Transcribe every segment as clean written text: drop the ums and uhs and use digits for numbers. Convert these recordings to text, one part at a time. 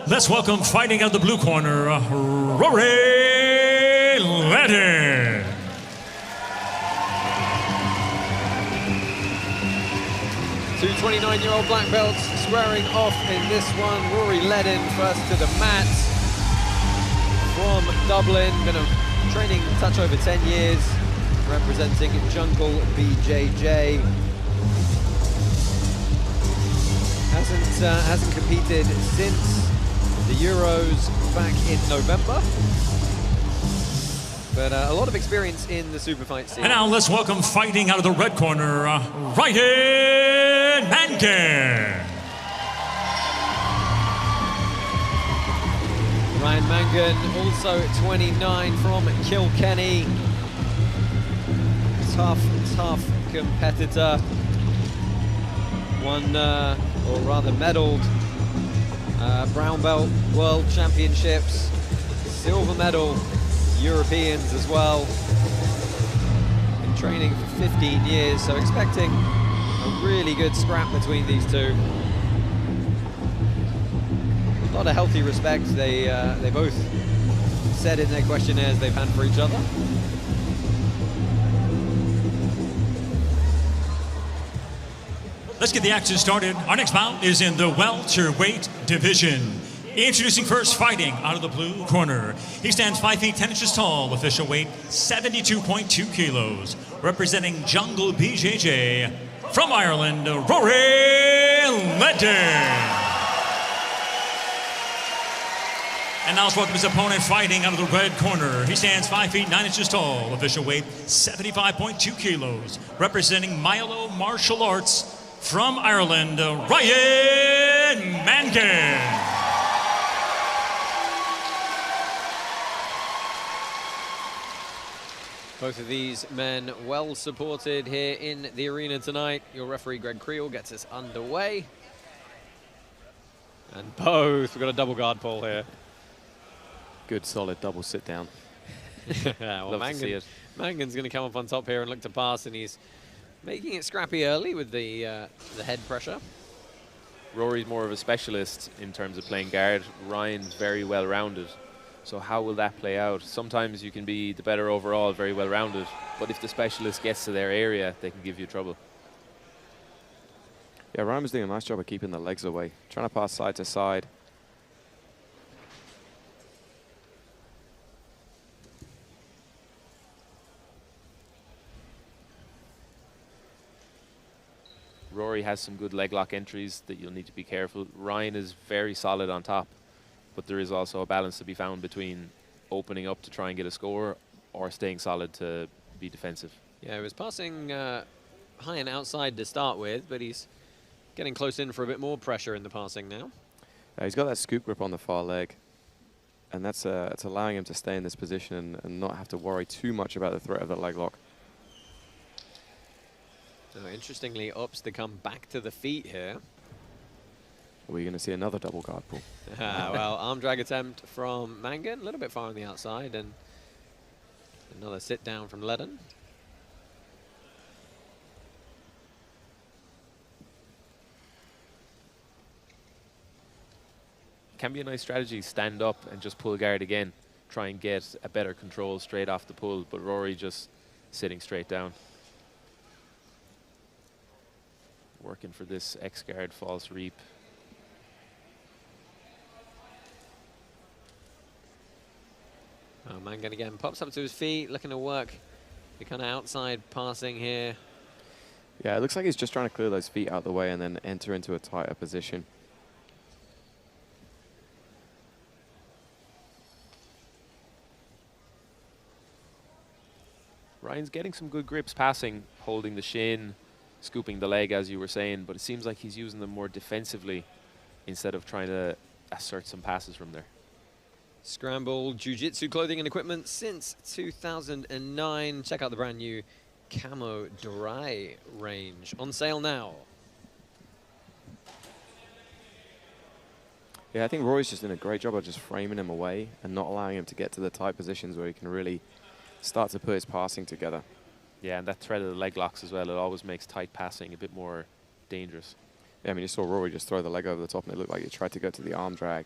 let's welcome fighting out of the blue corner, Rory Ledden. Two 29-year-old black belts squaring off in this one. Rory Ledden first to the mat from Dublin. Been training a touch over 10 years, representing Jungle BJJ. Hasn't competed since the Euros back in November. But a lot of experience in the super fight scene. And now let's welcome fighting out of the red corner, Ryan Mangan. Ryan Mangan, also 29 from Kilkenny. Tough competitor. Won, or rather medaled, brown belt world championships, silver medal Europeans as well. Been training for 15 years, so expecting a really good scrap between these two. A lot of healthy respect. They both said in their questionnaires they've had for each other. Let's get the action started. Our next bout is in the welterweight division. Introducing first, fighting out of the blue corner. He stands 5 feet 10 inches tall, official weight 72.2 kilos. Representing Jungle BJJ from Ireland, Rory Ledden. And now let's welcome his opponent fighting out of the red corner. He stands 5 feet 9 inches tall, official weight 75.2 kilos. Representing Milo Martial Arts from Ireland, Ryan Mangan. Both of these men well supported here in the arena tonight. Your referee, Greg Creel, gets us underway. And both, we've got a double guard pull here. Good, solid double sit down. Well, Love to see it. Mangan's going to come up on top here and look to pass, and he's making it scrappy early with the head pressure. Rory's more of a specialist in terms of playing guard. Ryan's very well-rounded. So how will that play out? Sometimes you can be the better overall, very well-rounded, but if the specialist gets to their area, they can give you trouble. Yeah, Ryan was doing a nice job of keeping the legs away, trying to pass side to side. Rory has some good leg lock entries that you'll need to be careful. Ryan is very solid on top, but there is also a balance to be found between opening up to try and get a score or staying solid to be defensive. Yeah, he was passing high and outside to start with, but he's getting close in for a bit more pressure in the passing now. He's got that scoop grip on the far leg, and it's allowing him to stay in this position and not have to worry too much about the threat of that leg lock. Interestingly, opts to come back to the feet here. Are we going to see another double guard pull? Well, arm drag attempt from Mangan, a little bit far on the outside, and another sit down from Ledden. Can be a nice strategy, stand up and just pull guard again. Try and get a better control straight off the pull, but Rory just sitting straight down. Working for this X-guard false reap. Mangan again pops up to his feet, looking to work the kind of outside passing here. Yeah, it looks like he's just trying to clear those feet out of the way and then enter into a tighter position. Ryan's getting some good grips passing, holding the shin, scooping the leg, as you were saying, but it seems like he's using them more defensively instead of trying to assert some passes from there. Scramble Jiu-Jitsu clothing and equipment since 2009. Check out the brand new Camo Dry range. On sale now. Yeah, I think Roy's just doing a great job of just framing him away and not allowing him to get to the tight positions where he can really start to put his passing together. Yeah, and that threat of the leg locks as well, it always makes tight passing a bit more dangerous. Yeah, I mean, you saw Rory just throw the leg over the top and it looked like he tried to go to the arm drag.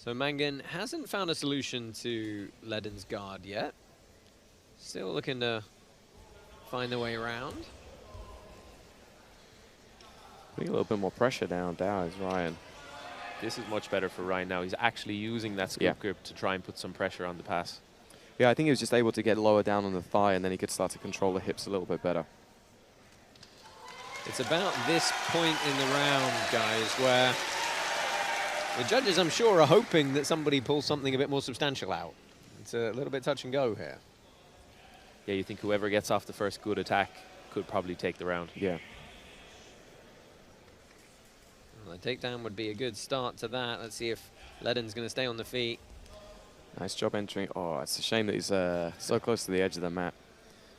So Mangan hasn't found a solution to Ledden's guard yet. Still looking to find their way around. Putting a little bit more pressure down is Ryan. This is much better for Ryan now. He's actually using that scoop grip to try and put some pressure on the pass. Yeah, I think he was just able to get lower down on the thigh, and then he could start to control the hips a little bit better. It's about this point in the round, guys, where the judges, I'm sure, are hoping that somebody pulls something a bit more substantial out. It's a little bit touch and go here. Yeah, you think whoever gets off the first good attack could probably take the round. Yeah. Well, the takedown would be a good start to that. Let's see if Ledden's going to stay on the feet. Nice job entering. Oh, it's a shame that he's so close to the edge of the mat.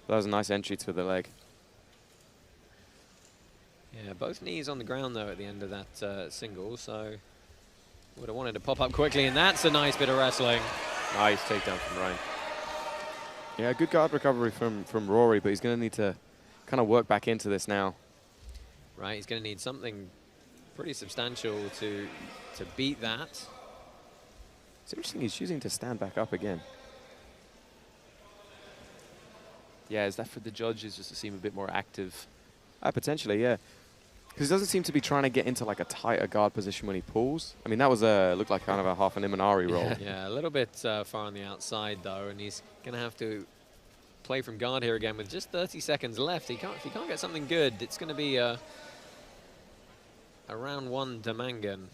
That was a nice entry to the leg. Yeah, both knees on the ground, though, at the end of that single, so would have wanted to pop up quickly, and that's a nice bit of wrestling. Nice takedown from Ryan. Yeah, good guard recovery from Rory, but he's going to need to kind of work back into this now. Right, he's going to need something pretty substantial to beat that. It's interesting he's choosing to stand back up again. Yeah, is that for the judges just to seem a bit more active? Potentially, yeah. Because he doesn't seem to be trying to get into like a tighter guard position when he pulls. I mean, that was looked like kind of a half an Imanari roll. Yeah, a little bit far on the outside, though, and he's going to have to play from guard here again with just 30 seconds left. If he can't get something good, it's going to be a round one to Mangan.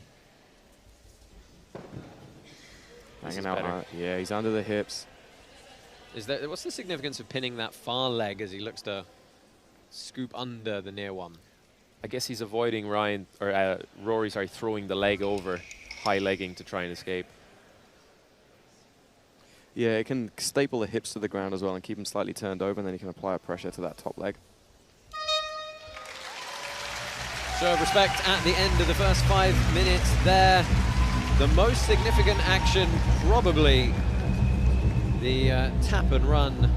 Hanging out. Yeah, he's under the hips. What's the significance of pinning that far leg as he looks to scoop under the near one? I guess he's avoiding Rory, throwing the leg over, high legging to try and escape. Yeah, it can staple the hips to the ground as well and keep him slightly turned over, and then he can apply a pressure to that top leg. Show of respect at the end of the first 5 minutes there. The most significant action, probably the tap and run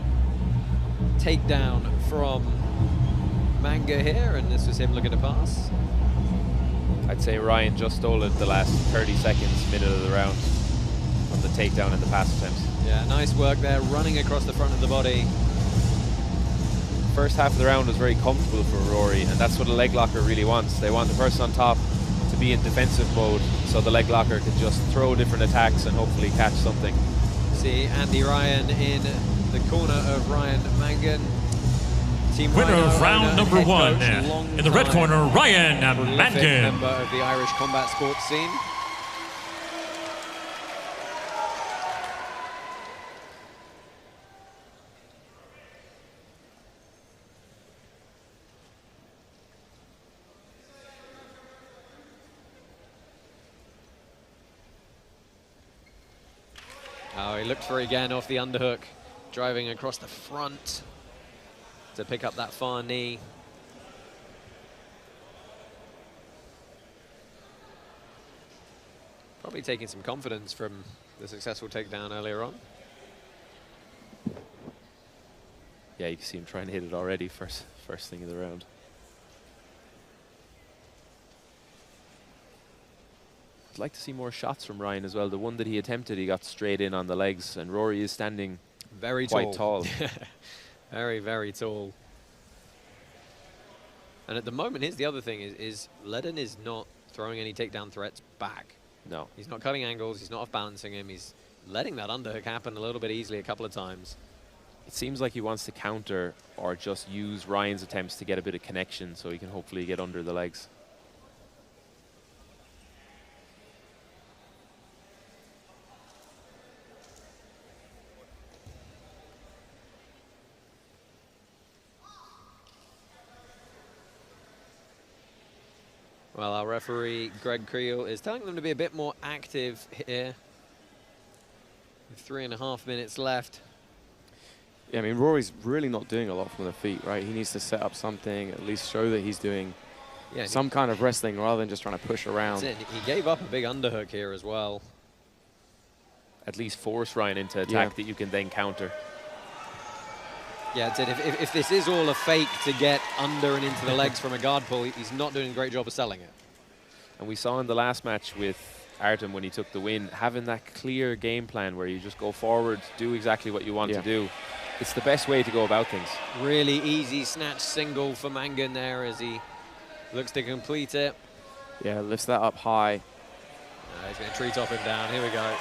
takedown from Manga here, and this was him looking to pass. I'd say Ryan just stole it the last 30 seconds, minute of the round on the takedown and the pass attempts. Yeah, nice work there, running across the front of the body. First half of the round was very comfortable for Rory, and that's what a leg locker really wants. They want the person on top to be in defensive mode, so the leg locker can just throw different attacks and hopefully catch something. See Andy Ryan in the corner of Ryan Mangan. Team Winner Rhino of round owner, number head one. coach, In the red long-time corner, Ryan prolific Mangan. member of the Irish combat sports scene. Oh, he looked for it again off the underhook, driving across the front to pick up that far knee. Probably taking some confidence from the successful takedown earlier on. Yeah, you can see him trying to hit it already, first thing of the round. I'd like to see more shots from Ryan as well. The one that he attempted, he got straight in on the legs, and Rory is standing quite tall. Very, very tall. And at the moment, here's the other thing, is Ledden is not throwing any takedown threats back. No. He's not cutting angles, he's not off-balancing him, he's letting that underhook happen a little bit easily a couple of times. It seems like he wants to counter or just use Ryan's attempts to get a bit of connection so he can hopefully get under the legs. Well, our referee, Greg Creel, is telling them to be a bit more active here. With 3.5 minutes left. Yeah, I mean, Rory's really not doing a lot from the feet, right? He needs to set up something, at least show that he's doing some kind of wrestling rather than just trying to push around. That's it. He gave up a big underhook here as well. At least force Ryan into attack that you can then counter. Yeah, that's it. If this is all a fake to get under and into the legs from a guard pull, he's not doing a great job of selling it. And we saw in the last match with Artem when he took the win, having that clear game plan where you just go forward, do exactly what you want to do. It's the best way to go about things. Really easy snatch single for Mangan there as he looks to complete it. Yeah, lifts that up high. He's going to tree top him down. Here we go.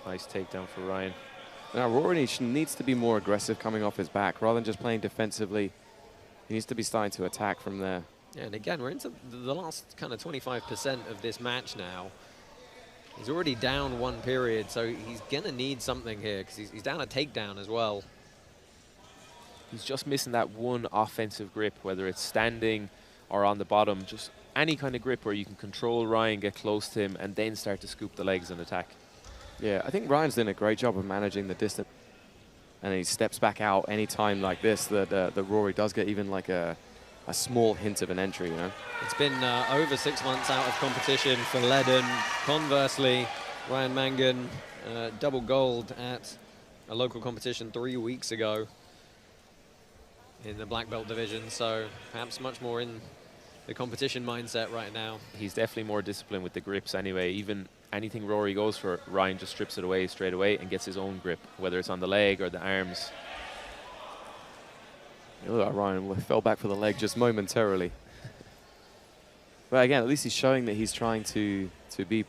Nice takedown for Ryan. Now, Rory needs to be more aggressive coming off his back rather than just playing defensively. He needs to be starting to attack from there. Yeah, and again, we're into the last kind of 25% of this match now. He's already down one period, so he's going to need something here because he's down a takedown as well. He's just missing that one offensive grip, whether it's standing or on the bottom. Just any kind of grip where you can control Ryan, get close to him, and then start to scoop the legs and attack. Yeah, I think Ryan's doing a great job of managing the distance. And he steps back out any time like this that Rory does get even like a small hint of an entry, you know? It's been over 6 months out of competition for Ledden. Conversely, Ryan Mangan double gold at a local competition 3 weeks ago in the black belt division, so perhaps much more in the competition mindset right now. He's definitely more disciplined with the grips anyway. Even anything Rory goes for, Ryan just strips it away straight away and gets his own grip, whether it's on the leg or the arms. Look at Ryan fell back for the leg just momentarily. But again, at least he's showing that he's trying to be,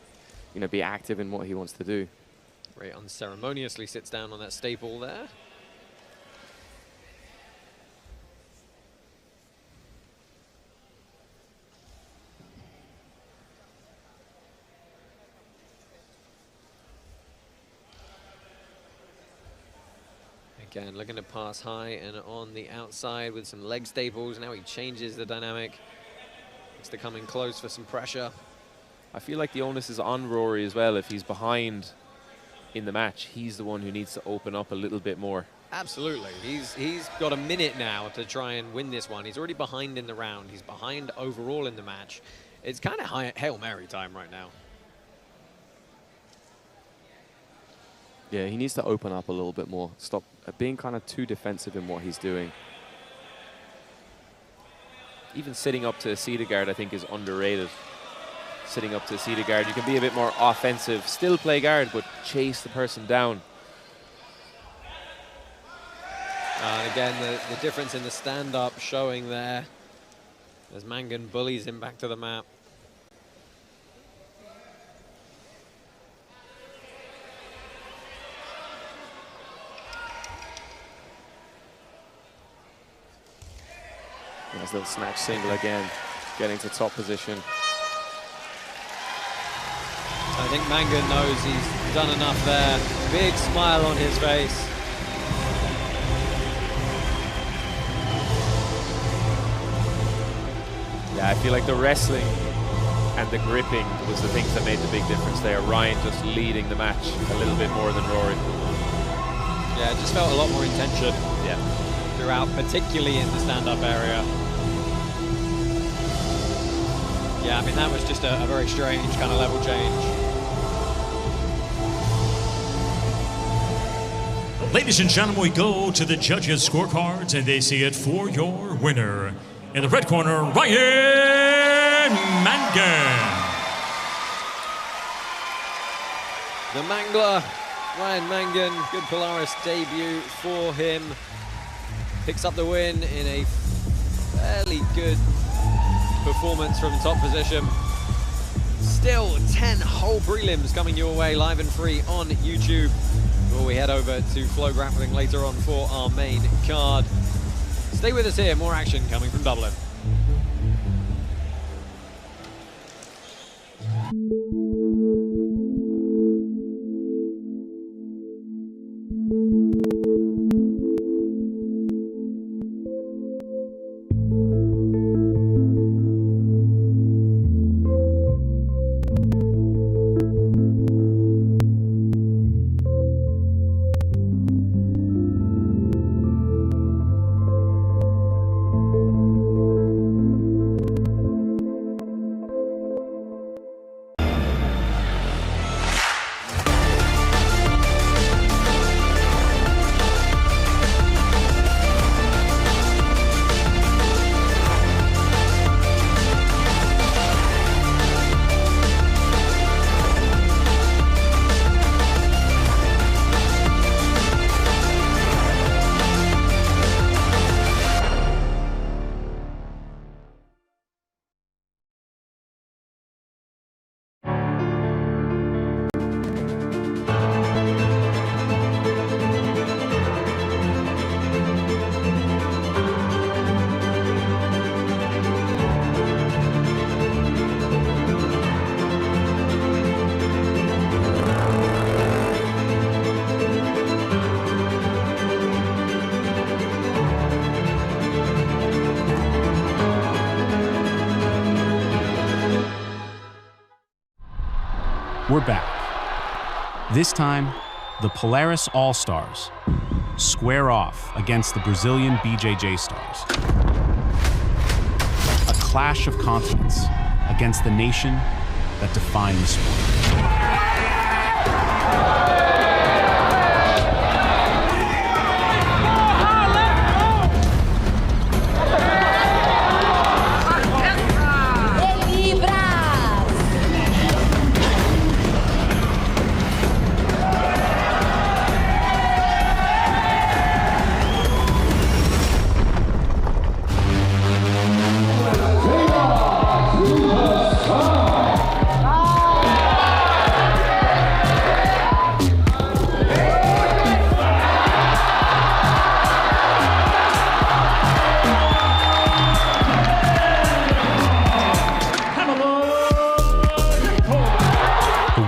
be active in what he wants to do. Very unceremoniously sits down on that staple there. Again, looking to pass high and on the outside with some leg staples. Now he changes the dynamic. Looks to come in close for some pressure. I feel like the onus is on Rory as well. If he's behind in the match, he's the one who needs to open up a little bit more. Absolutely. He's got a minute now to try and win this one. He's already behind in the round. He's behind overall in the match. It's kind of Hail Mary time right now. Yeah, he needs to open up a little bit more. Stop being kind of too defensive in what he's doing. Even sitting up to a seated guard, I think, is underrated. Sitting up to a seated guard, you can be a bit more offensive, still play guard, but chase the person down. Again, the difference in the stand-up showing there as Mangan bullies him back to the mat. Nice little snatch single again, getting to top position. I think Mangan knows he's done enough there. Big smile on his face. Yeah, I feel like the wrestling and the gripping was the things that made the big difference there. Ryan just leading the match a little bit more than Rory. Yeah, it just felt a lot more intention throughout, particularly in the stand-up area. Yeah, I mean, that was just a very strange kind of level change. Ladies and gentlemen, we go to the judges' scorecards, and they see it for your winner. In the red corner, Ryan Mangan. The Mangler, Ryan Mangan, good Polaris debut for him. Picks up the win in a fairly good performance from top position. Still 10 whole prelims coming your way live and free on YouTube. Before we head over to FloGrappling later on for our main card. Stay with us here, more action coming from Dublin. We're back. This time, the Polaris All Stars square off against the Brazilian BJJ Stars. A clash of continents against the nation that defined the sport.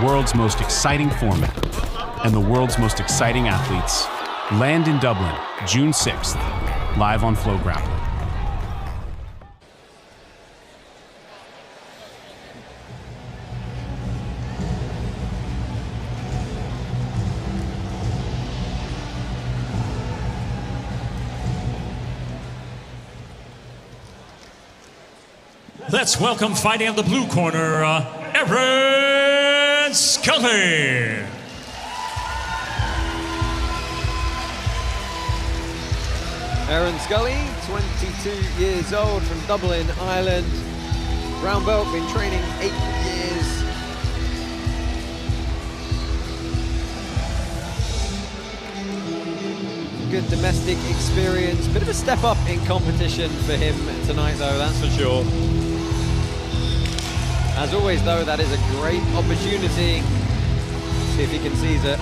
World's most exciting format and the world's most exciting athletes land in Dublin, June 6th, live on FloGrappling. Let's welcome fighting on the blue corner, Aaron Scully. Aaron Scully, 22 years old, from Dublin, Ireland. Brown belt, been training 8 years. Good domestic experience. Bit of a step up in competition for him tonight, though, that's for sure. As always, though, that is a great opportunity. See if he can seize it.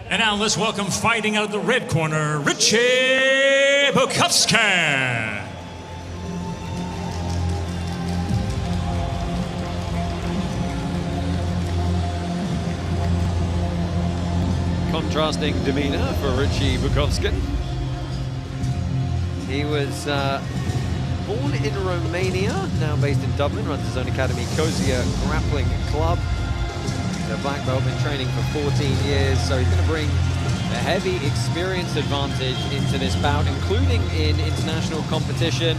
And now let's welcome fighting out of the red corner, Richie Bukowski. Contrasting demeanor for Richie Bukowski. He was born in Romania, now based in Dublin, runs his own academy, Grappling Club. The black belt, been training for 14 years, so he's going to bring a heavy experience advantage into this bout, including in international competition.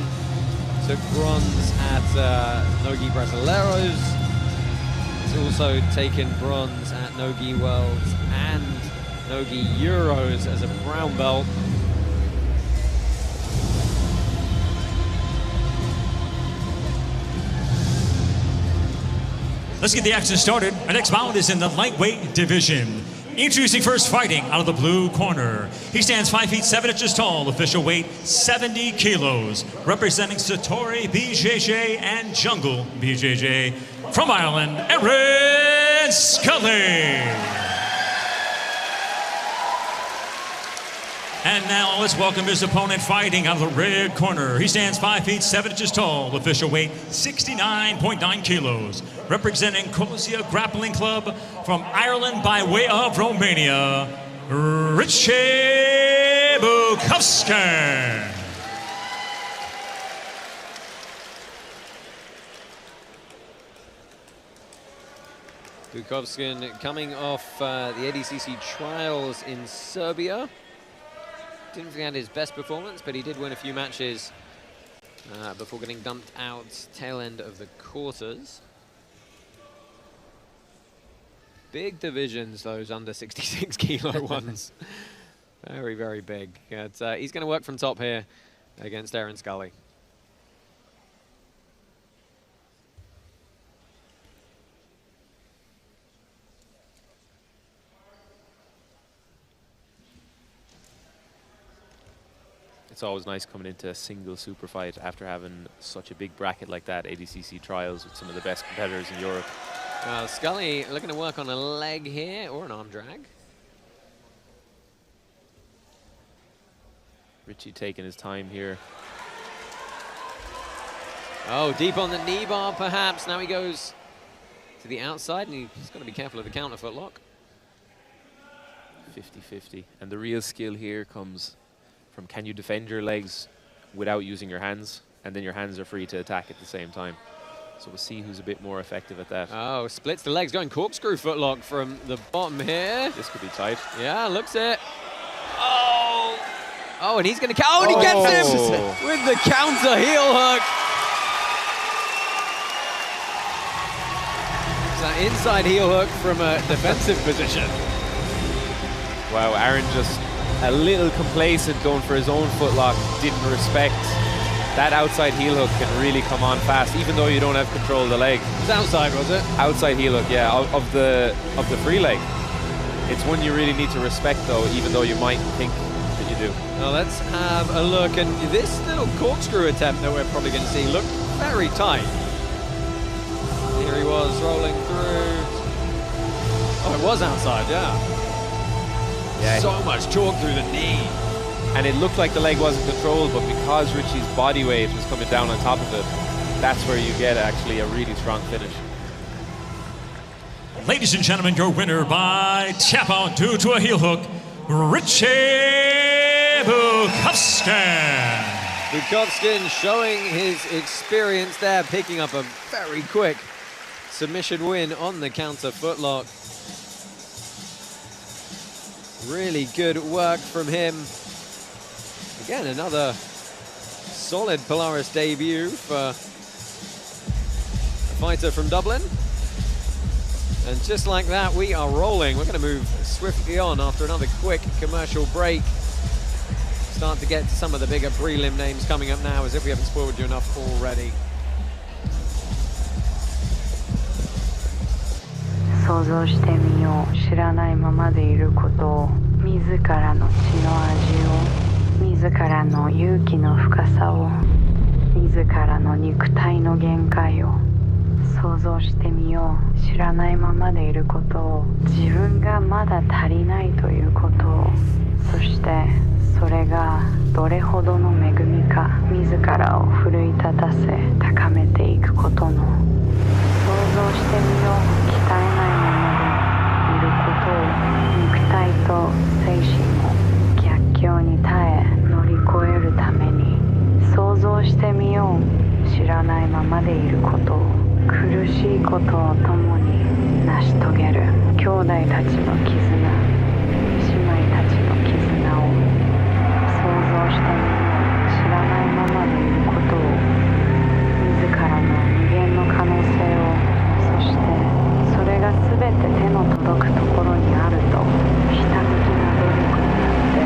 Took bronze at Nogi Brasileiros. He's also taken bronze at Nogi Worlds and Nogi Euros as a brown belt. Let's get the action started. Our next bout is in the lightweight division. Introducing first, fighting out of the blue corner. He stands 5 feet 7 inches tall, official weight 70 kilos, representing Satori BJJ and Jungle BJJ. From Ireland, Aaron Scully. And now let's welcome his opponent fighting out of the red corner. He stands 5 feet 7 inches tall, official weight 69.9 kilos, representing Grappling Club from Ireland by way of Romania, Richie Bukowski. Bukowski coming off the ADCC trials in Serbia. Didn't forget his best performance, but he did win a few matches before getting dumped out tail end of the quarters. Big divisions, those under 66 kilo ones. Very, very big. But, he's going to work from top here against Aaron Scully. It's always nice coming into a single super fight after having such a big bracket like that, ADCC trials with some of the best competitors in Europe. Scully looking to work on a leg here, or an arm drag. Richie taking his time here. Oh, deep on the knee bar perhaps. Now he goes to the outside, and he's got to be careful of the counter foot lock. 50-50. And the real skill here comes from, can you defend your legs without using your hands, and then your hands are free to attack at the same time. So we'll see who's a bit more effective at that. Oh, splits the legs, going corkscrew footlock from the bottom here. This could be tight. Yeah, looks it. Oh! Oh, and he's going to... Oh, and he gets him with the counter heel hook. It's an inside heel hook from a defensive position. Wow, Aaron just a little complacent going for his own footlock, didn't respect. That outside heel hook can really come on fast, even though you don't have control of the leg. It was outside, was it? Outside heel hook, yeah, of the free leg. It's one you really need to respect, though, even though you might think that you do. Now let's have a look, and this little corkscrew attempt that we're probably going to see looked very tight. Here he was rolling through. Oh, it was outside, yeah. So much torque through the knee. And it looked like the leg wasn't controlled, but because Richie's body weight was coming down on top of it, that's where you get actually a really strong finish. Ladies and gentlemen, your winner by tap out due to a heel hook, Richie Bukowskin. Bukowskin showing his experience there, picking up a very quick submission win on the counter footlock. Really good work from him. Again, another solid Polaris debut for a fighter from Dublin. And just like that, we are rolling. We're going to move swiftly on after another quick commercial break. Start to get to some of the bigger prelim names coming up now, as if we haven't spoiled you enough already. 想像してみよう。知らないままでいることを、自らの血の味を、自らの勇気の深さを、自らの肉体の限界を想像してみよう。知らないままでいることを、自分がまだ足りないということを、そしてそれがどれほどの恵みか、自らを奮い立たせ高めていくことの、想像してみよう。鍛えないままでいることを、肉体と精神を逆境に耐え乗り越えるために想像してみよう。知らないままでいることを、苦しいことを共に成し遂げる兄弟たちの絆、姉妹たちの絆を想像してみよう。知らないままでいることを、自らの無限の可能性を、そしてそれが全て手の届くところにあるとひたむきな努力になって。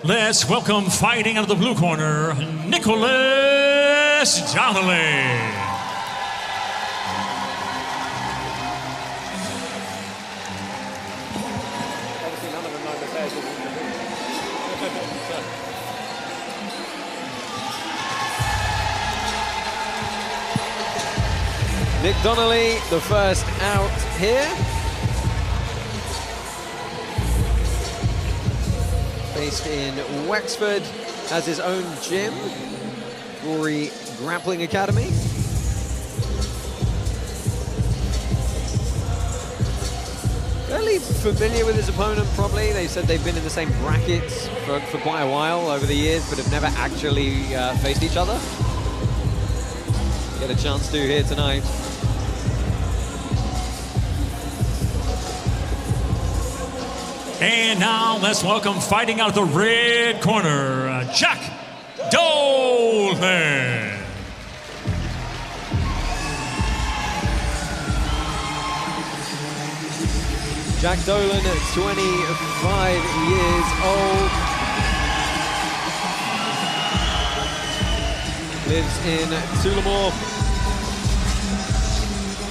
Let's welcome, fighting out of the blue corner, Nicholas Donnelly. Obviously, none of them know the players. Nick Donnelly, the first out here. based in Wexford, has his own gym, Rory Grappling Academy. Fairly familiar with his opponent, probably. They said they've been in the same brackets for quite a while over the years, but have never actually faced each other. Get a chance to here tonight. And now let's welcome, fighting out of the red corner, Jack Dolan. Jack Dolan, 25 years old. Lives in Tullamore.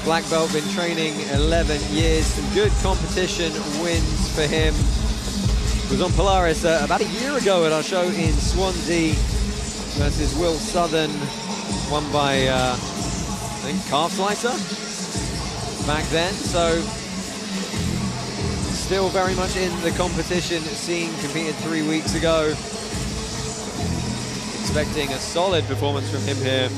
Black belt, been training 11 years. Some good competition wins for him. Was on Polaris about a year ago at our show in Swansea versus Will Southern. Won by, I think, calf slicer back then. So still very much in the competition scene, competed 3 weeks ago. Expecting a solid performance from him here.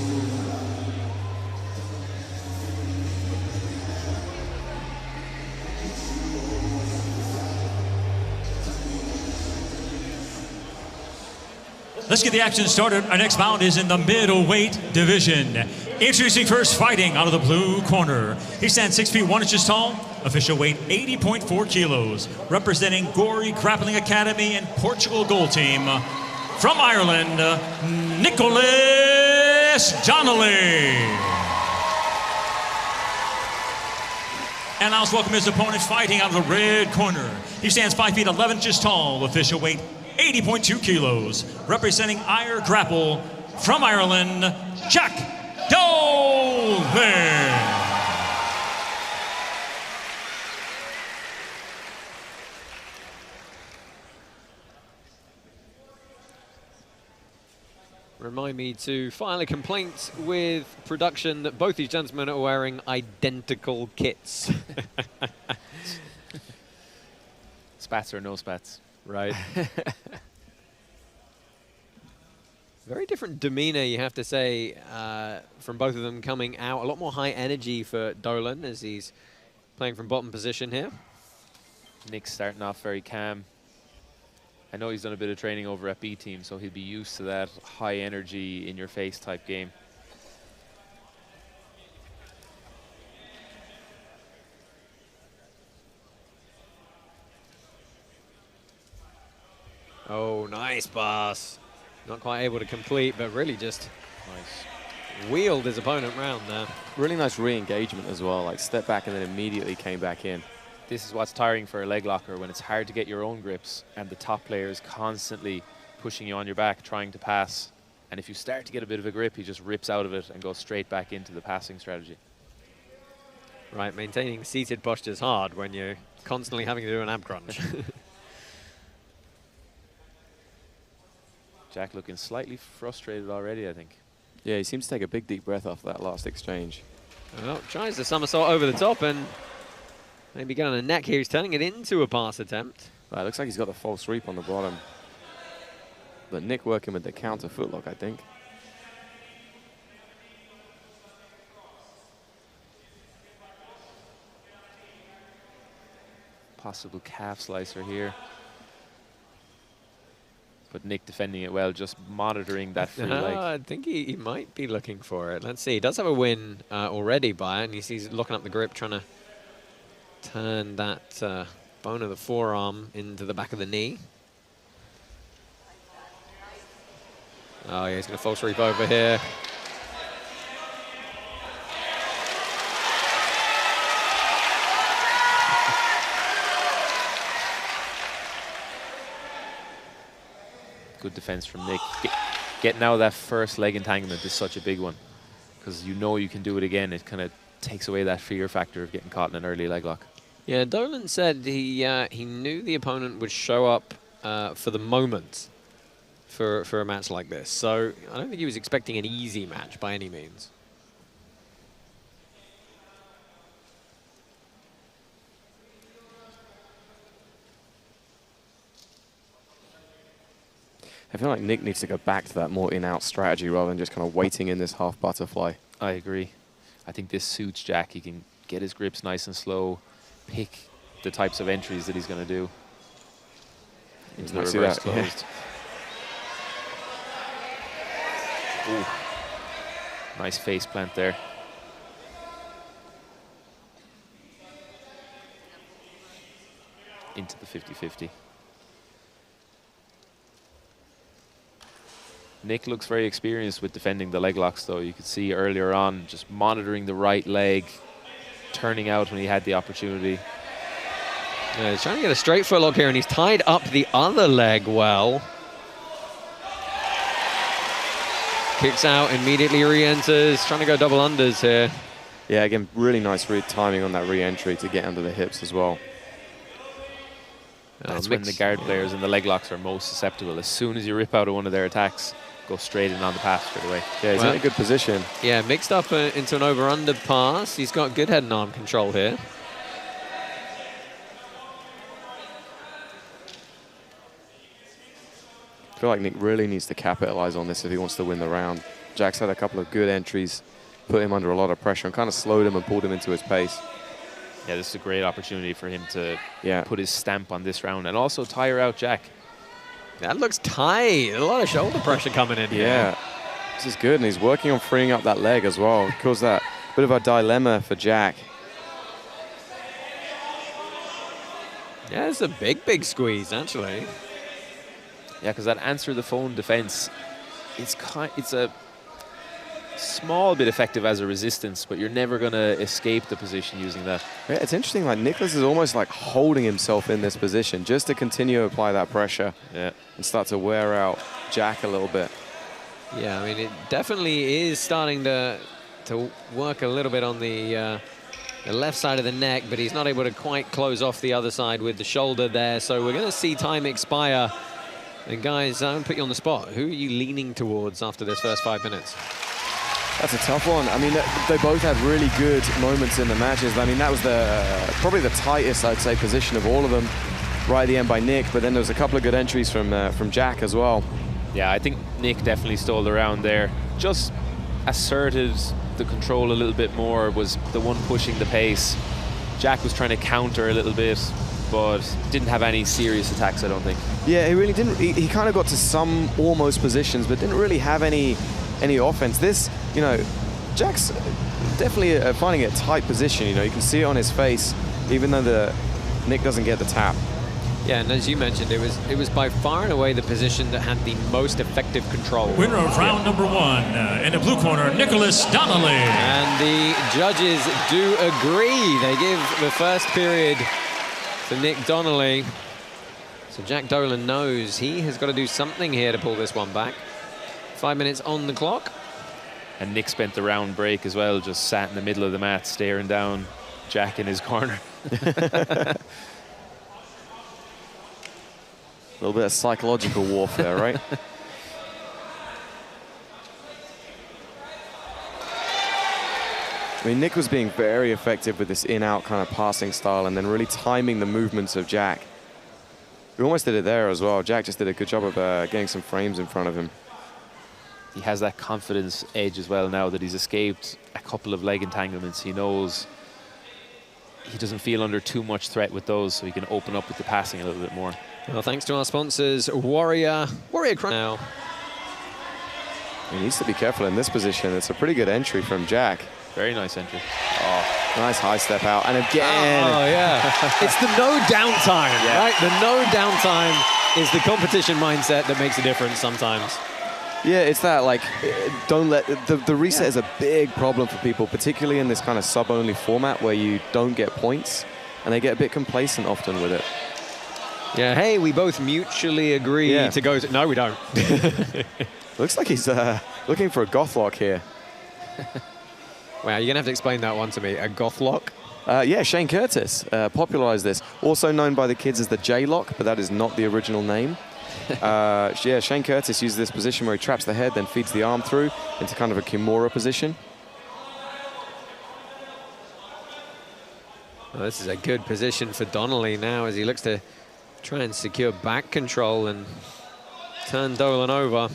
Let's get the action started. Our next bout is in the middleweight division. Introducing first, fighting out of the blue corner. He stands 6 feet 1 inches tall, official weight 80.4 kilos, representing Gory Grappling Academy and Portugal Gold Team. From Ireland, Nicholas Donnelly. And now let's welcome his opponent, fighting out of the red corner. He stands 5 feet 11 inches tall, official weight 80.2 kilos, representing Ire Grapple. From Ireland, Jack Dolan. Remind me to file a complaint with production that both these gentlemen are wearing identical kits. Spats or no spats. Right. Very different demeanor, you have to say, from both of them coming out. A lot more high energy for Dolan as he's playing from bottom position here. Nick's starting off very calm. I know he's done a bit of training over at B Team, so he'll be used to that high energy, in-your-face type game. Oh, nice pass. Not quite able to complete, but really just wheeled his opponent round there. Really nice re-engagement as well, like step back and then immediately came back in. This is what's tiring for a leg locker, when it's hard to get your own grips and the top player is constantly pushing you on your back, trying to pass. And if you start to get a bit of a grip, he just rips out of it and goes straight back into the passing strategy. Right, maintaining seated posture is hard when you're constantly having to do an ab crunch. Jack looking slightly frustrated already, I think. Yeah, he seems to take a big deep breath after that last exchange. Well, tries the somersault over the top and maybe getting on the neck here. He's turning it into a pass attempt. Right, looks like he's got the false sweep on the bottom. But Nick working with the counter footlock, I think. Possible calf slicer here. But Nick defending it well, just monitoring that free leg. I think he might be looking for it. Let's see. He does have a win already by it, and he's looking up the grip, trying to turn that bone of the forearm into the back of the knee. Oh, yeah, he's going to false sweep over here. Good defense from Nick. Getting out of that first leg entanglement is such a big one, because you know you can do it again. It kind of takes away that fear factor of getting caught in an early leg lock. Yeah, Dolan said he knew the opponent would show up for the moment for a match like this. So I don't think he was expecting an easy match by any means. I feel like Nick needs to go back to that more in-out strategy rather than just kind of waiting in this half butterfly. I agree. I think this suits Jack. He can get his grips nice and slow, pick the types of entries that he's going to do. Into the reverse closed. Ooh. Nice face plant there. Into the 50-50. Nick looks very experienced with defending the leg locks, though. You could see earlier on just monitoring the right leg, turning out when he had the opportunity. Yeah, he's trying to get a straight footlock here, and he's tied up the other leg well. Kicks out, immediately re-enters, trying to go double unders here. Yeah, again, really nice timing on that re-entry to get under the hips as well. That's when the guard players and the leg locks are most susceptible. As soon as you rip out of one of their attacks, go straight in on the pass straight away. Yeah, he's in a good position. Yeah, mixed up into an over-under pass. He's got good head and arm control here. I feel like Nick really needs to capitalize on this if he wants to win the round. Jack's had a couple of good entries, put him under a lot of pressure and kind of slowed him and pulled him into his pace. Yeah, this is a great opportunity for him to put his stamp on this round and also tire out Jack. That looks tight. A lot of shoulder pressure coming in here. Yeah, this is good, and he's working on freeing up that leg as well. It caused that bit of a dilemma for Jack. Yeah, it's a big squeeze, actually. Yeah, because that answer the phone defense, it's a small bit effective as a resistance, but you're never going to escape the position using that. Yeah, it's interesting, like Nicholas is almost like holding himself in this position just to continue to apply that pressure and start to wear out Jack a little bit. Yeah, I mean, it definitely is starting to work a little bit on the left side of the neck, but he's not able to quite close off the other side with the shoulder there. So we're going to see time expire. And guys, I'm going to put you on the spot. Who are you leaning towards after this first 5 minutes? That's a tough one. I mean, they both had really good moments in the matches. I mean, that was probably the tightest, I'd say, position of all of them right at the end by Nick. But then there was a couple of good entries from Jack as well. Yeah, I think Nick definitely stole the round there. Just asserted the control a little bit more, was the one pushing the pace. Jack was trying to counter a little bit, but didn't have any serious attacks, I don't think. Yeah, he really didn't. He kind of got to some almost positions, but didn't really have any offense. This, you know, Jack's definitely finding a tight position. You know, you can see it on his face, even though Nick doesn't get the tap. Yeah, and as you mentioned, it was by far and away the position that had the most effective control. Winner of round number one, in the blue corner, Nicholas Donnelly. And the judges do agree. They give the first period to Nick Donnelly. So Jack Dolan knows he has got to do something here to pull this one back. 5 minutes on the clock. And Nick spent the round break as well, just sat in the middle of the mat, staring down Jack in his corner. A little bit of psychological warfare, right? I mean, Nick was being very effective with this in-out kind of passing style and then really timing the movements of Jack. We almost did it there as well. Jack just did a good job of getting some frames in front of him. He has that confidence edge as well now that he's escaped a couple of leg entanglements. He knows he doesn't feel under too much threat with those, so he can open up with the passing a little bit more. Well, thanks to our sponsors, Warrior now. He needs to be careful in this position. It's a pretty good entry from Jack. Very nice entry. Oh, nice high step out. And again. Oh, yeah. It's the no downtime, right? The no downtime is the competition mindset that makes a difference sometimes. Yeah, it's that, like, don't let... The reset is a big problem for people, particularly in this kind of sub-only format where you don't get points, and they get a bit complacent often with it. Yeah, hey, we both mutually agree to go to... No, we don't. Looks like he's looking for a goth lock here. Wow, you're going to have to explain that one to me. A goth lock? Yeah, Shane Curtis popularized this. Also known by the kids as the J-lock, but that is not the original name. Yeah, Shane Curtis uses this position where he traps the head, then feeds the arm through into kind of a Kimura position. Well, this is a good position for Donnelly now as he looks to try and secure back control and turn Dolan over.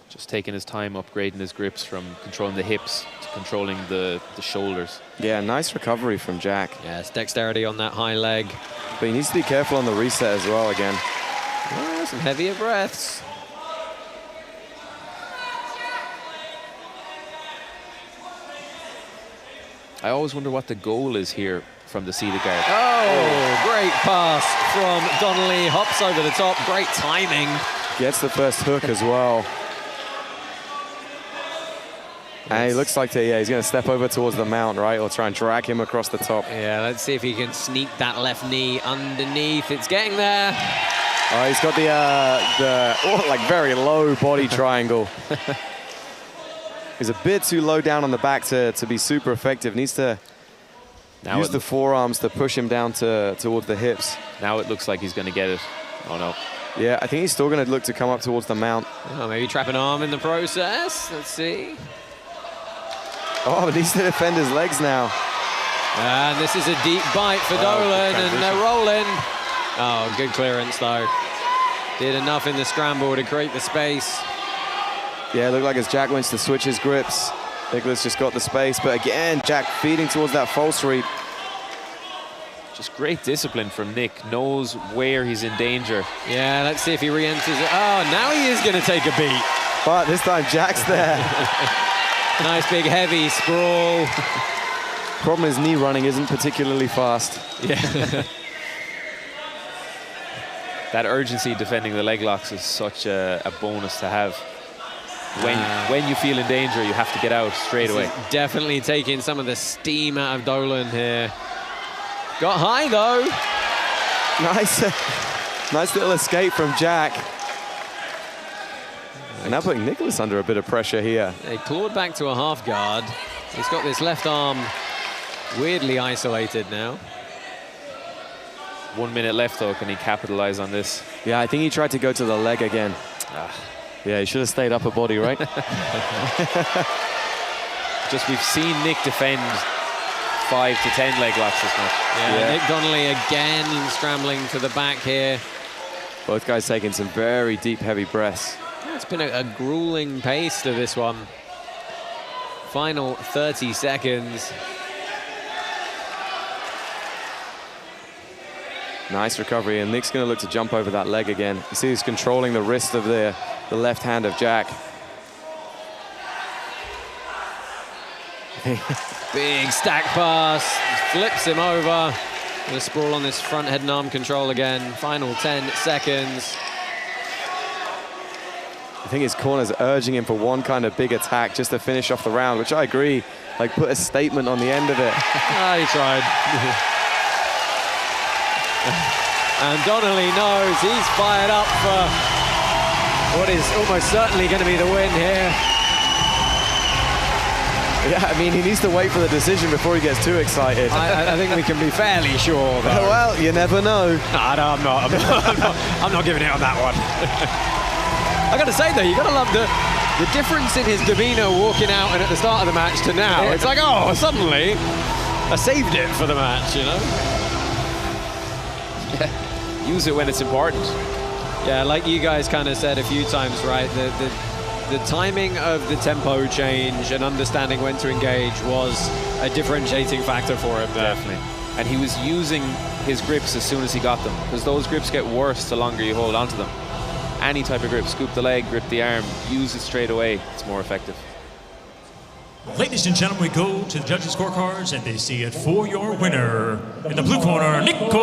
Just taking his time upgrading his grips from controlling the hips to controlling the shoulders. Yeah, nice recovery from Jack. Yes, dexterity on that high leg. But he needs to be careful on the reset as well again. Yeah, some heavier breaths. I always wonder what the goal is here from the seated guard. Oh, great pass from Donnelly. Hops over the top. Great timing. Gets the first hook as well. And he looks like he's going to step over towards the mount, right? Or try and drag him across the top. Yeah, let's see if he can sneak that left knee underneath. It's getting there. Oh, he's got the like very low body triangle. He's a bit too low down on the back to be super effective. Needs to use the forearms to push him down towards the hips. Now it looks like he's going to get it. Oh, no. Yeah, I think he's still going to look to come up towards the mount. Oh, maybe trap an arm in the process. Let's see. Oh, but needs to defend his legs now. And this is a deep bite for Dolan, and they're rolling. Oh, good clearance, though. Did enough in the scramble to create the space. Yeah, it looked like as Jack went to switch his grips, Nicholas just got the space. But again, Jack feeding towards that false read. Just great discipline from Nick. Knows where he's in danger. Yeah, let's see if he re-enters it. Oh, now he is going to take a beat. But this time, Jack's there. Nice big heavy sprawl. Problem is knee running isn't particularly fast. Yeah. That urgency defending the leg locks is such a bonus to have. When you feel in danger, you have to get out straight away. Definitely taking some of the steam out of Dolan here. Got high though. Nice little escape from Jack. And now putting Nicholas under a bit of pressure here. They clawed back to a half guard. He's got this left arm weirdly isolated now. 1 minute left though, can he capitalize on this? Yeah, I think he tried to go to the leg again. Yeah, he should have stayed upper body, right? Just we've seen Nick defend 5 to 10 leg locks this match. Yeah, Nick Donnelly again scrambling to the back here. Both guys taking some very deep, heavy breaths. It's been a grueling pace to this one. Final 30 seconds. Nice recovery, and Nick's going to look to jump over that leg again. You see he's controlling the wrist of the left hand of Jack. Big stack pass, flips him over. Gonna sprawl on this front head and arm control again. Final 10 seconds. I think his corner's urging him for one kind of big attack just to finish off the round, which I agree, like put a statement on the end of it. He tried. And Donnelly knows he's fired up for what is almost certainly going to be the win here. Yeah, I mean, he needs to wait for the decision before he gets too excited. I think we can be fairly sure, though. Well, you never know. No, I'm not giving it on that one. I got to say, though, you got to love the difference in his demeanor walking out and at the start of the match to now. It's like, oh, suddenly I saved it for the match, you know? Yeah. Use it when it's important. Yeah, like you guys kind of said a few times, right? The timing of the tempo change and understanding when to engage was a differentiating factor for him there. Definitely. And he was using his grips as soon as he got them, because those grips get worse the longer you hold onto them. Any type of grip, scoop the leg, grip the arm, use it straight away, it's more effective. Ladies and gentlemen, we go to the judges' scorecards, and they see it for your winner. In the blue corner, Nicholas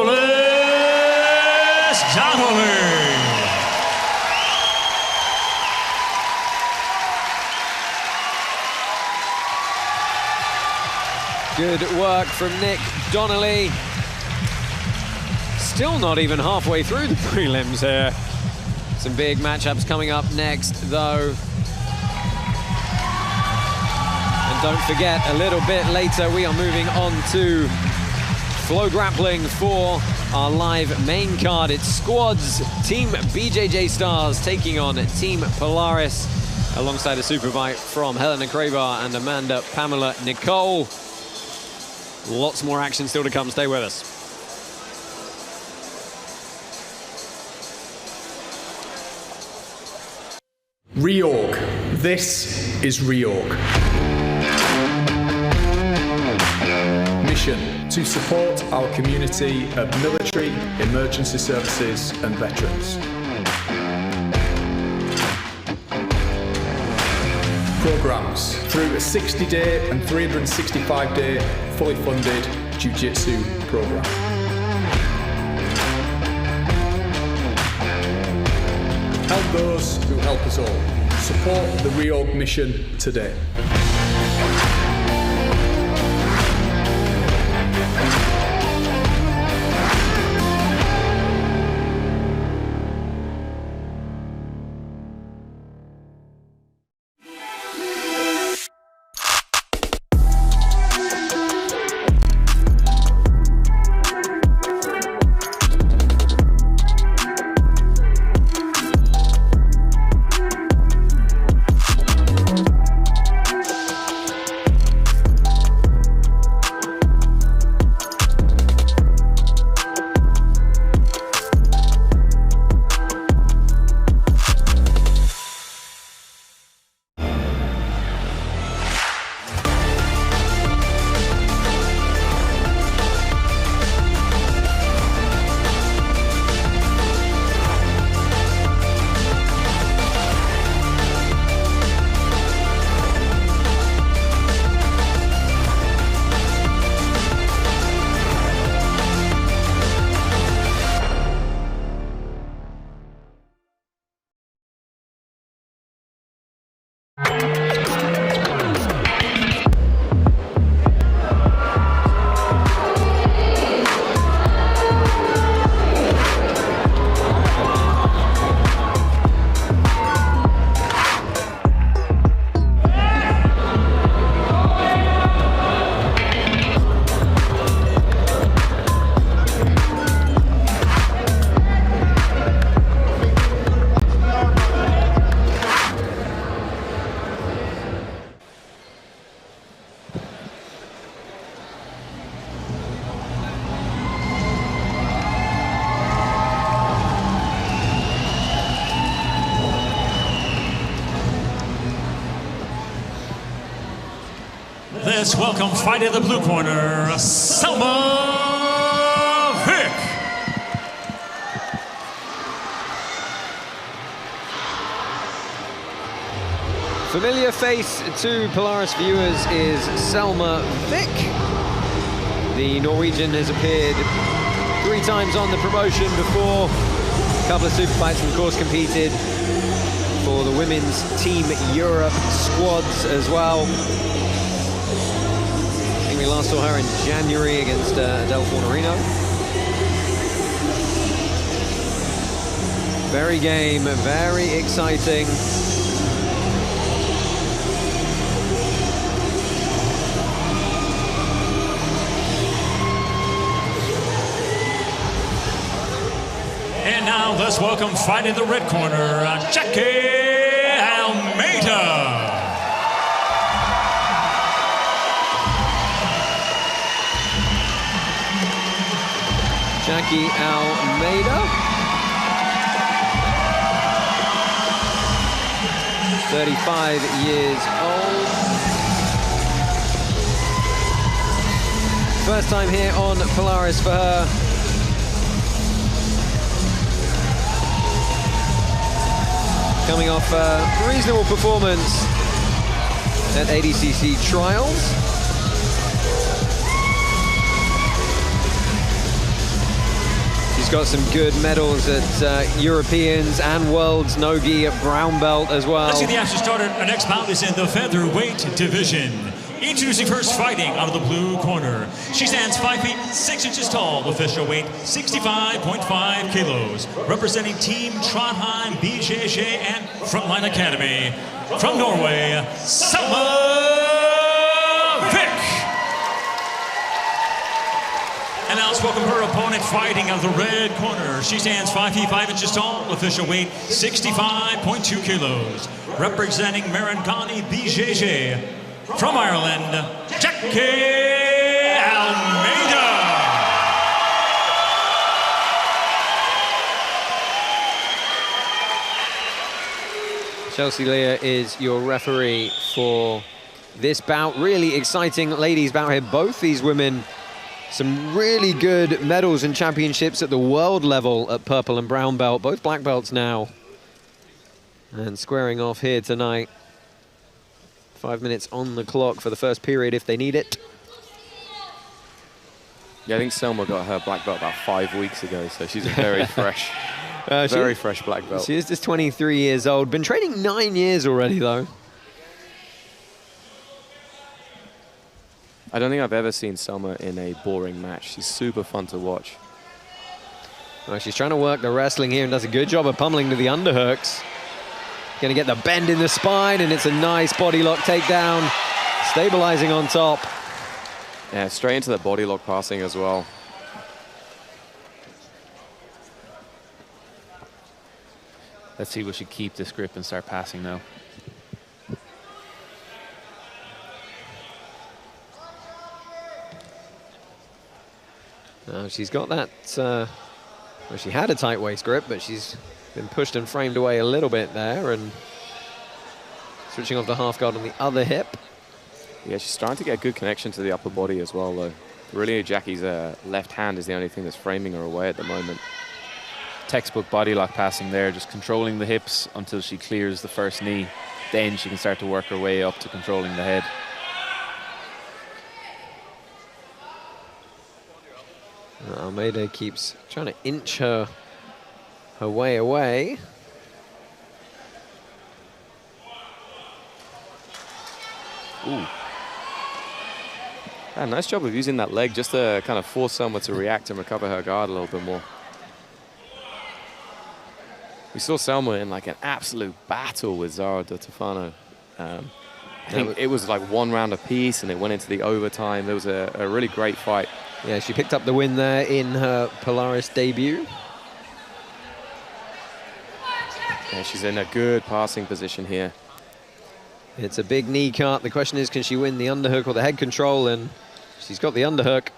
Donnelly. Good work from Nick Donnelly. Still not even halfway through the prelims here. Some big matchups coming up next, though. And don't forget, a little bit later, we are moving on to FloGrappling for our live main card. It's squads, Team BJJ Stars taking on Team Polaris, alongside a super fight from Helena Kravar and Amanda Pamela Nicole. Lots more action still to come. Stay with us. Reorg. This is Reorg. Mission: to support our community of military, emergency services and veterans. Programs: through a 60-day and 365-day fully funded Jiu-Jitsu program. Help those who help us all. Support the Reorg mission today. Let's welcome fighting the blue corner, Selma Vick. Familiar face to Polaris viewers is Selma Vick. The Norwegian has appeared 3 times on the promotion before. A couple of super fights, and of course competed for the women's Team Europe squads as well. I think we last saw her in January against Del Fornorino. Very game, very exciting. And now let's welcome fighting the red corner, Jackie Almeida. Jackie Almeida, 35 years old. First time here on Polaris for her. Coming off a reasonable performance at ADCC trials. She's got some good medals at Europeans and Worlds Nogi at brown belt as well. Let's see the action started. Our next bout is in the featherweight division. Introducing first, fighting out of the blue corner. She stands 5 feet 6 inches tall, official weight 65.5 kilos. Representing Team Trondheim, BJJ, and Frontline Academy. From Norway, Selma Vick. And now let's welcome her opponent fighting out of the red corner. She stands 5 feet 5 inches tall, official weight 65.2 kilos. Representing Marangani, BJJ. From Ireland, Jackie Almeida. Chelsea Lear is your referee for this bout. Really exciting ladies bout here. Both these women, some really good medals and championships at the world level at purple and brown belt. Both black belts now. And squaring off here tonight. 5 minutes on the clock for the first period if they need it. Yeah, I think Selma got her black belt about 5 weeks ago, so she's a very fresh, very fresh black belt. She is just 23 years old. Been training 9 years already, though. I don't think I've ever seen Selma in a boring match. She's super fun to watch. Well, she's trying to work the wrestling here and does a good job of pummeling to the underhooks. Going to get the bend in the spine, and it's a nice body lock takedown. Stabilizing on top. Yeah, straight into the body lock passing as well. Let's see, we should keep this grip and start passing now. She's got that, well, she had a tight waist grip, but she's been pushed and framed away a little bit there, and switching off the half guard on the other hip. Yeah, she's starting to get a good connection to the upper body as well, though. Really, Jackie's left hand is the only thing that's framing her away at the moment. Textbook body lock passing there, just controlling the hips until she clears the first knee. Then she can start to work her way up to controlling the head. Almeida keeps trying to inch her way away. Ooh. Yeah, nice job of using that leg just to kind of force Selma to react and recover her guard a little bit more. We saw Selma in like an absolute battle with Zara de Tofano. I think it was like 1 round apiece and it went into the overtime. It was a really great fight. Yeah, she picked up the win there in her Polaris debut. Yeah, she's in a good passing position here. It's a big knee cut. The question is, can she win the underhook or the head control? And she's got the underhook.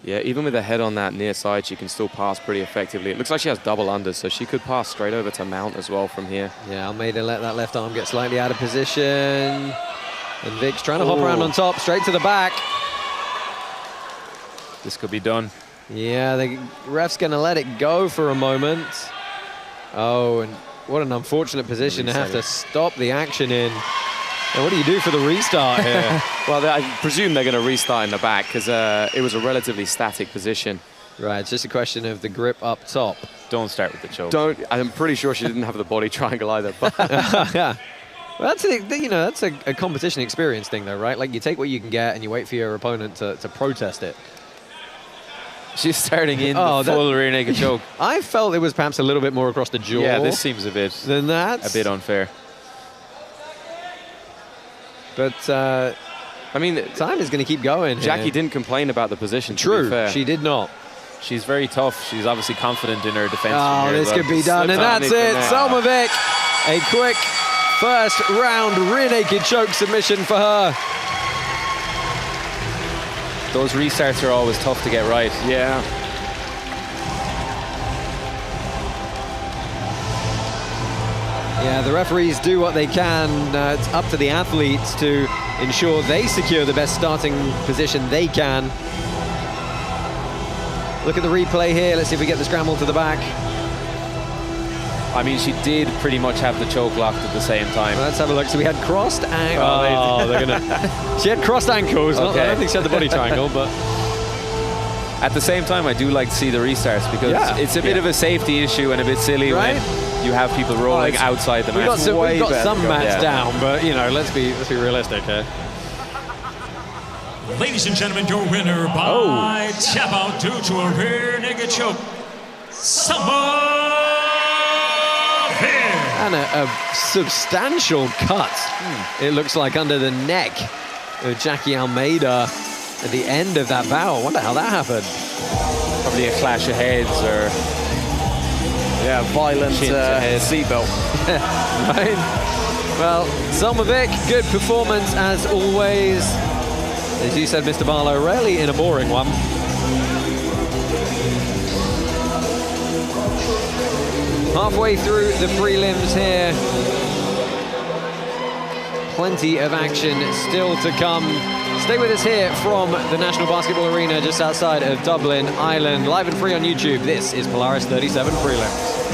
Yeah, even with her head on that near side, she can still pass pretty effectively. It looks like she has double unders, so she could pass straight over to mount as well from here. Yeah, Almeida let that left arm get slightly out of position. And Vic's trying to hop around on top, straight to the back. This could be done. Yeah, the ref's going to let it go for a moment. Oh, and what an unfortunate position to have to stop the action in. And what do you do for the restart here? Well, I presume they're going to restart in the back because it was a relatively static position. Right, it's just a question of the grip up top. Don't start with the choke. I'm pretty sure she didn't have the body triangle either. But yeah. Well, that's a competition experience thing, though, right? Like, you take what you can get and you wait for your opponent to protest it. She's starting in the full rear naked choke. I felt it was perhaps a little bit more across the jaw. Yeah, this seems a bit unfair. But I mean, time is going to keep going. Jackie didn't complain about the position. True, to be fair. she did not. She's very tough. She's obviously confident in her defense. Oh, this could be done, and that's it. Selma Vic, a quick first round rear naked choke submission for her. Those restarts are always tough to get right. Yeah. Yeah, the referees do what they can. It's up to the athletes to ensure they secure the best starting position they can. Look at the replay here. Let's see if we get the scramble to the back. I mean, she did pretty much have the choke locked at the same time. Well, let's have a look. So we had crossed ankles. They're gonna. She had crossed ankles. Okay. I don't think she had the body triangle, but at the same time, I do like to see the restarts because it's a bit of a safety issue and a bit silly when you have people rolling outside the mat. We've got some mats down, but let's be realistic here. Ladies and gentlemen, your winner by tap out due to a rear naked choke, Selma. And a substantial cut, it looks like, under the neck of Jackie Almeida at the end of that bout. I wonder how that happened. Probably a clash of heads or violent seatbelt. Right. Well, Selma Vic, good performance as always. As you said, Mr. Barlow, rarely in a boring one. Halfway through the prelims here. plenty of action still to come. Stay with us here from the National Basketball Arena just outside of Dublin, Ireland. Live and free on YouTube, this is Polaris 37 Prelims.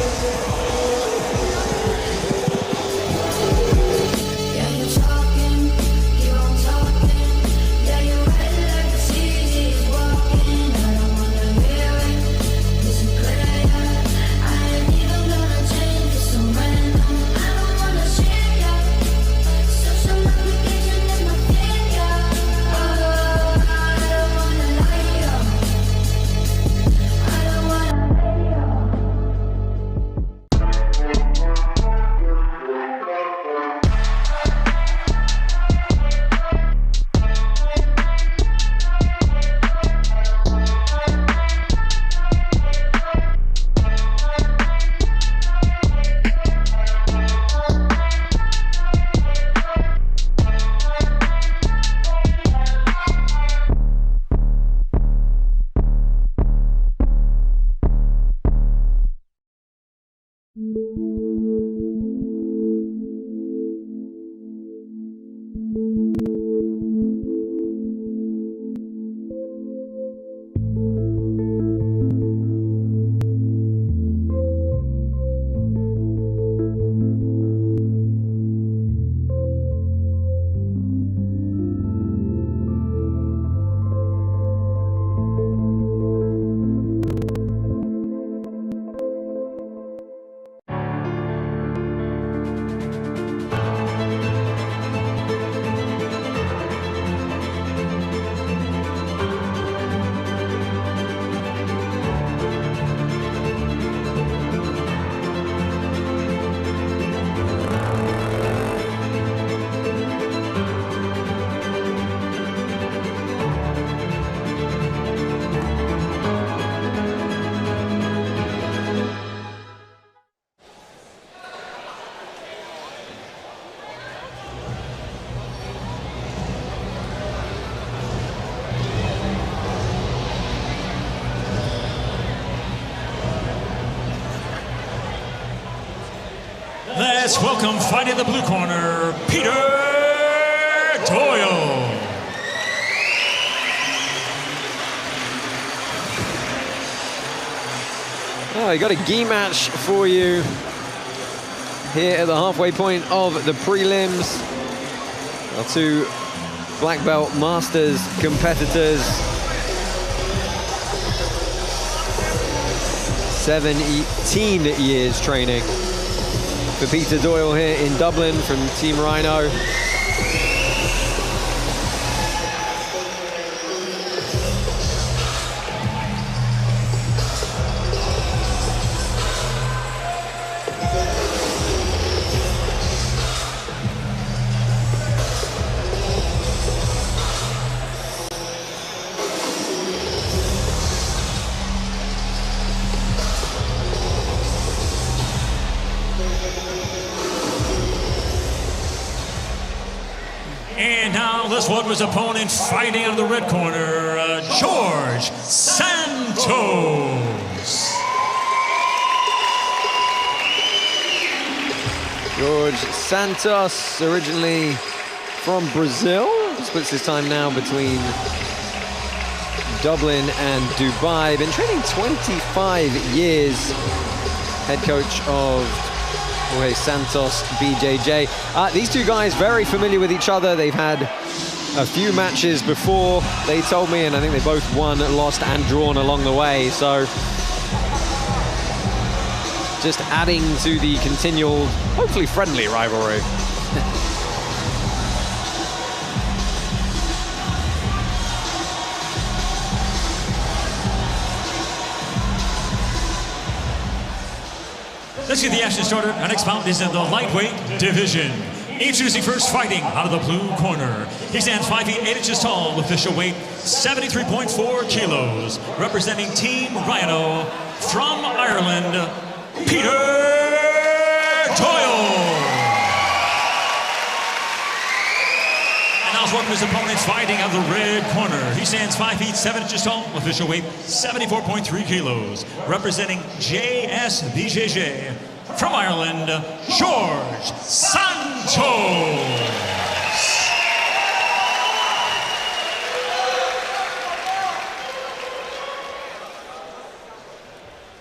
Let's welcome fighting the blue corner, Peter Doyle. Oh, I got a gi match for you here at the halfway point of the prelims. Our two black belt masters competitors. 17 years training for Peter Doyle here in Dublin from Team Rhino. And now let's welcome his opponent fighting out of the red corner, George Santos. George Santos, originally from Brazil, splits his time now between Dublin and Dubai. Been training 25 years, head coach of Jorge Santos, BJJ. These two guys very familiar with each other. They've had a few matches before, they told me, and I think they both won, lost, and drawn along the way. So just adding to the continual, hopefully friendly rivalry. Let's get the action started. Our next bout is in the lightweight division. Introducing first, fighting out of the blue corner. He stands 5 feet 8 inches tall, official weight 73.4 kilos. Representing Team Rhino from Ireland, Peter Doyle. And now let's welcome his opponent fighting out of the red corner. He stands 5 feet 7 inches tall, official weight 74.3 kilos. Representing JSBJJ from Ireland, George Santos.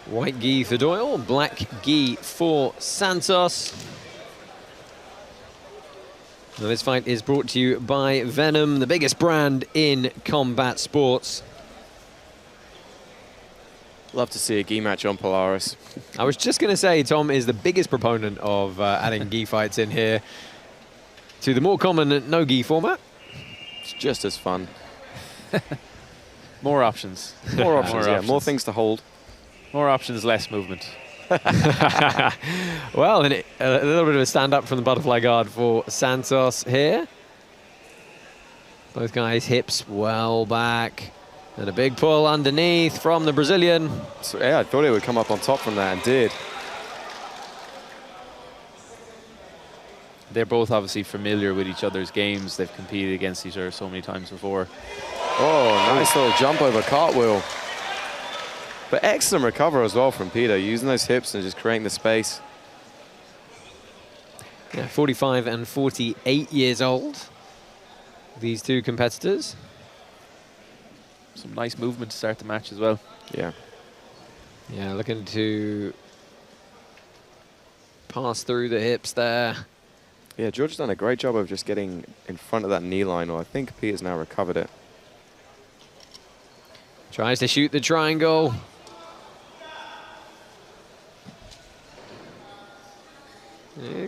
White gi for Doyle, black gi for Santos. Now this fight is brought to you by Venom, the biggest brand in combat sports. Love to see a gi match on Polaris. I was just going to say, Tom is the biggest proponent of adding gi fights in here to the more common no-gi format. It's just as fun. More options. More options, More yeah. options. More things to hold. More options, less movement. Well, and a little bit of a stand-up from the butterfly guard for Santos here. Both guys' hips well back. And a big pull underneath from the Brazilian. So, yeah, I thought it would come up on top from that, and did. They're both obviously familiar with each other's games. They've competed against each other so many times before. Oh, nice little jump over cartwheel. But excellent recover as well from Peter, using those hips and just creating the space. Yeah, 45 and 48 years old, these two competitors. Some nice movement to start the match as well. Yeah. Yeah, looking to pass through the hips there. Yeah, George has done a great job of just getting in front of that knee line, or I think Peter's now recovered it. Tries to shoot the triangle.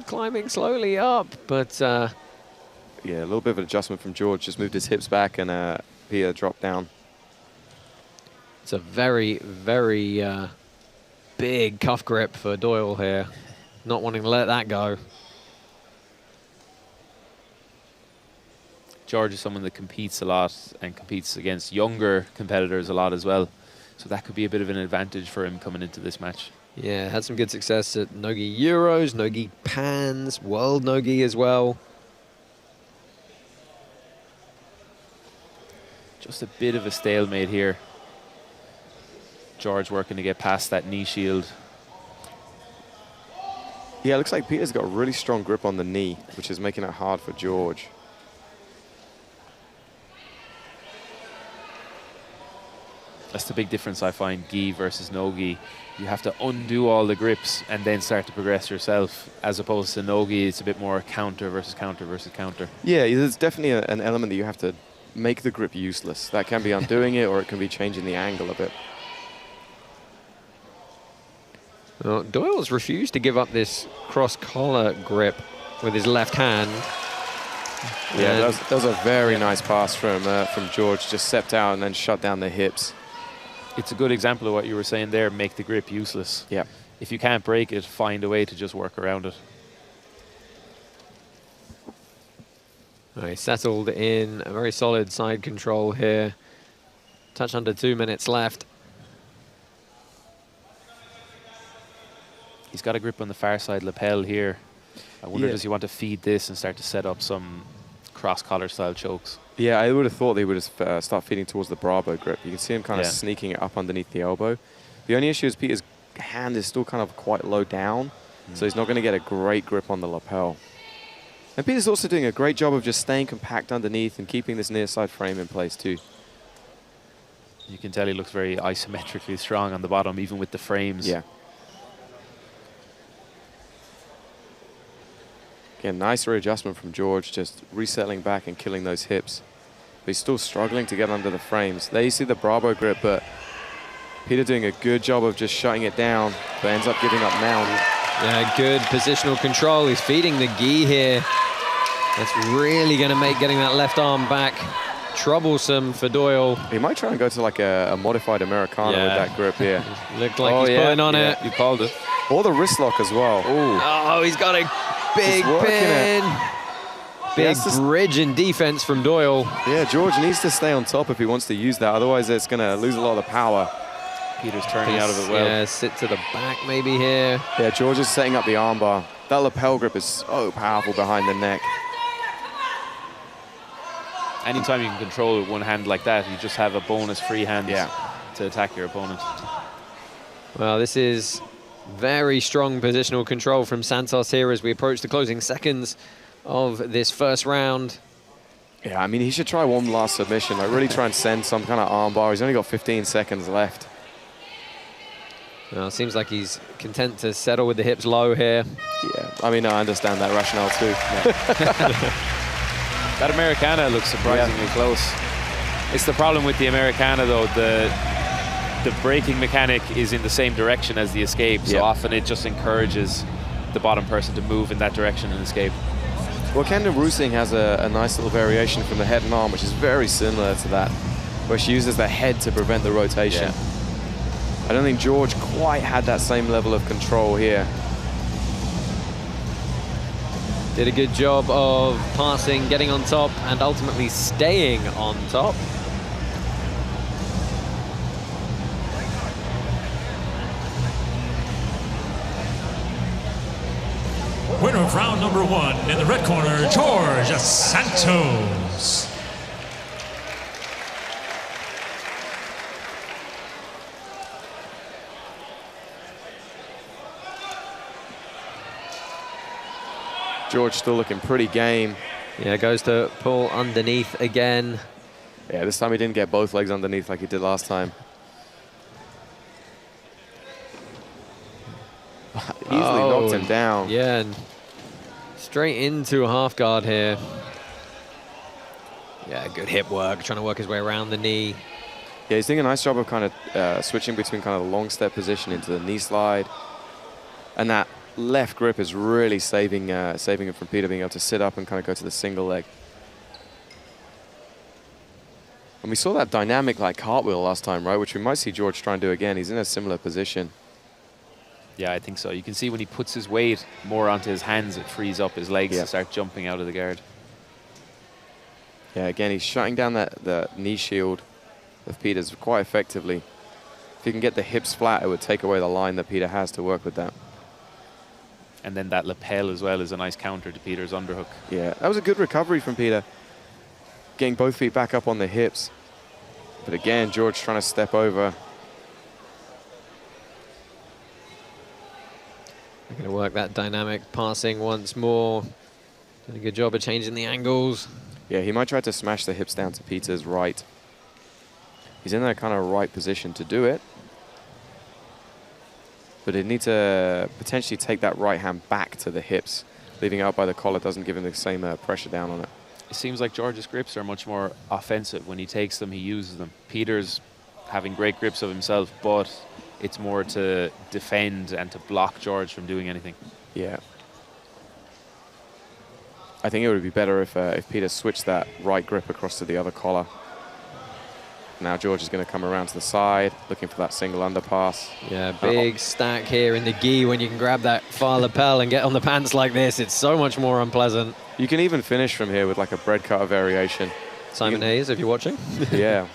Climbing slowly up, but... Yeah, a little bit of an adjustment from George. Just moved his hips back and Peter dropped down. it's a very, very big cuff grip for Doyle here. Not wanting to let that go. George is someone that competes a lot and competes against younger competitors a lot as well. So that could be a bit of an advantage for him coming into this match. Yeah, had some good success at Nogi Euros, Nogi Pans, World Nogi as well. Just a bit of a stalemate here. George working to get past that knee shield. Yeah, it looks like Peter's got a really strong grip on the knee, which is making it hard for George. That's the big difference I find, gi versus no gi. You have to undo all the grips and then start to progress yourself, as opposed to no gi, it's a bit more counter versus counter versus counter. Yeah, there's definitely an element that you have to make the grip useless. That can be undoing it, or it can be changing the angle a bit. Well, Doyle's refused to give up this cross-collar grip with his left hand. Yeah, that was a very nice pass from George. Just stepped out and then shut down the hips. It's a good example of what you were saying there, make the grip useless. Yeah. If you can't break it, find a way to just work around it. All right, settled in a very solid side control here. Touch under 2 minutes left. He's got a grip on the far side lapel here. I wonder, Yeah. does he want to feed this and start to set up some cross-collar style chokes? Yeah, I would have thought they would have start feeding towards the Bravo grip. You can see him kind of sneaking it up underneath the elbow. The only issue is Peter's hand is still kind of quite low down, so he's not going to get a great grip on the lapel. And Peter's also doing a great job of just staying compact underneath and keeping this near side frame in place too. You can tell he looks very isometrically strong on the bottom, even with the frames. Yeah. Again, nice readjustment from George, just resettling back and killing those hips. But he's still struggling to get under the frames. There you see the Bravo grip, but Peter doing a good job of just shutting it down, but ends up giving up mount. Yeah, good positional control. He's feeding the gi here. That's really going to make getting that left arm back troublesome for Doyle. He might try and go to like a modified Americana with that grip here. Looked like he's pulling on it. You called it. Or the wrist lock as well. Oh, he's got a big working pin. Big bridge in defense from Doyle. Yeah, George needs to stay on top if he wants to use that. Otherwise, it's going to lose a lot of the power. Peter's turning out of it well. Yeah, sit to the back maybe here. Yeah, George is setting up the armbar. That lapel grip is so powerful behind the neck. Anytime you can control it with one hand like that, you just have a bonus free hand to attack your opponent. Well, this is very strong positional control from Santos here as we approach the closing seconds of this first round. Yeah, I mean, he should try one last submission. Like, really try and send some kind of armbar. He's only got 15 seconds left. Well, it seems like he's content to settle with the hips low here. Yeah, I mean, I understand that rationale too. Yeah. That Americana looks surprisingly close. It's the problem with the Americana, though. The braking mechanic is in the same direction as the escape, so often it just encourages the bottom person to move in that direction and escape. Well, Kendall Rusing has a nice little variation from the head and arm, which is very similar to that, where she uses the head to prevent the rotation. Yeah. I don't think George quite had that same level of control here. Did a good job of passing, getting on top, and ultimately staying on top. Winner of round number 1 in the red corner, George Santos. George still looking pretty game. Yeah, goes to pull underneath again. Yeah, this time he didn't get both legs underneath like he did last time. Easily knocked him down. Yeah, and straight into a half guard here. Yeah, good hip work, trying to work his way around the knee. Yeah, he's doing a nice job of kind of switching between kind of the long step position into the knee slide. And that left grip is really saving him from Peter being able to sit up and kind of go to the single leg. And we saw that dynamic like cartwheel last time, right? Which we might see George try and do again. He's in a similar position. Yeah, I think so. You can see when he puts his weight more onto his hands, it frees up his legs to start jumping out of the guard. Yeah, again, he's shutting down the knee shield of Peter's quite effectively. If he can get the hips flat, it would take away the line that Peter has to work with that. And then that lapel as well is a nice counter to Peter's underhook. Yeah, that was a good recovery from Peter. Getting both feet back up on the hips. But again, George trying to step over. We're going to work that dynamic passing once more. Doing a good job of changing the angles. Yeah, he might try to smash the hips down to Peter's right. He's in that kind of right position to do it. But he'd need to potentially take that right hand back to the hips. Leaving out by the collar doesn't give him the same pressure down on it. It seems like George's grips are much more offensive. When he takes them, he uses them. Peter's having great grips of himself, but it's more to defend and to block George from doing anything. Yeah. I think it would be better if Peter switched that right grip across to the other collar. Now George is going to come around to the side, looking for that single underpass. Yeah, big stack here in the gi when you can grab that far lapel and get on the pants like this. It's so much more unpleasant. You can even finish from here with like a bread cutter variation. Simon Hayes, if you're watching. Yeah.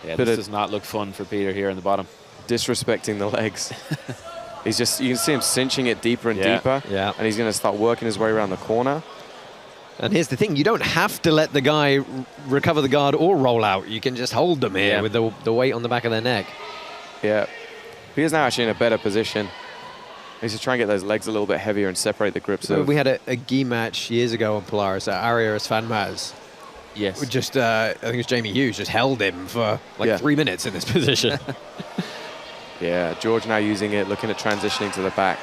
Yeah, this does not look fun for Peter here in the bottom. Disrespecting the legs. He's just, you can see him cinching it deeper and deeper. Yeah. And he's going to start working his way around the corner. And here's the thing, you don't have to let the guy recover the guard or roll out. You can just hold them here with the weight on the back of their neck. Yeah. Peter's now actually in a better position. He's just trying to get those legs a little bit heavier and separate the grips. We had a gi match years ago on Polaris at Arias Fanmaz. Yes. Just, I think it was Jamie Hughes, just held him for like 3 minutes in this position. Yeah, George now using it, looking at transitioning to the back.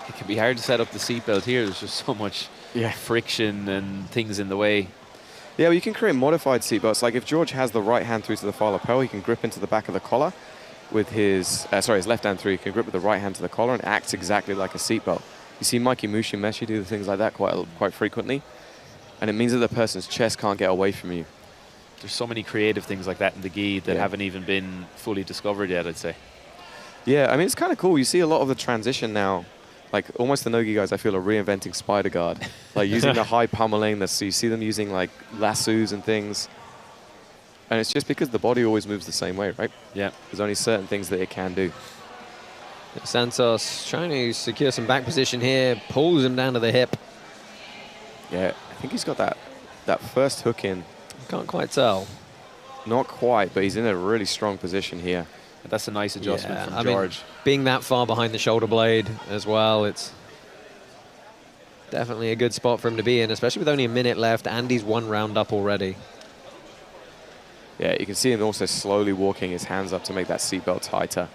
It can be hard to set up the seatbelt here. There's just so much friction and things in the way. Yeah, well, you can create modified seatbelts. Like if George has the right hand through to the far lapel, he can grip into the back of the collar with his, his left hand through. He can grip with the right hand to the collar and acts exactly like a seatbelt. You see Mikey Mushimeshi do things like that quite frequently. And it means that the person's chest can't get away from you. There's so many creative things like that in the gi that haven't even been fully discovered yet, I'd say. Yeah, I mean, it's kind of cool. You see a lot of the transition now. Like almost the no-gi guys, I feel, are reinventing spider guard. Like using the high pummeling. So you see them using like lassos and things. And it's just because the body always moves the same way, right? Yeah. There's only certain things that it can do. Santos trying to secure some back position here, pulls him down to the hip. Yeah, I think he's got that first hook in. Can't quite tell. Not quite, but he's in a really strong position here. That's a nice adjustment from George. Mean, being that far behind the shoulder blade as well, it's definitely a good spot for him to be in, especially with only a minute left and he's 1 round up already. Yeah, you can see him also slowly walking his hands up to make that seatbelt tighter.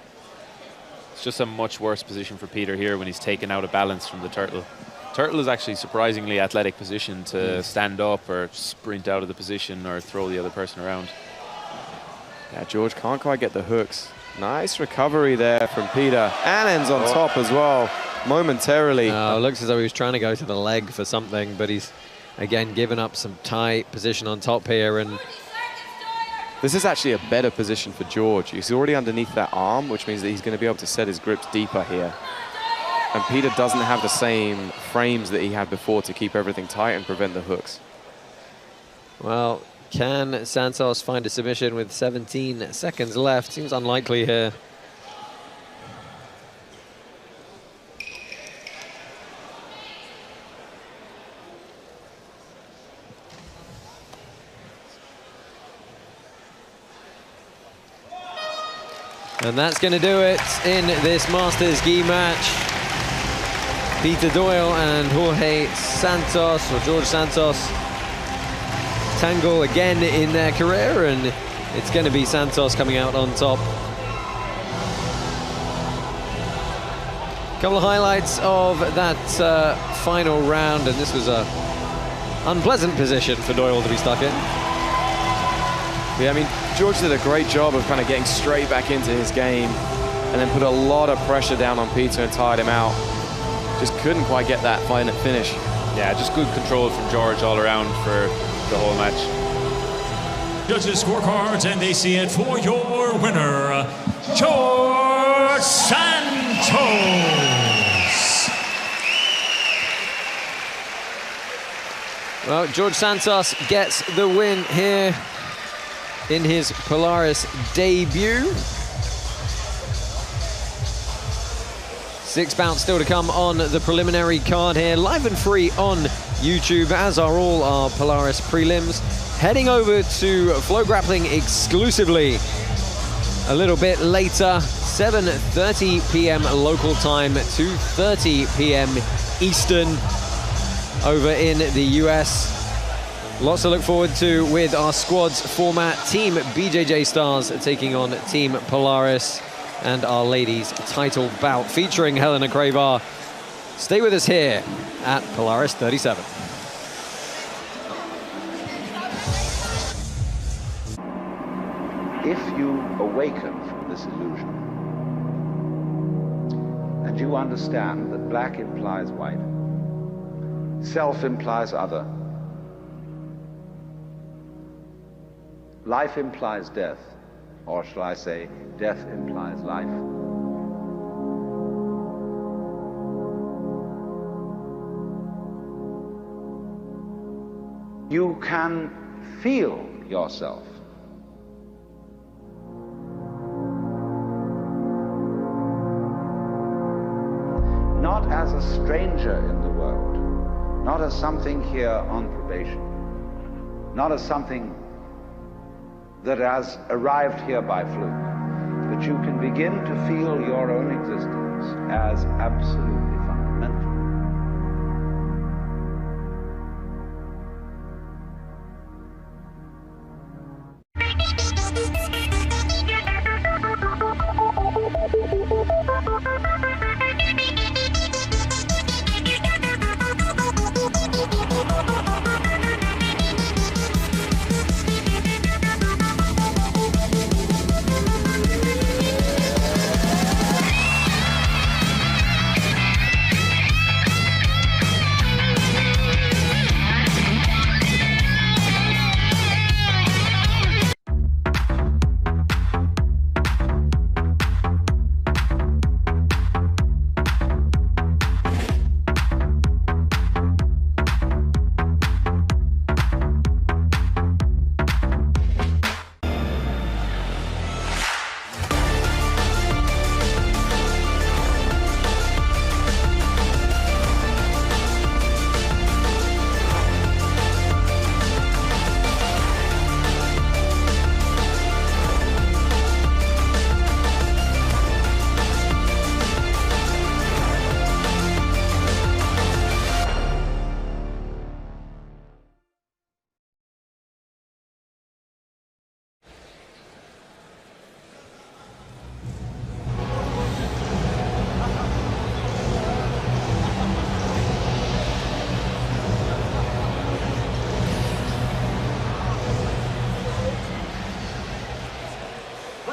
It's just a much worse position for Peter here when he's taken out of balance from the turtle. Turtle is actually surprisingly athletic position to stand up or sprint out of the position or throw the other person around. Yeah, George can't quite get the hooks. Nice recovery there from Peter. And ends on top as well, momentarily. Looks as though he was trying to go to the leg for something, but he's, again, given up some tight position on top here. And this is actually a better position for George. He's already underneath that arm, which means that he's going to be able to set his grips deeper here. And Peter doesn't have the same frames that he had before to keep everything tight and prevent the hooks. Well, can Santos find a submission with 17 seconds left? Seems unlikely here. And that's going to do it in this Masters Gi match. Peter Doyle and Jorge Santos, or George Santos, tangle again in their career, and it's going to be Santos coming out on top. A couple of highlights of that final round, and this was a unpleasant position for Doyle to be stuck in. Yeah, I mean, George did a great job of kind of getting straight back into his game and then put a lot of pressure down on Peter and tired him out. Just couldn't quite get that final finish. Yeah, just good control from George all around for the whole match. Judges' scorecards, and they see it for your winner, George Santos. Well, George Santos gets the win here in his Polaris debut. 6 bouts still to come on the preliminary card here, live and free on YouTube, as are all our Polaris prelims. Heading over to FloGrappling exclusively a little bit later, 7:30 p.m. local time, 2:30 p.m. Eastern over in the US. Lots to look forward to with our squads format. Team BJJ Stars taking on Team Polaris, and our ladies title bout featuring Helena Cravar. Stay with us here at Polaris 37. If you awaken from this illusion and you understand that black implies white, self implies other, life implies death, or shall I say, death implies life. You can feel yourself. Not as a stranger in the world, not as something here on probation, not as something that has arrived here by fluke, but you can begin to feel your own existence as absolutely fundamental.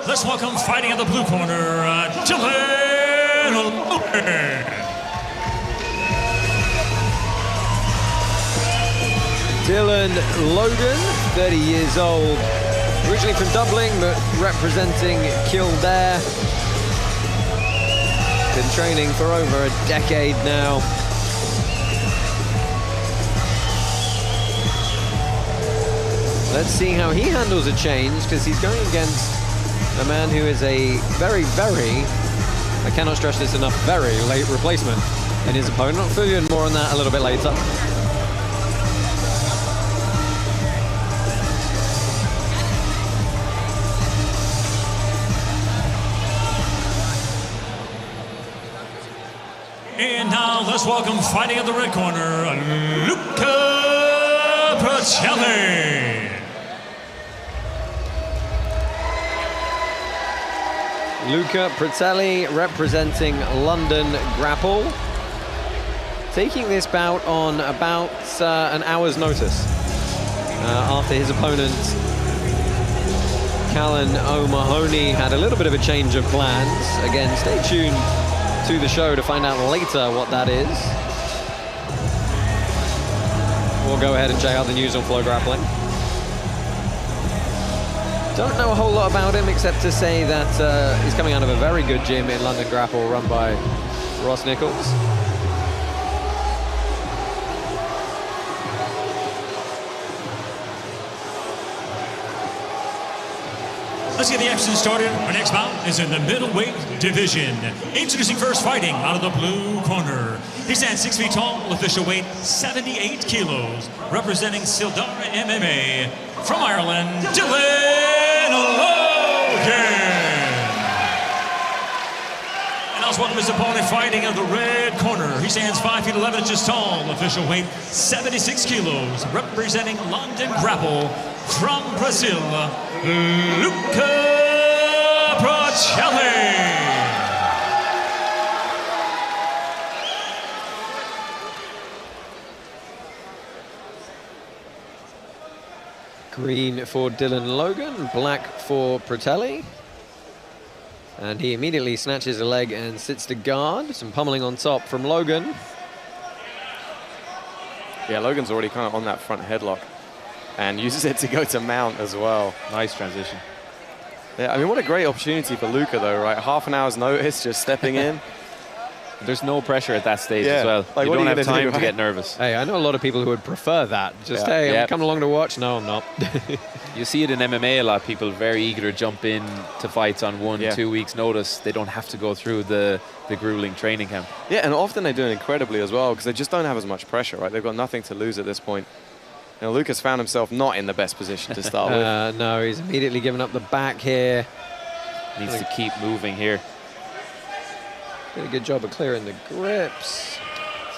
let's welcome fighting in the blue corner, Dylan Logan. Dylan Logan, 30 years old, originally from Dublin, but representing Kildare. Been training for over a decade now. Let's see how he handles a change, because he's going against a man who is a very, I cannot stress this enough, very late replacement in his opponent. I'll fill you in more on that a little bit later. And now let's welcome fighting in the red corner, Luca Procelli. Luca Procelli representing London Grapple, taking this bout on about an hour's notice after his opponent Callan O'Mahony had a little bit of a change of plans. Again, stay tuned to the show to find out later what that is. We'll go ahead and check out the news on FloGrappling. Don't know a whole lot about him except to say that he's coming out of a very good gym in London Grapple run by Ross Nichols. Let's get the action started. Our next bout is in the middleweight division. Introducing first, fighting out of the blue corner. He stands 6 feet tall, official weight 78 kilos, representing Sildara MMA from Ireland, Dylan Logan. And let's welcome his opponent fighting out of the red corner. He stands 5 feet 11 inches tall, official weight 76 kilos, representing London Grapple from Brazil, Luca Procelli. Green for Dylan Logan, black for Procelli. And he immediately snatches a leg and sits to guard. Some pummeling on top from Logan. Yeah, Logan's already kind of on that front headlock and uses it to go to mount as well. Nice transition. Yeah, I mean, what a great opportunity for Luca, though, right? Half an hour's notice, just stepping in. There's no pressure at that stage Yeah, as well. like, You what don't are you have gonna time do, to right? get nervous. Hey, I know a lot of people who would prefer that. Just, Yeah. hey, Yeah. I'm coming along to watch. No, I'm not. You see it in MMA a lot. People very eager to jump in to fights on 1-2 Yeah. weeks' notice. They don't have to go through the grueling training camp. Yeah, and often they do it incredibly as well because they just don't have as much pressure, right? They've got nothing to lose at this point. You know, Lucas found himself not in the best position to start with. No, he's immediately given up the back here. Needs to keep moving here. Did a good job of clearing the grips.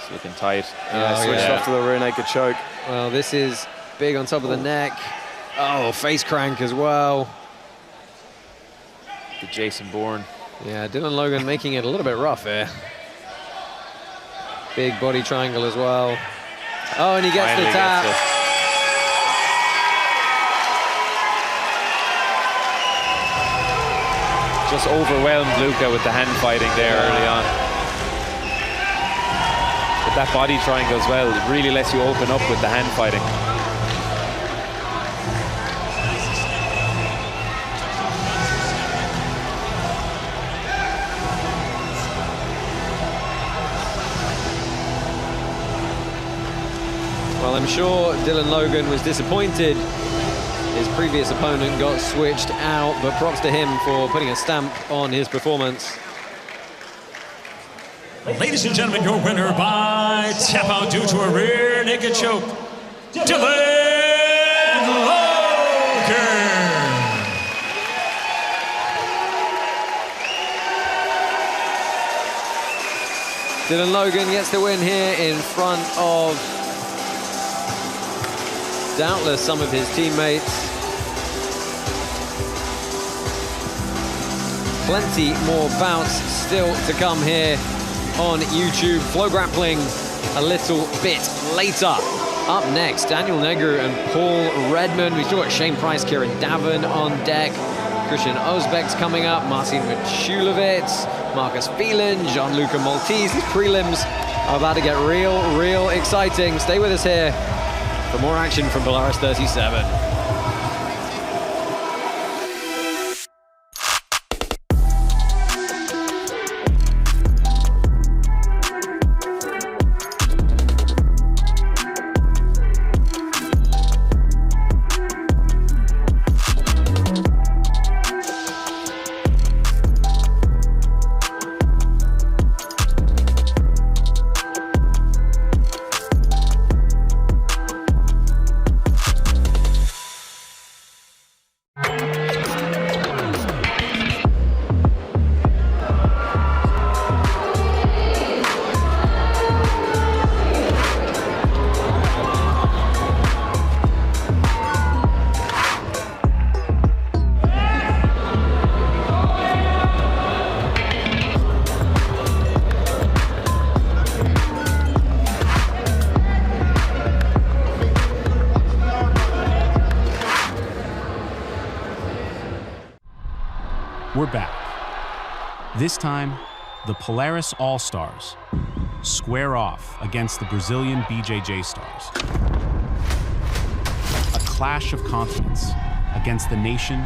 It's looking tight. Yeah, switched off to the rear naked choke. Well, this is big on top of the neck. Oh, face crank as well. The Jason Bourne. Yeah, Dylan Logan making it a little bit rough here. Big body triangle as well. Oh, and he gets Finally the tap. gets it. Just overwhelmed Luca with the hand fighting there early on. But that body triangle as well, it really lets you open up with the hand fighting. Well, I'm sure Dylan Logan was disappointed. His previous opponent got switched out, but props to him for putting a stamp on his performance. Ladies and gentlemen, your winner by tap out due to a rear naked choke, Dylan Logan. Dylan Logan gets the win here in front of doubtless some of his teammates. Plenty more bouts still to come here on YouTube. FloGrappling a little bit later. Up next, Daniel Negru and Paul Redmond. We still got Shane Price, Kieran Davin on deck. Christian Ozbek's coming up, Marcin Michalowicz, Marcus Phelan, Gianluca Maltese. These prelims are about to get real exciting. Stay with us here for more action from Polaris 37. We're back. This time, the Polaris All Stars square off against the Brazilian BJJ Stars. A clash of continents against the nation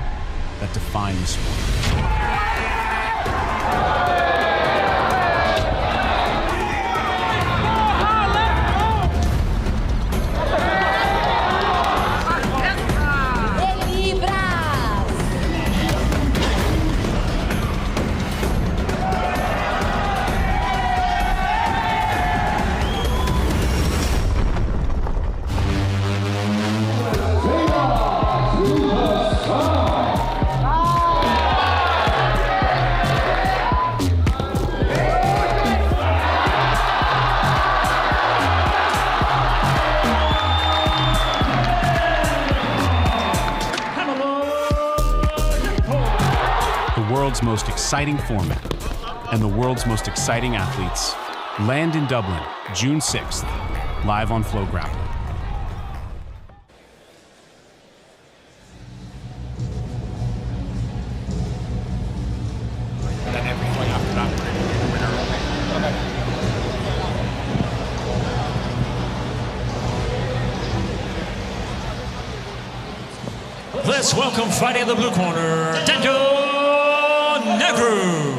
that defined the sport. The world's most exciting format and the world's most exciting athletes land in Dublin, June 6th, live on FloGrappling. And then everything after that, Okay. Let's welcome fighting in the blue corner, Daniel Negru.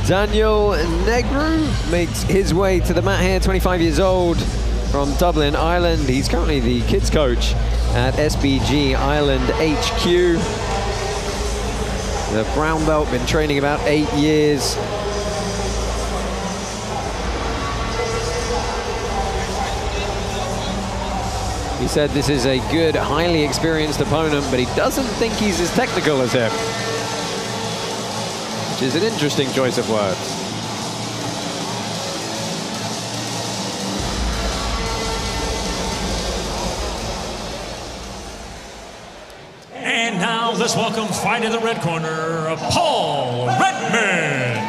Daniel Negru makes his way to the mat here, 25 years old, from Dublin, Ireland. He's currently the kids coach at SBG Ireland HQ. The brown belt, been training about 8 years. He said this is a good, highly experienced opponent, but he doesn't think he's as technical as him. Which is an interesting choice of words. And now let's welcome fight in the red corner, Paul Redmond.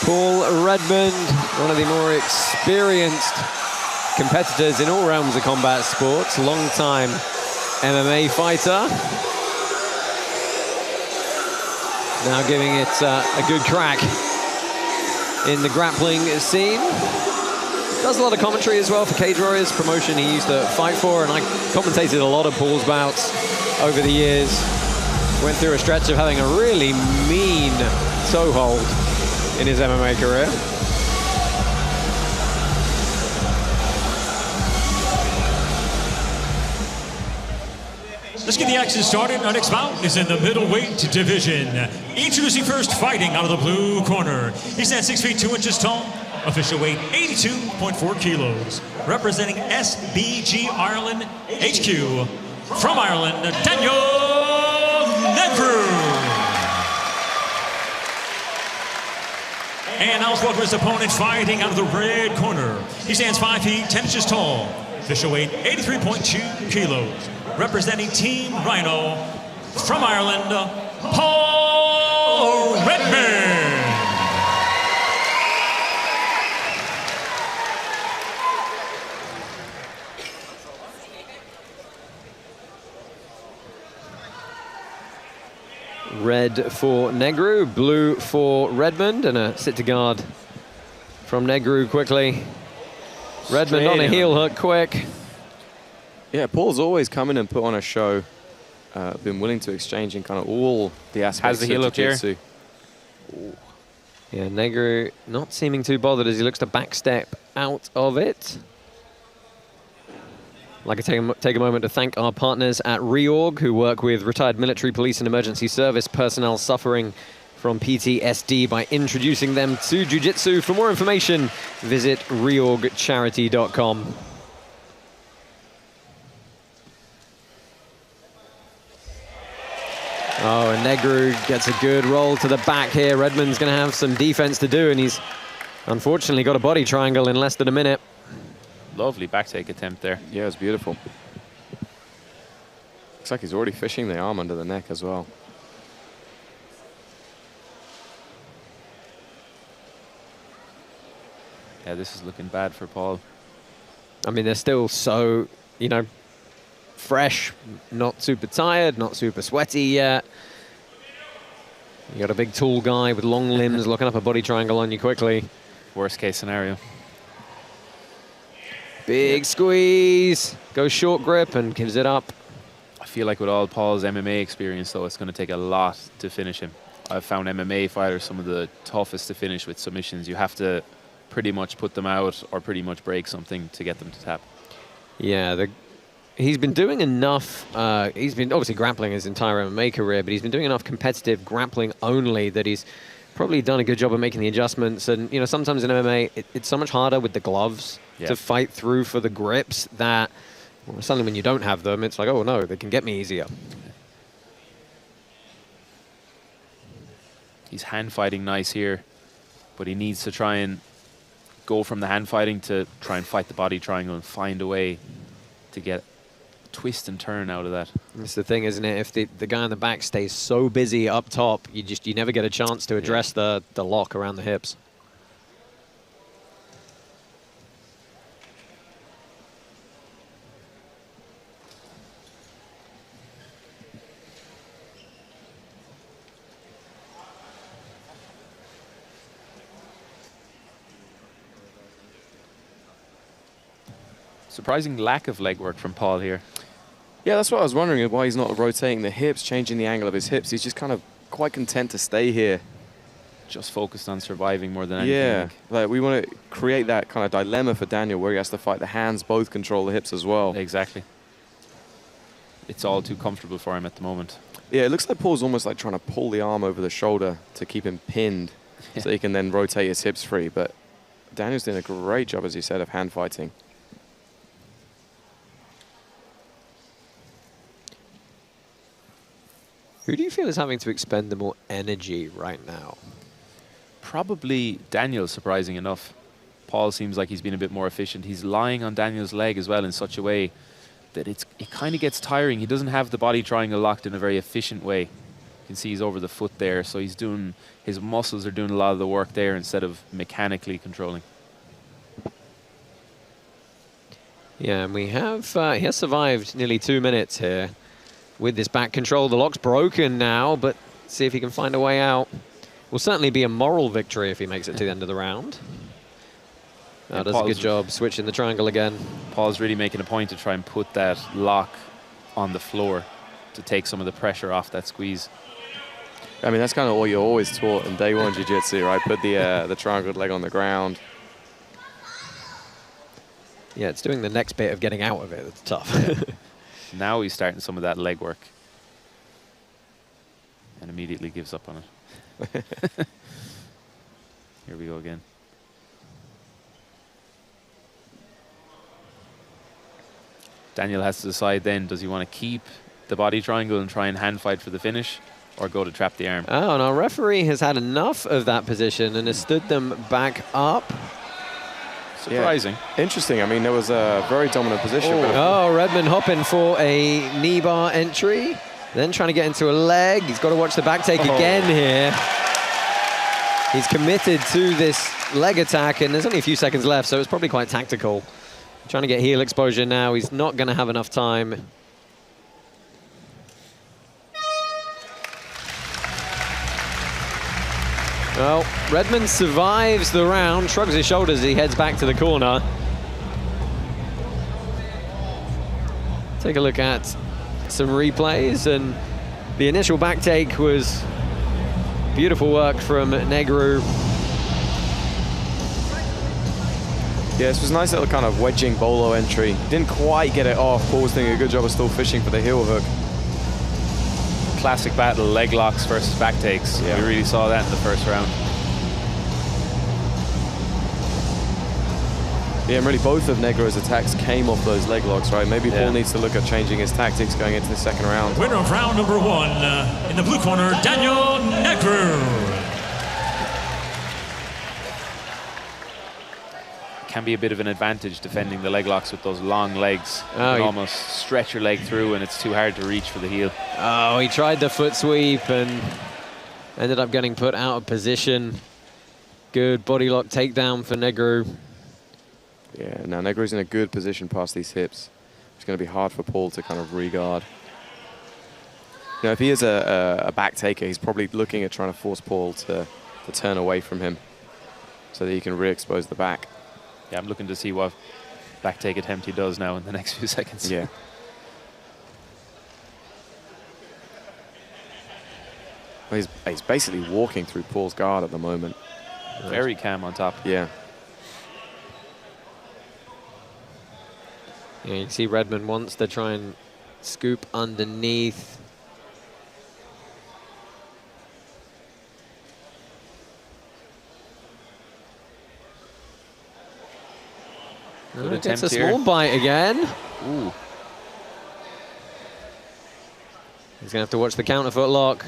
Paul Redmond, one of the more experienced competitors in all realms of combat sports, long-time MMA fighter. Now giving it a good crack in the grappling scene. Does a lot of commentary as well for Cage Warriors, promotion he used to fight for, and I commentated a lot of Paul's bouts over the years. Went through a stretch of having a really mean toe hold in his MMA career. Let's get the action started. Our next bout is in the middleweight division. Introducing first, fighting out of the blue corner. He stands 6 feet 2 inches tall. Official weight 82.4 kilos. Representing SBG Ireland HQ. From Ireland, Daniel Negru. And now let's welcome his opponent fighting out of the red corner. He stands 5 feet 10 inches tall. Official weight 83.2 kilos. Representing Team Rhino from Ireland, Paul Redmond. red for Negru, blue for Redmond, and a sit to guard from Negru quickly. Redmond on a heel hook quick. Yeah, Paul's always come in and put on a show. Been willing to exchange in kind of all the aspects Has the heel of hook here? jiu-jitsu. Yeah, Negru not seeming too bothered as he looks to backstep out of it. I'd like to take a moment to thank our partners at Reorg, who work with retired military, police, and emergency service personnel suffering from PTSD by introducing them to jiu-jitsu. For more information, visit reorgcharity.com. Oh, and Negru gets a good roll to the back here. Redmond's going to have some defense to do, and he's unfortunately got a body triangle in less than a minute. Lovely back take attempt there. Yeah, it's beautiful. Looks like he's already fishing the arm under the neck as well. Yeah, this is looking bad for Paul. I mean, they're still so, you know, fresh, not super tired, not super sweaty yet. You got a big tall guy with long limbs looking up a body triangle on you quickly. Worst case scenario. Big squeeze, goes short grip and gives it up. I feel like with all Paul's MMA experience, though, it's going to take a lot to finish him. I've found MMA fighters some of the toughest to finish with submissions. You have to pretty much put them out or pretty much break something to get them to tap. Yeah, he's been doing enough. He's been obviously grappling his entire MMA career, but he's been doing enough competitive grappling only that he's probably done a good job of making the adjustments. And, you know, sometimes in MMA, it's so much harder with the gloves to fight through for the grips that suddenly when you don't have them, it's like, oh, no, they can get me easier. He's hand fighting nice here, but he needs to try and go from the hand fighting to try and fight the body triangle and find a way to get twist and turn out of that. That's the thing, isn't it? If the guy in the back stays so busy up top, you never get a chance to address the lock around the hips. Surprising lack of leg work from Paul here. Yeah, that's what I was wondering, why he's not rotating the hips, changing the angle of his hips. He's just kind of quite content to stay here. Just focused on surviving more than anything. Yeah, like we want to create that kind of dilemma for Daniel where he has to fight the hands, both control the hips as well. Exactly. It's all too comfortable for him at the moment. Yeah, it looks like Paul's almost like trying to pull the arm over the shoulder to keep him pinned so he can then rotate his hips free. But Daniel's doing a great job, as you said, of hand fighting. Who do you feel is having to expend the more energy right now? Probably Daniel, surprising enough. Paul seems like he's been a bit more efficient. He's lying on Daniel's leg as well in such a way that it kind of gets tiring. He doesn't have the body triangle locked in a very efficient way. You can see he's over the foot there, so his muscles are doing a lot of the work there instead of mechanically controlling. Yeah, and he has survived nearly 2 minutes here with this back control. The lock's broken now, but see if he can find a way out. Will certainly be a moral victory if he makes it to the end of the round. Does a good job switching the triangle again. Paul's really making a point to try and put that lock on the floor to take some of the pressure off that squeeze. I mean, that's kind of what you're always taught in day one jiu-jitsu, right? Put the triangle leg on the ground. Yeah, it's doing the next bit of getting out of it that's tough. Now he's starting some of that leg work and immediately gives up on it. Here we go again. Daniel has to decide then, does he want to keep the body triangle and try and hand fight for the finish or go to trap the arm? Oh, and our referee has had enough of that position and has stood them back up. Surprising. Yeah. Interesting. I mean, there was a very dominant position. Oh, Redmond hopping for a knee bar entry. Then trying to get into a leg. He's got to watch the back take again here. He's committed to this leg attack, and there's only a few seconds left, so it's probably quite tactical. Trying to get heel exposure now. He's not going to have enough time. Well, Redmond survives the round, shrugs his shoulders as he heads back to the corner. Take a look at some replays, and the initial back take was beautiful work from Negru. Yeah, this was a nice little kind of wedging bolo entry. Didn't quite get it off. Paul was doing a good job of still fishing for the heel hook. Classic battle, leg locks versus back takes. Yeah. We really saw that in the first round. Yeah, and really both of Negro's attacks came off those leg locks, right? Maybe Paul needs to look at changing his tactics going into the second round. Winner of round number 1, in the blue corner, Daniel Negru. Can be a bit of an advantage defending the leg locks with those long legs. You Oh, can almost stretch your leg through, and it's too hard to reach for the heel. Oh, he tried the foot sweep and ended up getting put out of position. Good body lock takedown for Negru. Yeah, now Negru's in a good position past these hips. It's going to be hard for Paul to kind of re-guard. You know, if he is a back taker, he's probably looking at trying to force Paul to turn away from him so that he can re-expose the back. Yeah, I'm looking to see what back take attempt he does now in the next few seconds. Yeah. Well, he's basically walking through Paul's guard at the moment. Very calm on top. Yeah. Yeah, you can see Redmond wants to try and scoop underneath. Good Gets attempt a here. small bite again. Ooh. He's going to have to watch the counter foot lock.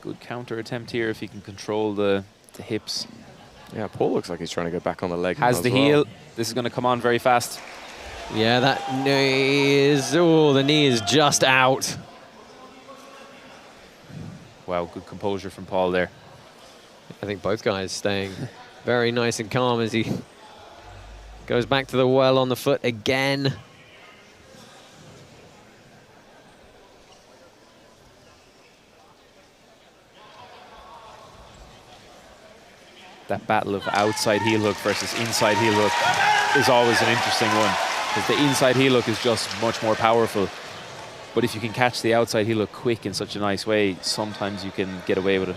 Good counter attempt here if he can control the hips. Yeah, Paul looks like he's trying to go back on the leg. Has as the well. heel. This is going to come on very fast. Yeah, that knee is... Oh, the knee is just out. Wow, good composure from Paul there. I think both guys staying very nice and calm as he goes back to the well on the foot again. That battle of outside heel hook versus inside heel hook is always an interesting one, because the inside heel hook is just much more powerful. But if you can catch the outside heel hook quick in such a nice way, sometimes you can get away with it.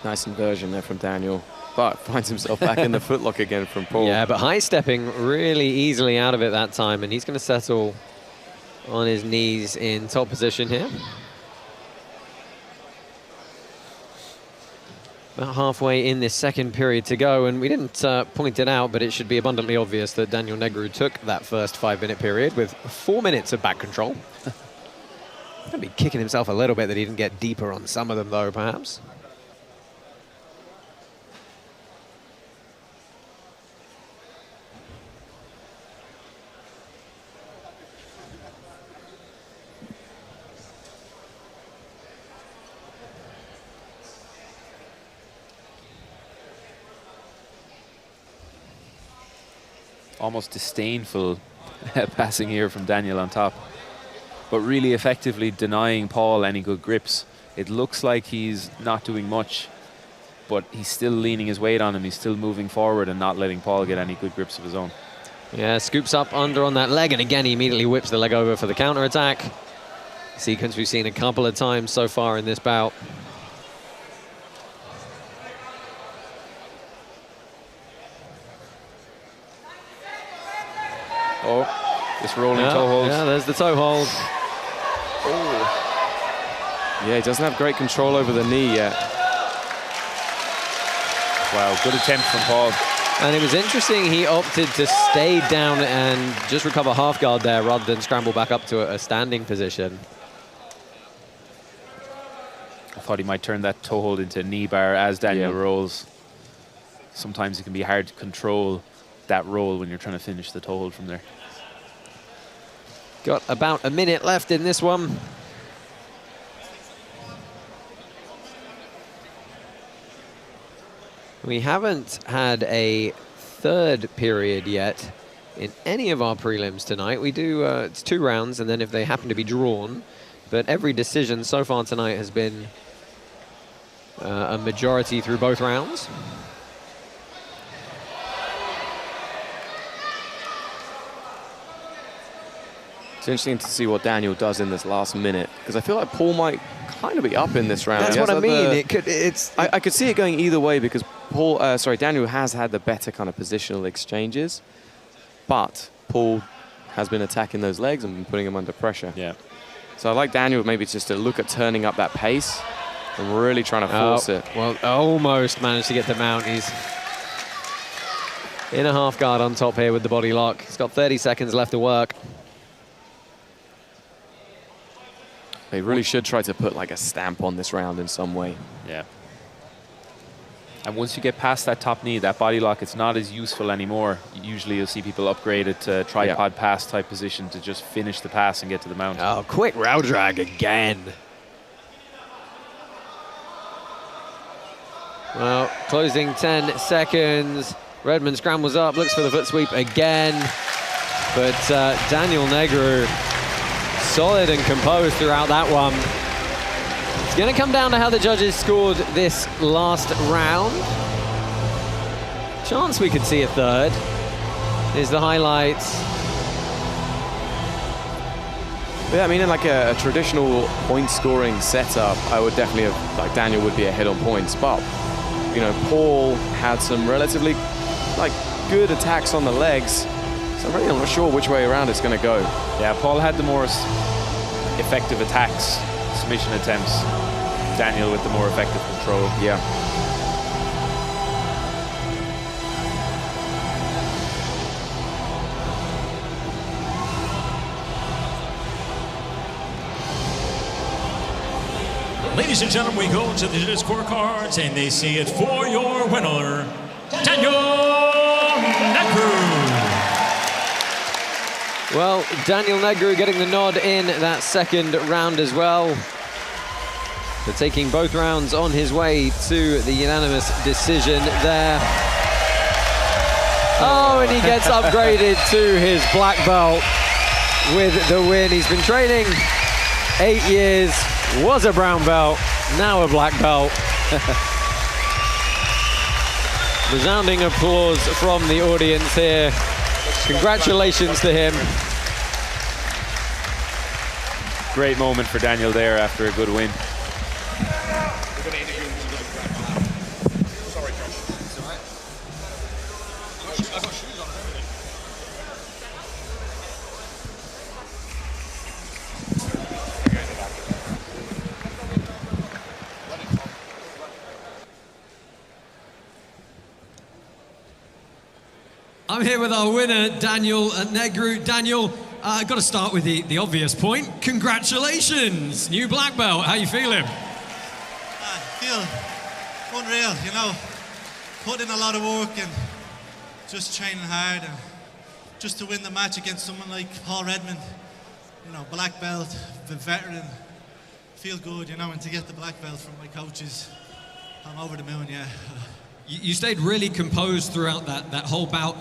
Nice inversion there from Daniel, but finds himself back in the footlock again from Paul. Yeah, but high stepping really easily out of it that time, and he's going to settle on his knees in top position here. About halfway in this second period to go, and we didn't point it out, but it should be abundantly obvious that Daniel Negru took that first 5-minute period with 4 minutes of back control. Gonna be kicking himself a little bit that he didn't get deeper on some of them, though, perhaps. Almost disdainful passing here from Daniel on top, but really effectively denying Paul any good grips. It looks like he's not doing much, but he's still leaning his weight on him. He's still moving forward and not letting Paul get any good grips of his own. Yeah, scoops up under on that leg, and again he immediately whips the leg over for the counter attack. Sequence we've seen a couple of times so far in this bout. Oh, this rolling toe hold. Yeah, there's the toe hold. Oh. Yeah, he doesn't have great control over the knee yet. Wow, good attempt from Paul. And it was interesting, he opted to stay down and just recover half guard there rather than scramble back up to a standing position. I thought he might turn that toe hold into a knee bar as Daniel rolls. Sometimes it can be hard to control that roll when you're trying to finish the toe hold from there. Got about a minute left in this one. We haven't had a third period yet in any of our prelims tonight. We do, it's 2 rounds, and then if they happen to be drawn, but every decision so far tonight has been a majority through both rounds. It's interesting to see what Daniel does in this last minute, because I feel like Paul might kind of be up in this round. That's what I mean. I could see it going either way, because Daniel has had the better kind of positional exchanges, but Paul has been attacking those legs and putting him under pressure. Yeah. So I like Daniel maybe just to look at turning up that pace and really trying to force it. Well, almost managed to get the mount. He's in a half guard on top here with the body lock. He's got 30 seconds left to work. They really should try to put like a stamp on this round in some way. Yeah. And once you get past that top knee, that body lock, it's not as useful anymore. Usually you'll see people upgrade it to tripod pass type position to just finish the pass and get to the mount. Oh, quick rail drag again. Well, closing 10 seconds. Redmond scrambles up, looks for the foot sweep again. But Daniel Negru, solid and composed throughout that one. It's going to come down to how the judges scored this last round. Chance we could see a third. Here's the highlights. Yeah, I mean, in like a traditional point-scoring setup, I would definitely have, like, Daniel would be ahead on points, but, you know, Paul had some relatively, like, good attacks on the legs, so I'm really not sure which way around it's going to go. Yeah, Paul had the more effective attacks, submission attempts. Daniel with the more effective control. Yeah. Ladies and gentlemen, we go to the judges' scorecards, and they see it for your winner, Daniel Negru. Well, Daniel Negru getting the nod in that second round as well. So taking both rounds on his way to the unanimous decision there. Oh, and he gets upgraded to his black belt with the win. He's been training 8 years, was a brown belt, now a black belt. Resounding applause from the audience here. Congratulations to him. Great moment for Daniel there after a good win. I'm here with our winner, Daniel Negru. Daniel, I've got to start with the obvious point. Congratulations, new black belt. How you feeling? I feel unreal, you know. Put in a lot of work and just training hard, and just to win the match against someone like Paul Redmond, you know, black belt, the veteran, feel good, you know, and to get the black belt from my coaches, I'm over the moon, yeah. You stayed really composed throughout that whole bout.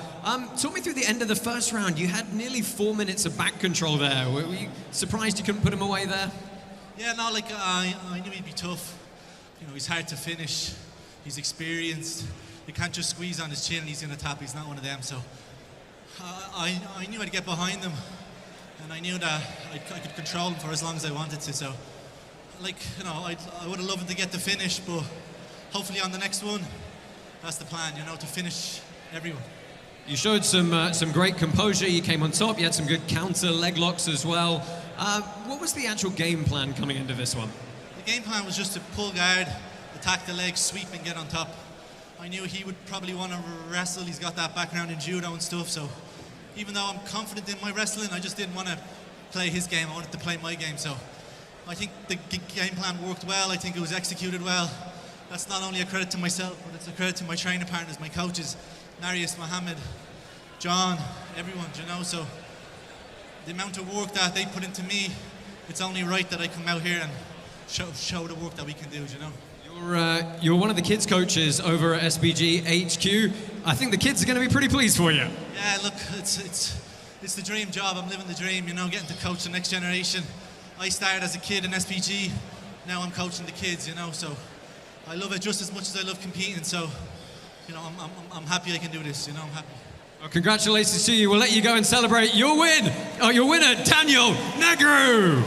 Talk me through the end of the first round. You had nearly 4 minutes of back control there. Were you surprised you couldn't put him away there? Yeah, no, like I knew he'd be tough. You know, he's hard to finish. He's experienced. You can't just squeeze on his chin and he's going to tap. He's not one of them. So I knew I'd get behind him, and I knew that I could control him for as long as I wanted to. So, like, you know, I would have loved to get the finish, but hopefully on the next one, that's the plan, you know, to finish everyone. You showed some great composure. You came on top. You had some good counter leg locks as well. What was the actual game plan coming into this one? The game plan was just to pull guard, attack the legs, sweep and get on top. I knew he would probably want to wrestle. He's got that background in judo and stuff. So even though I'm confident in my wrestling, I just didn't want to play his game. I wanted to play my game. So I think the game plan worked well. I think it was executed well. That's not only a credit to myself, but it's a credit to my training partners, my coaches, Narius, Mohammed, John, everyone, you know. So the amount of work that they put into me, it's only right that I come out here and show the work that we can do, you know. You You're one of the kids coaches over at SBG HQ. I think the kids are going to be pretty pleased for you. Yeah, look, it's the dream job. I'm living the dream, you know, getting to coach the next generation. I started as a kid in SBG. Now I'm coaching the kids, you know, so I love it just as much as I love competing. So, you know, I'm happy I can do this, you know, I'm happy. Well, congratulations to you. We'll let you go and celebrate your win. Your winner, Daniel Negru.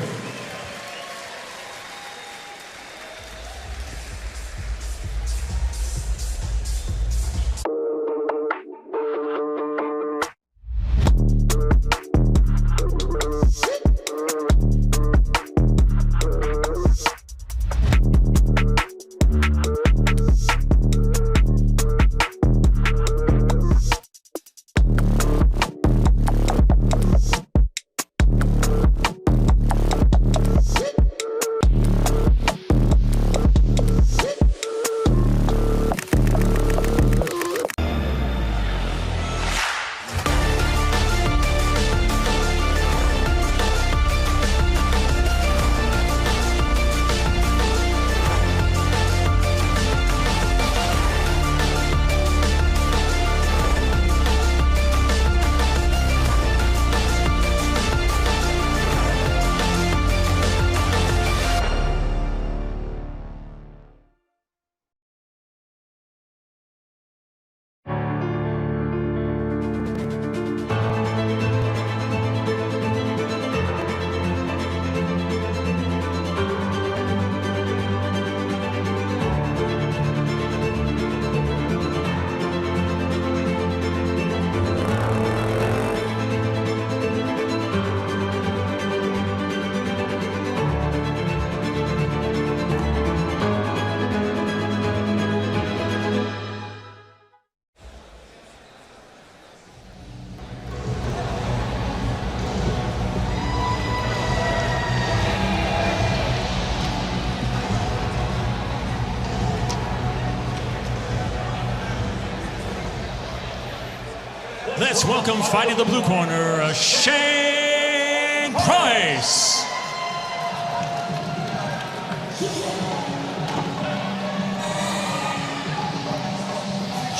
Let's welcome fighting the blue corner, Shane Price.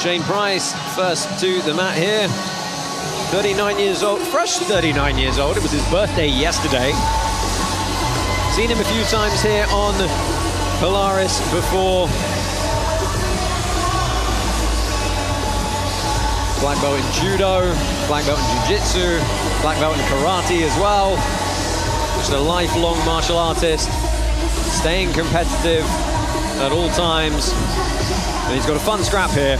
Shane Price, first to the mat here. 39 years old, fresh 39 years old. It was his birthday yesterday. Seen him a few times here on Polaris before. Black belt in judo, black belt in jiu-jitsu, black belt in karate as well. Just a lifelong martial artist, staying competitive at all times. And he's got a fun scrap here.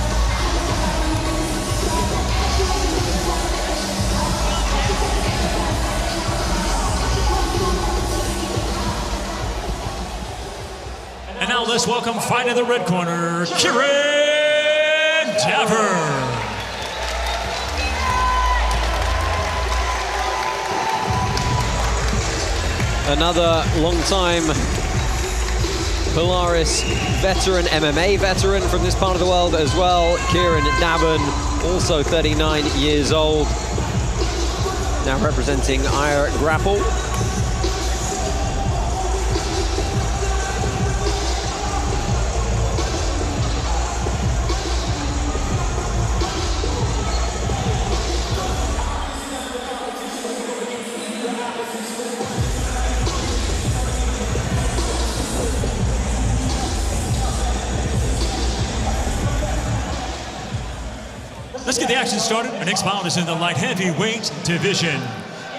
And now let's welcome fighting in the red corner, Kieran Daver. Another long-time Polaris veteran, MMA veteran from this part of the world as well. Kieran Daven, also 39 years old, now representing AirGrapple. Let's get the action started. Our next bout is in the light heavyweight division.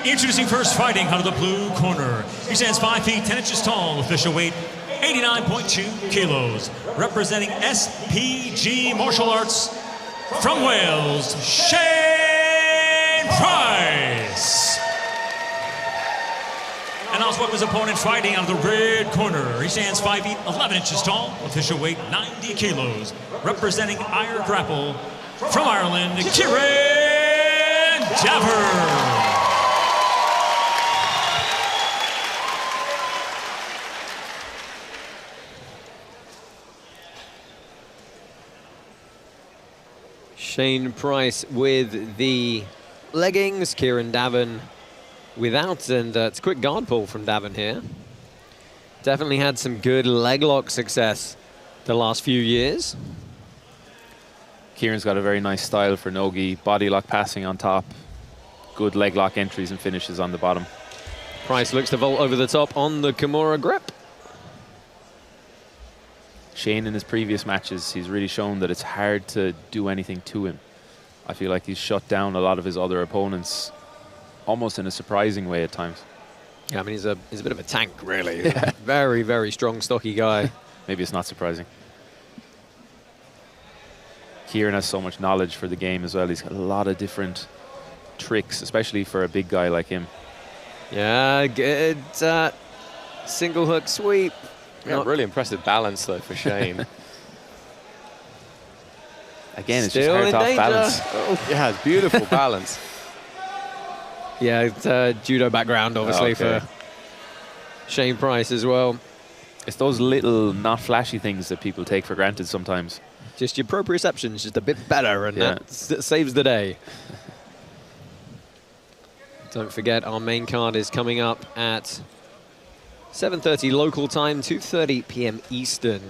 Introducing first, fighting out of the blue corner. He stands 5 feet 10 inches tall, official weight 89.2 kilos. Representing SPG Martial Arts from Wales, Shane Price. And now let's welcome his opponent fighting out of the red corner. He stands 5 feet 11 inches tall, official weight 90 kilos. Representing AirGrapple from Ireland, Kieran Daver. Shane Price with the leggings, Kieran Daven without, and it's a quick guard pull from Daven here. Definitely had some good leg lock success the last few years. Kieran's got a very nice style for no-gi, body lock passing on top, good leg lock entries and finishes on the bottom. Price looks to vault over the top on the Kimura grip. Shane, in his previous matches, he's really shown that it's hard to do anything to him. I feel like he's shut down a lot of his other opponents, almost in a surprising way at times. Yeah, I mean, he's a bit of a tank, really. Yeah. Very, very strong, stocky guy. Maybe it's not surprising. Kieran has so much knowledge for the game as well. He's got a lot of different tricks, especially for a big guy like him. Yeah, good single hook sweep. Yeah, really impressive balance, though, for Shane. Again, it's just hard to off balance. Oh. Yeah, it's beautiful balance. Yeah, it's judo background, obviously, for Shane Price as well. It's those little, not flashy things that people take for granted sometimes. Just your proprioception's just a bit better, and that saves the day. Don't forget, our main card is coming up at 7:30 local time, 2:30 p.m. Eastern,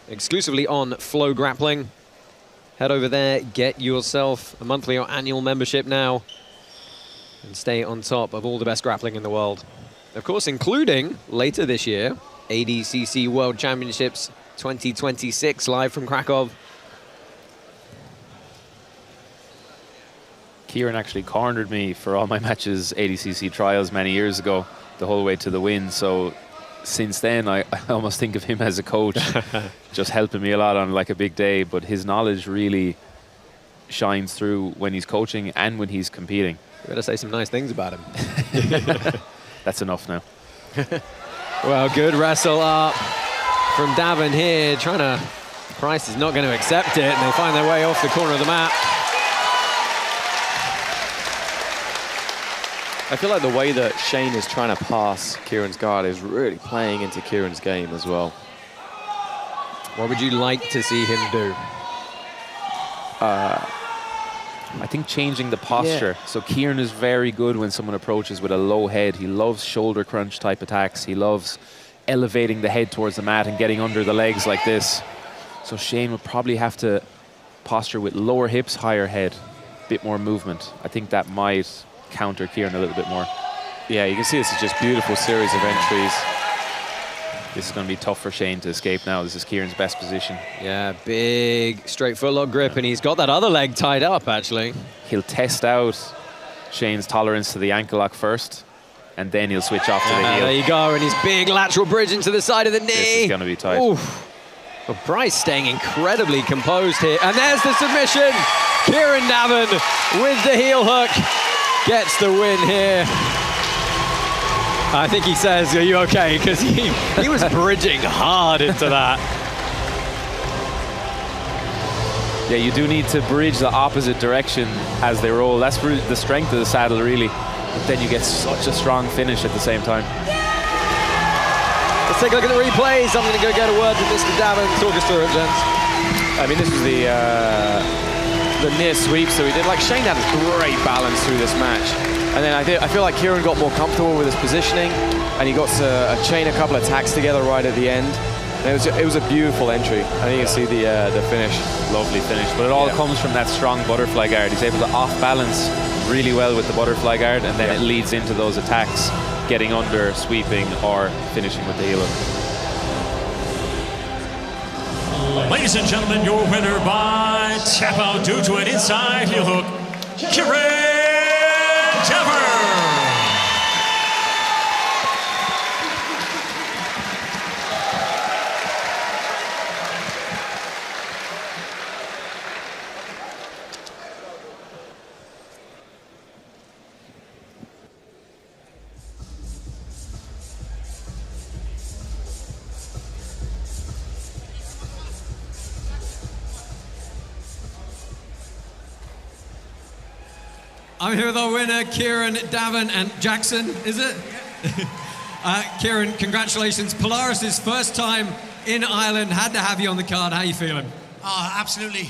exclusively on FloGrappling. Head over there, get yourself a monthly or annual membership now, and stay on top of all the best grappling in the world. Of course, including, later this year, ADCC World Championships 2026, live from Krakow. Kieran actually cornered me for all my matches, ADCC trials, many years ago, the whole way to the win. So since then, I almost think of him as a coach, just helping me a lot on like a big day. But his knowledge really shines through when he's coaching and when he's competing. You better say some nice things about him. That's enough now. Well, good wrestle up from Davin here, trying to... Price is not going to accept it, and they find their way off the corner of the mat. I feel like the way that Shane is trying to pass Kieran's guard is really playing into Kieran's game as well. What would you like to see him do? I think changing the posture. Yeah. So Kieran is very good when someone approaches with a low head. He loves shoulder crunch type attacks. He loves elevating the head towards the mat and getting under the legs like this. So Shane would probably have to posture with lower hips, higher head, a bit more movement. I think that might counter Kieran a little bit more. Yeah, you can see this is just beautiful series of entries. This is going to be tough for Shane to escape now. This is Kieran's best position. Yeah, big straight footlock grip, and he's got that other leg tied up, actually. He'll test out Shane's tolerance to the ankle lock first, and then he'll switch off to the heel. There you go, and his big lateral bridge into the side of the knee. This is going to be tight. Oof. Well, Price staying incredibly composed here. And there's the submission. Kieran Davin with the heel hook gets the win here. I think he says, "Are you okay?" Because he was bridging hard into that. Yeah, you do need to bridge the opposite direction as they roll. That's the strength of the saddle, really. But then you get such a strong finish at the same time. Let's take a look at the replays. I'm going to go get a word with Mr. Davin. Talk us through it, gents. I mean, this was the near sweep, so he did. Like, Shane had a great balance through this match. And then I feel like Kieran got more comfortable with his positioning, and he got to chain a couple of attacks together right at the end. And it was a beautiful entry. I think you can see the finish. Lovely finish. But it all comes from that strong butterfly guard. He's able to off-balance really well with the butterfly guard, and then it leads into those attacks, getting under, sweeping, or finishing with the heel hook. Ladies and gentlemen, your winner by tap out due to an inside heel hook, Kieran Davin. I'm here with our winner, Kieran Davin and Jackson, is it? Kieran, congratulations. Polaris' first time in Ireland. Had to have you on the card. How are you feeling? Oh, absolutely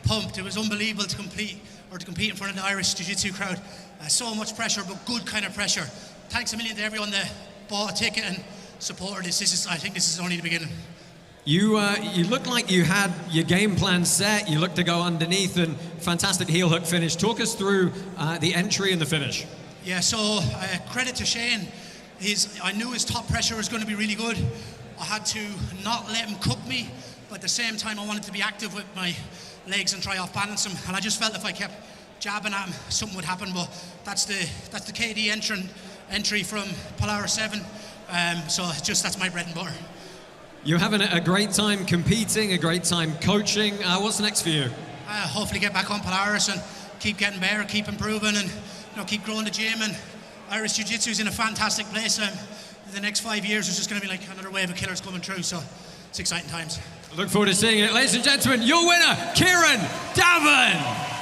pumped. It was unbelievable to compete in front of the Irish Jiu-Jitsu crowd. So much pressure, but good kind of pressure. Thanks a million to everyone that bought a ticket and supported this. I think this is only the beginning. You looked like you had your game plan set. You looked to go underneath, and fantastic heel hook finish. Talk us through the entry and the finish. Yeah, so credit to Shane. I knew his top pressure was going to be really good. I had to not let him cook me, but at the same time I wanted to be active with my legs and try off balance him. And I just felt if I kept jabbing at him, something would happen. But that's the KD entry from Polaris 7. So that's my bread and butter. You're having a great time competing, a great time coaching. What's next for you? Hopefully get back on Polaris and keep getting better, keep improving, and keep growing the gym. And Irish Jiu-Jitsu is in a fantastic place. The next 5 years is just going to be like another wave of killers coming through. So it's exciting times. Look forward to seeing it. Ladies and gentlemen, your winner, Kieran Davin.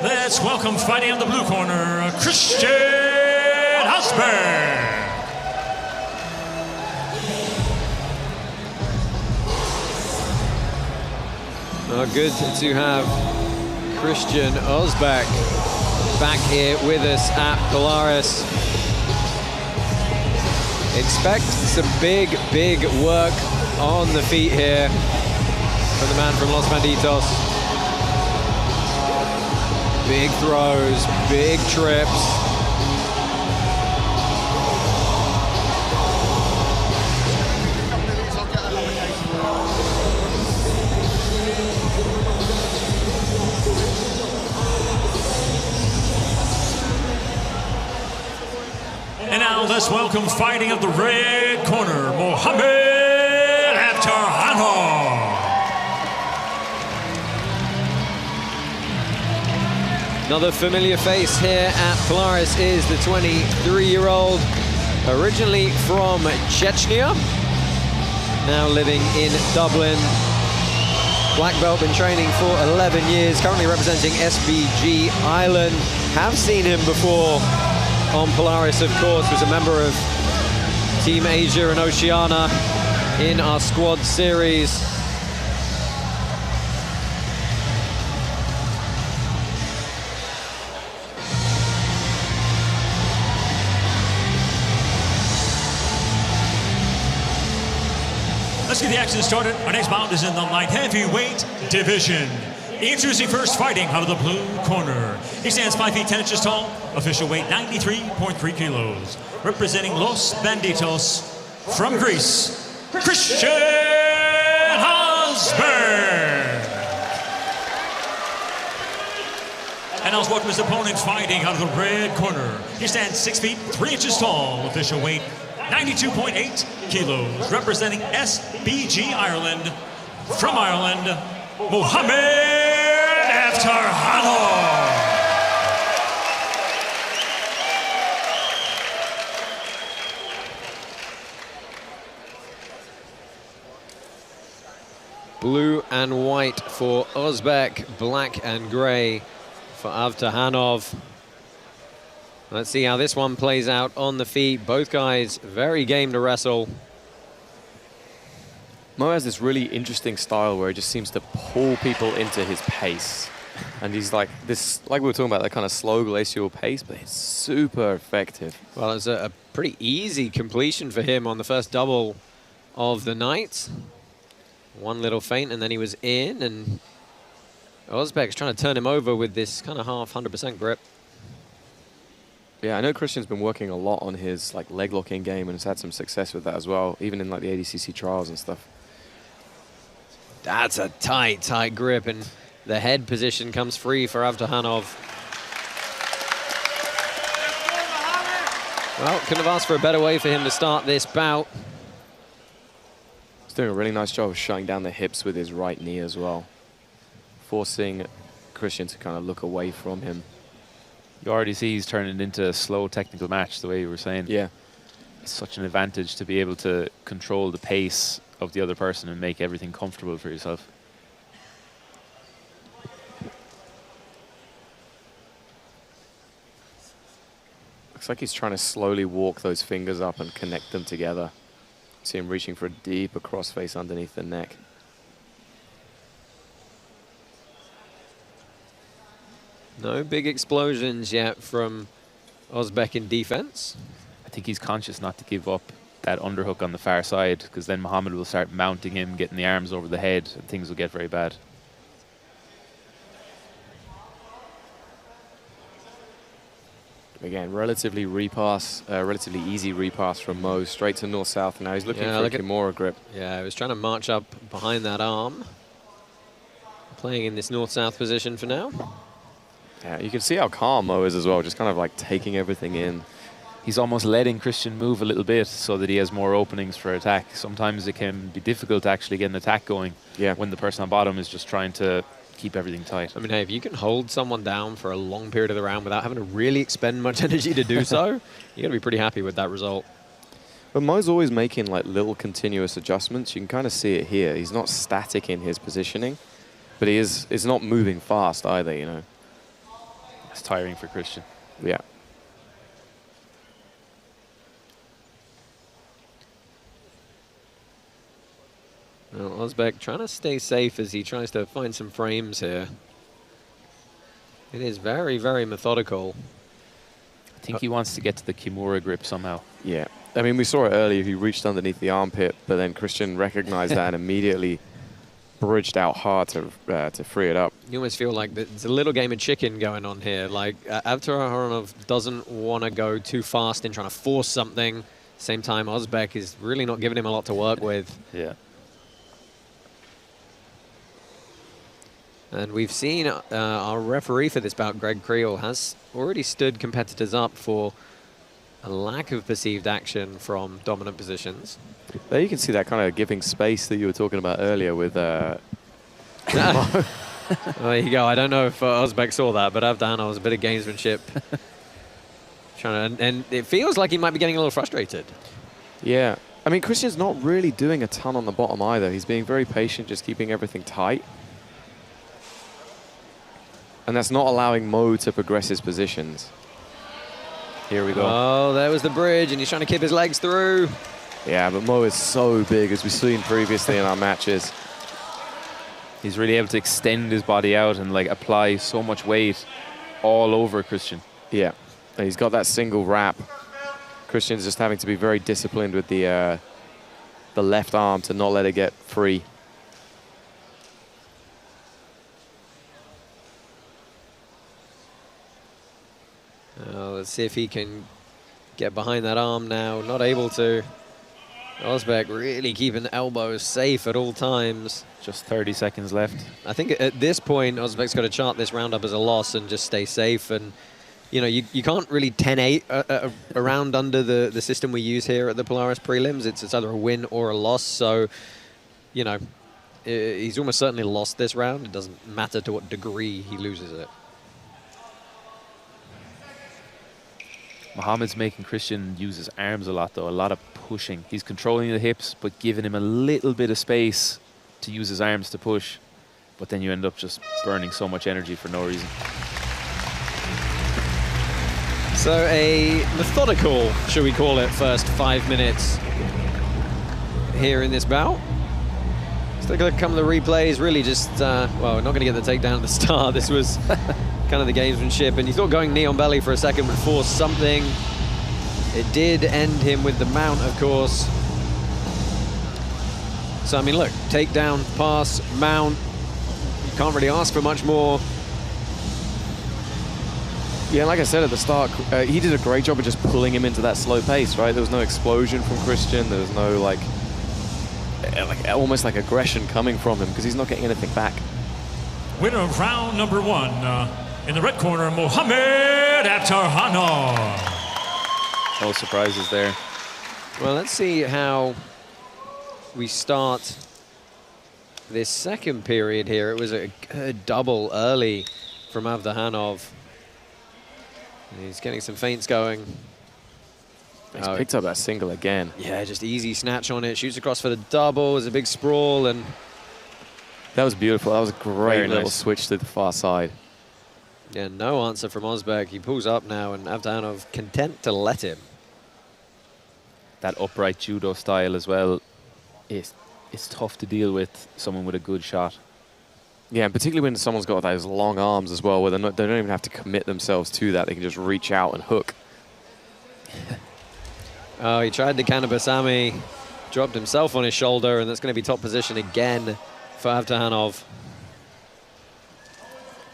Let's welcome fighting on the blue corner, Christian Osberg. Good to have Christian Osberg back here with us at Polaris. Expect some big work on the feet here from the man from Los Banditos. Big throws, big trips. And now let's welcome fighting of the red corner, Mohamed Abtarhano. Another familiar face here at Polaris is the 23-year-old, originally from Chechnya, now living in Dublin. Black belt, been training for 11 years, currently representing SBG Ireland. Have seen him before on Polaris, of course, was a member of Team Asia and Oceania in our squad series. Let's get the action started. Our next bout is in the light heavyweight division. Introducing first, fighting out of the blue corner. He stands 5 feet 10 inches tall, official weight 93.3 kilos. Representing Los Banditos from Greece, Christian Hosberg. And now let's welcome his opponent, fighting out of the red corner. He stands 6 feet 3 inches tall, official weight 92.8 kilos. Representing SBG Ireland, from Ireland, Mohammed Aftarhanov. Blue and white for Uzbek, black and gray for Avtahanov. Let's see how this one plays out on the feet. Both guys very game to wrestle. Mo has this really interesting style where he just seems to pull people into his pace. And he's like this, like we were talking about, that kind of slow glacial pace, but it's super effective. Well, it's a pretty easy completion for him on the first double of the night. One little feint and then he was in, and Uzbek's trying to turn him over with this kind of half 100% grip. Yeah, I know Christian's been working a lot on his like leg locking game and has had some success with that as well, even in like the ADCC trials and stuff. That's a tight, tight grip, and the head position comes free for Avtahanov. Well, couldn't have asked for a better way for him to start this bout. He's doing a really nice job of shutting down the hips with his right knee as well, forcing Christian to kind of look away from him. You already see he's turning it into a slow technical match, the way you were saying. Yeah. It's such an advantage to be able to control the pace of the other person and make everything comfortable for yourself. Looks like he's trying to slowly walk those fingers up and connect them together. See him reaching for a deeper crossface underneath the neck. No big explosions yet from Uzbek in defense. I think he's conscious not to give up that underhook on the far side, because then Mohammed will start mounting him, getting the arms over the head, and things will get very bad. Again, relatively easy repass from Mo, straight to north-south. Now he's looking for a Kimura grip. Yeah, he was trying to march up behind that arm. Playing in this north-south position for now. Yeah, you can see how calm Mo is as well, just kind of like taking everything in. He's almost letting Christian move a little bit so that he has more openings for attack. Sometimes it can be difficult to actually get an attack going when the person on bottom is just trying to keep everything tight. I mean, hey, if you can hold someone down for a long period of the round without having to really expend much energy to do so, you got to be pretty happy with that result. But Mo's always making like little continuous adjustments. You can kind of see it here. He's not static in his positioning, but he is not moving fast either, you know. It's tiring for Christian. Yeah. Well, Uzbek trying to stay safe as he tries to find some frames here. It is very, very methodical. I think he wants to get to the Kimura grip somehow. Yeah. I mean, we saw it earlier. He reached underneath the armpit, but then Christian recognized that and immediately bridged out hard to free it up. You almost feel like there's a little game of chicken going on here. Like, Avtahanov doesn't want to go too fast in trying to force something. Same time, Uzbek is really not giving him a lot to work with. Yeah. And we've seen our referee for this bout, Greg Creel, has already stood competitors up for a lack of perceived action from dominant positions. There you can see that kind of giving space that you were talking about earlier with There you go. I don't know if Uzbek saw that, but Avtahanov was a bit of gamesmanship. And it feels like he might be getting a little frustrated. Yeah. I mean, Christian's not really doing a ton on the bottom either. He's being very patient, just keeping everything tight. And that's not allowing Mo to progress his positions. Here we go. Oh, there was the bridge, and he's trying to keep his legs through. Yeah, but Mo is so big, as we've seen previously in our matches. He's really able to extend his body out and like apply so much weight all over Christian. Yeah, and he's got that single wrap. Christian's just having to be very disciplined with the left arm to not let it get free. Let's see if he can get behind that arm now. Not able to. Ozbek really keeping the elbows safe at all times. Just 30 seconds left. I think at this point, Ozbek's got to chart this round up as a loss and just stay safe. And, you know, you can't really 10-8 around under the system we use here at the Polaris prelims. It's either a win or a loss. So, you know, he's almost certainly lost this round. It doesn't matter to what degree he loses it. Mohamed's making Christian use his arms a lot, though. A lot of pushing. He's controlling the hips, but giving him a little bit of space to use his arms to push. But then you end up just burning so much energy for no reason. So a methodical, should we call it, first 5 minutes here in this bout. Let's take a look at some of the replays. Really just, well, we're not going to get the takedown at the start. This was kind of the gamesmanship. And you thought going knee on belly for a second would force something. It did end him with the mount, of course. So, I mean, look, takedown, pass, mount. You can't really ask for much more. Yeah, like I said at the start, he did a great job of just pulling him into that slow pace, right? There was no explosion from Christian. There was no, like almost like aggression coming from him because he's not getting anything back. Winner of round number 1, in the red corner, Mohamed Abtarhanov. No surprises there. Well, let's see how we start this second period here. It was a good double early from Abtarhanov. He's getting some feints going. He's picked up that single again. Yeah, just easy snatch on it. Shoots across for the double. There's a big sprawl, and that was beautiful. That was a great little switch to the far side. Yeah, no answer from Ozbek. He pulls up now, and Abtarhanov content to let him. That upright judo style as well. It's tough to deal with someone with a good shot. Yeah, and particularly when someone's got those long arms as well, where they don't even have to commit themselves to that. They can just reach out and hook. Oh, he tried the Kanabasami, dropped himself on his shoulder, and that's going to be top position again for Abtarhanov.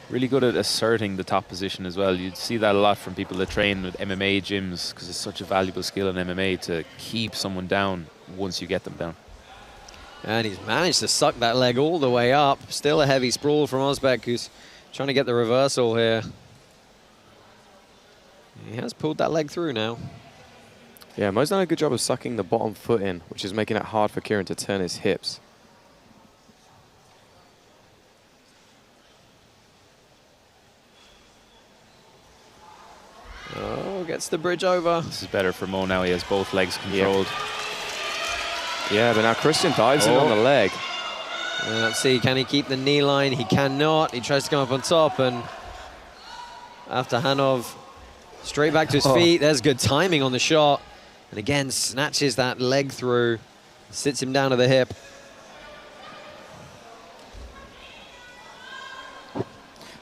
Really good at asserting the top position as well. You'd see that a lot from people that train with MMA gyms because it's such a valuable skill in MMA to keep someone down once you get them down. And he's managed to suck that leg all the way up. Still a heavy sprawl from Ozbek, who's trying to get the reversal here. He has pulled that leg through now. Yeah, Mo's done a good job of sucking the bottom foot in, which is making it hard for Kieran to turn his hips. Oh, gets the bridge over. This is better for Mo now. He has both legs controlled. Yeah, but now Christian dives in on the leg. Let's see, can he keep the knee line? He cannot. He tries to come up on top, and Abtarhanov straight back to his feet. There's good timing on the shot. And again, snatches that leg through, sits him down to the hip.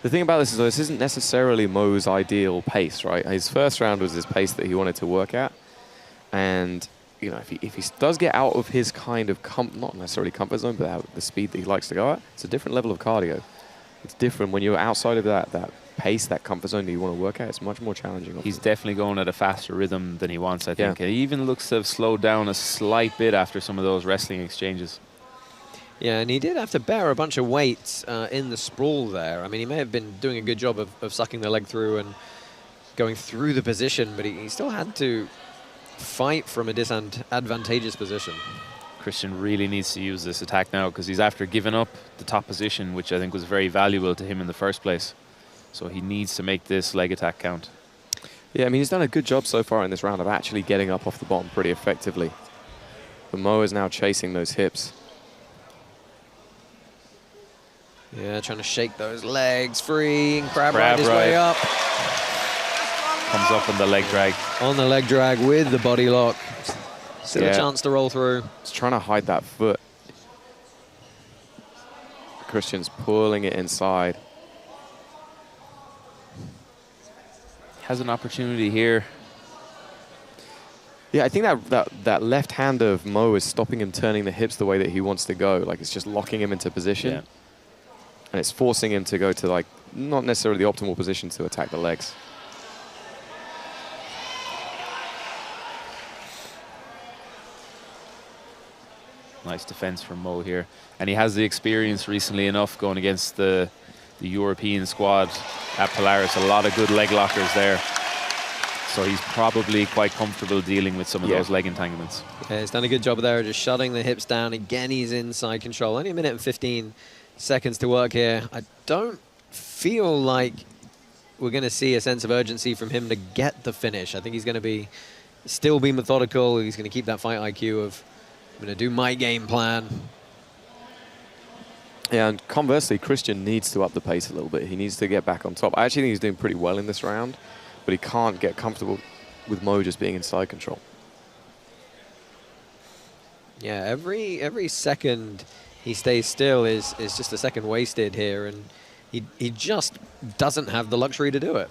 The thing about this is, though, this isn't necessarily Mo's ideal pace, right? His first round was his pace that he wanted to work at. And, you know, if he does get out of his kind of, not necessarily comfort zone, but out the speed that he likes to go at, it's a different level of cardio. It's different when you're outside of that pace, that comfort zone that you want to work at. It's much more challenging. He's definitely going at a faster rhythm than he wants, I think. He even looks to have slowed down a slight bit after some of those wrestling exchanges. Yeah, and he did have to bear a bunch of weight in the sprawl there. I mean, he may have been doing a good job of sucking the leg through and going through the position, but he still had to fight from a disadvantageous position. Christian really needs to use this attack now because he's after giving up the top position, which I think was very valuable to him in the first place. So he needs to make this leg attack count. Yeah, I mean, he's done a good job so far in this round of actually getting up off the bottom pretty effectively. But Mo is now chasing those hips. Yeah, trying to shake those legs free and crab ride his way up. Comes up on the leg drag. On the leg drag with the body lock. Still a chance to roll through. He's trying to hide that foot. Christian's pulling it inside. Has an opportunity here. Yeah, I think that left hand of Mo is stopping him turning the hips the way that he wants to go. Like, it's just locking him into position. Yeah. And it's forcing him to go to, like, not necessarily the optimal position to attack the legs. Nice defense from Mo here. And he has the experience recently enough going against the European squad at Polaris. A lot of good leg lockers there. So he's probably quite comfortable dealing with some of those leg entanglements. Yeah, he's done a good job there, just shutting the hips down. Again, he's inside control. Only a minute and 15 seconds to work here. I don't feel like we're going to see a sense of urgency from him to get the finish. I think he's going to still be methodical. He's going to keep that fight IQ of, I'm going to do my game plan. Yeah, and conversely, Christian needs to up the pace a little bit. He needs to get back on top. I actually think he's doing pretty well in this round, but he can't get comfortable with Mo just being inside control. Yeah, every second he stays still is just a second wasted here, and he just doesn't have the luxury to do it.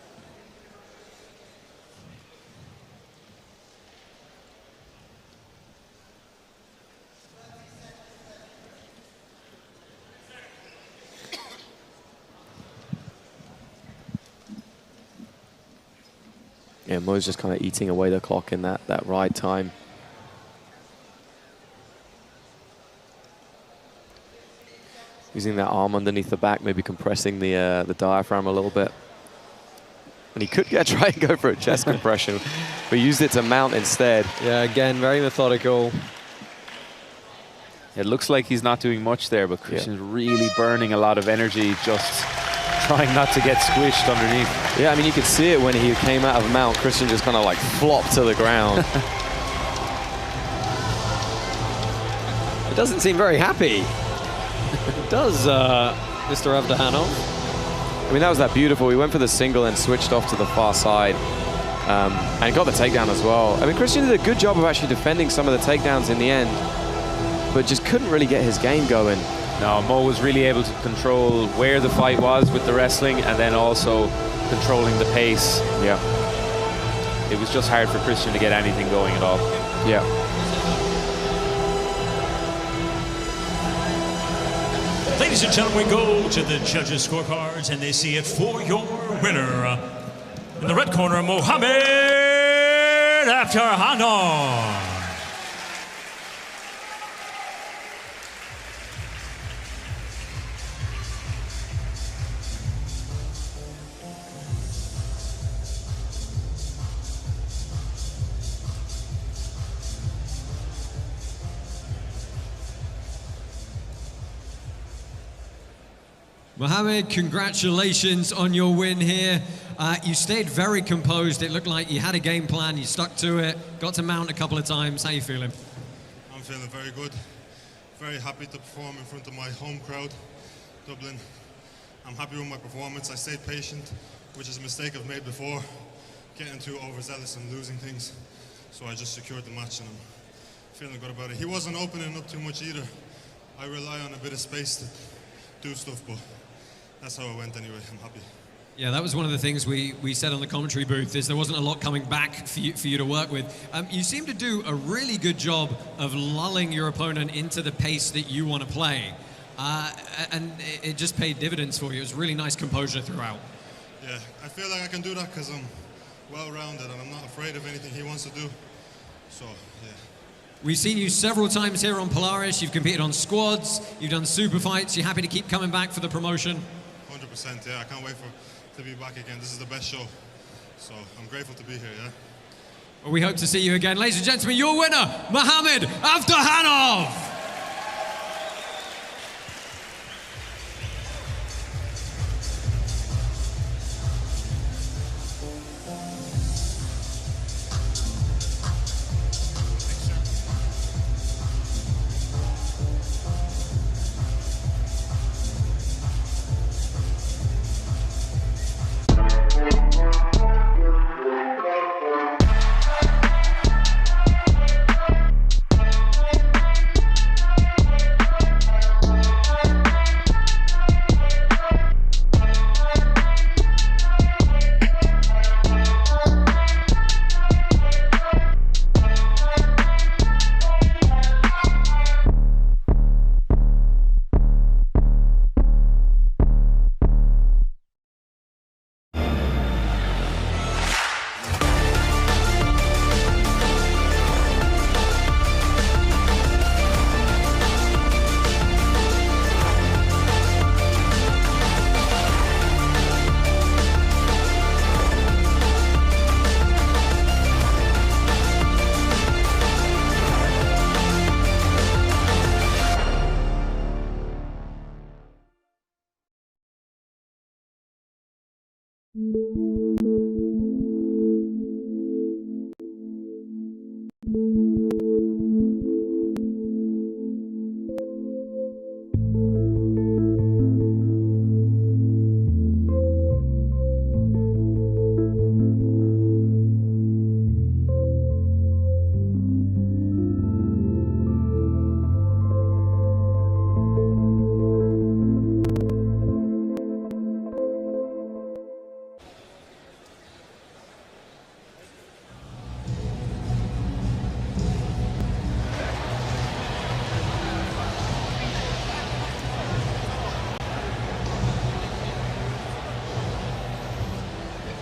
Yeah, Mo's just kind of eating away the clock in that ride time. Using that arm underneath the back, maybe compressing the diaphragm a little bit. And he could try and go for a chest compression, but used it to mount instead. Yeah, again, very methodical. It looks like he's not doing much there, but Christian's really burning a lot of energy, just trying not to get squished underneath. Yeah, I mean, you could see it when he came out of mount. Christian just kind of like flopped to the ground. It doesn't seem very happy. It does, Mr. Avdohanov. I mean, that was that beautiful. He went for the single and switched off to the far side. And got the takedown as well. I mean, Christian did a good job of actually defending some of the takedowns in the end, but just couldn't really get his game going. No, Mo was really able to control where the fight was with the wrestling and then also controlling the pace. Yeah. It was just hard for Christian to get anything going at all. Yeah. Ladies and gentlemen, we go to the judges' scorecards, and they see it for your winner. In the red corner, Mohammed Avdohanov. Mohammed, congratulations on your win here. You stayed very composed. It looked like you had a game plan, you stuck to it, got to mount a couple of times. How are you feeling? I'm feeling very good. Very happy to perform in front of my home crowd, Dublin. I'm happy with my performance. I stayed patient, which is a mistake I've made before, getting too overzealous and losing things. So I just secured the match and I'm feeling good about it. He wasn't opening up too much either. I rely on a bit of space to do stuff, but that's how it went anyway. I'm happy. Yeah, that was one of the things we said on the commentary booth, is there wasn't a lot coming back for you to work with. You seem to do a really good job of lulling your opponent into the pace that you want to play. And it just paid dividends for you. It was really nice composure throughout. Yeah, I feel like I can do that because I'm well-rounded and I'm not afraid of anything he wants to do. So, yeah. We've seen you several times here on Polaris. You've competed on squads, you've done super fights. You're happy to keep coming back for the promotion? 100%, yeah. I can't wait to be back again. This is the best show. So I'm grateful to be here, yeah. Well, we hope to see you again. Ladies and gentlemen, your winner, Mohammed Avdohanov.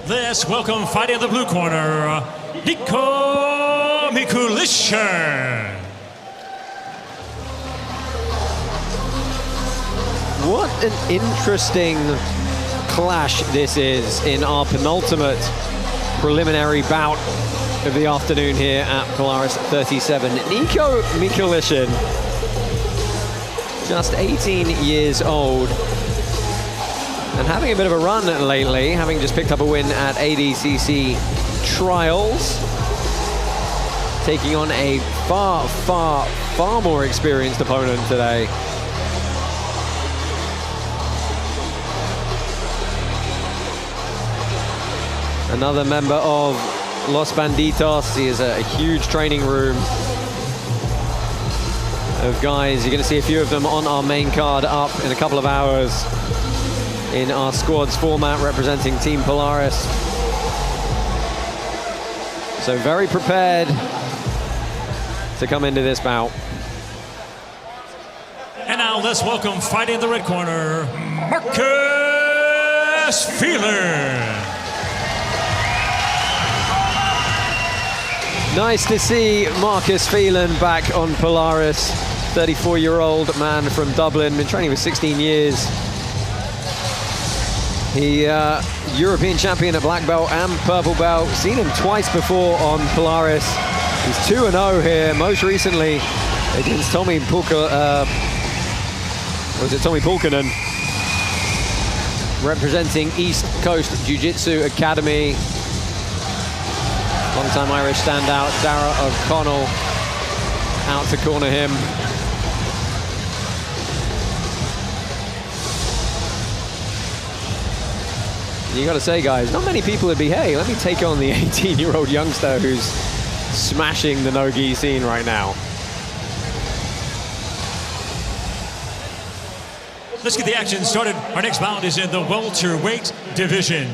Let's welcome fighting in the blue corner, Niko Mikulishin. What an interesting clash this is in our penultimate preliminary bout of the afternoon here at Polaris 37. Niko Mikulishin, just 18 years old, and having a bit of a run lately, having just picked up a win at ADCC Trials, taking on a far more experienced opponent today. Another member of Los Banditos. He has a huge training room of guys. You're going to see a few of them on our main card up in a couple of hours in our squads format representing Team Polaris. So very prepared to come into this bout. And now let's welcome fighting in the red corner, Marcus Phelan. Nice to see Marcus Phelan back on Polaris. 34-year-old man from Dublin, been training for 16 years. He European champion at black belt and purple belt. Seen him twice before on Polaris. He's 2-0 here, most recently against Tommy Pulkkinen, representing East Coast Jiu-Jitsu Academy. Long-time Irish standout Dara O'Connell out to corner him. You got to say, guys, not many people would be, hey, let me take on the 18-year-old youngster who's smashing the no-gi scene right now. Let's get the action started. Our next bout is in the welterweight division.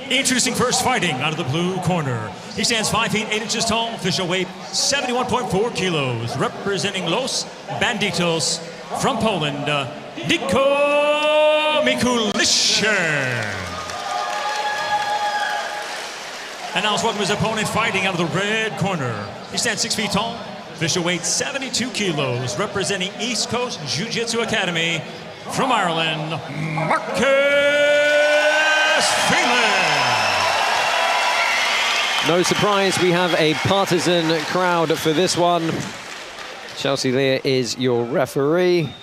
Introducing first, fighting out of the blue corner. He stands 5 feet 8 inches tall, official weight 71.4 kilos, representing Los Banditos from Poland, Niko Mikulishin. And now let's welcome his opponent fighting out of the red corner. He stands 6 feet tall, official weight 72 kilos, representing East Coast Jiu-Jitsu Academy from Ireland, Marcus Phelan. No surprise, we have a partisan crowd for this one. Chelsea Lear is your referee.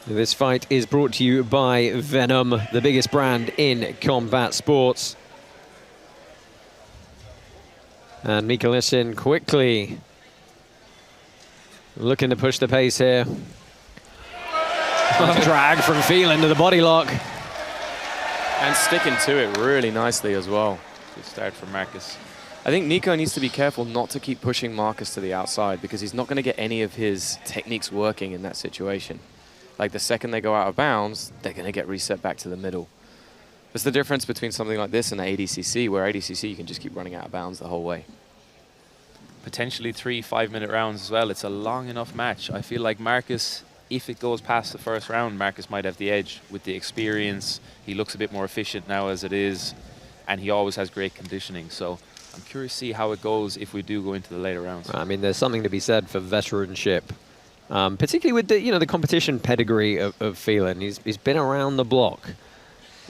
This fight is brought to you by Venom, the biggest brand in combat sports. And Mikulishin quickly looking to push the pace here. Drag from Phelan to the body lock. And sticking to it really nicely as well. Good start from Marcus. I think Niko needs to be careful not to keep pushing Marcus to the outside, because he's not going to get any of his techniques working in that situation. Like the second they go out of bounds, they're going to get reset back to the middle. That's the difference between something like this and the ADCC, where ADCC you can just keep running out of bounds the whole way. Potentially 3 5-minute rounds as well. It's a long enough match. I feel like Marcus, if it goes past the first round, Marcus might have the edge with the experience. He looks a bit more efficient now as it is, and he always has great conditioning. So I'm curious to see how it goes if we do go into the later rounds. I mean, there's something to be said for veteranship. Particularly with the, the competition pedigree of Phelan. He's been around the block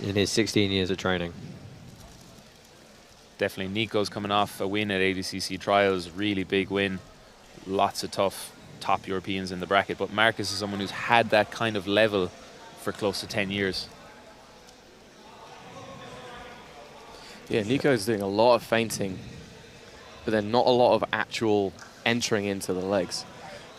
in his 16 years of training. Definitely, Niko's coming off a win at ADCC Trials, really big win. Lots of tough top Europeans in the bracket, but Marcus is someone who's had that kind of level for close to 10 years. Yeah, Nico's doing a lot of feinting, but then not a lot of actual entering into the legs.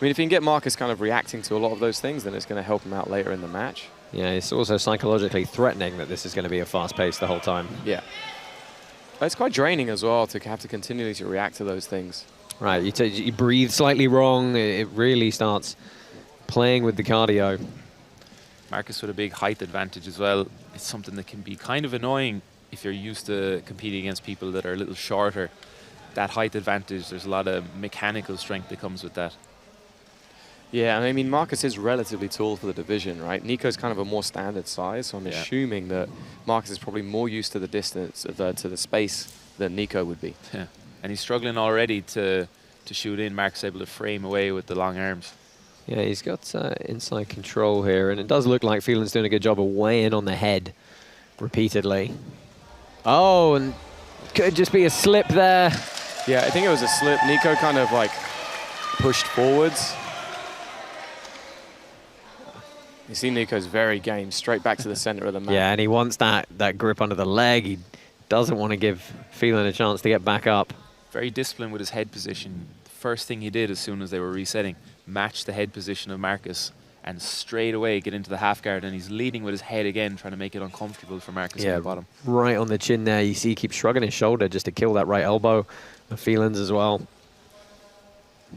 I mean, if you can get Marcus kind of reacting to a lot of those things, then it's going to help him out later in the match. Yeah, it's also psychologically threatening that this is going to be a fast pace the whole time. Yeah. It's quite draining as well to have to continually to react to those things. Right, you breathe slightly wrong, it really starts playing with the cardio. Marcus with a big height advantage as well. It's something that can be kind of annoying if you're used to competing against people that are a little shorter. That height advantage, there's a lot of mechanical strength that comes with that. Yeah, and I mean, Marcus is relatively tall for the division, right? Nico's kind of a more standard size, so I'm assuming that Marcus is probably more used to the distance, to the space than Nico would be. Yeah, and he's struggling already to shoot in. Marcus able to frame away with the long arms. Yeah, he's got inside control here, and it does look like Phelan's doing a good job of weighing on the head repeatedly. Oh, and could just be a slip there. Yeah, I think it was a slip. Nico kind of like pushed forwards. You see Nico's very game, straight back to the center of the mat. Yeah, and he wants that grip under the leg. He doesn't want to give Phelan a chance to get back up. Very disciplined with his head position. First thing he did as soon as they were resetting, match the head position of Marcus and straight away get into the half guard, and he's leading with his head again, trying to make it uncomfortable for Marcus on the bottom. Right on the chin there. You see he keeps shrugging his shoulder just to kill that right elbow of Phelan's as well.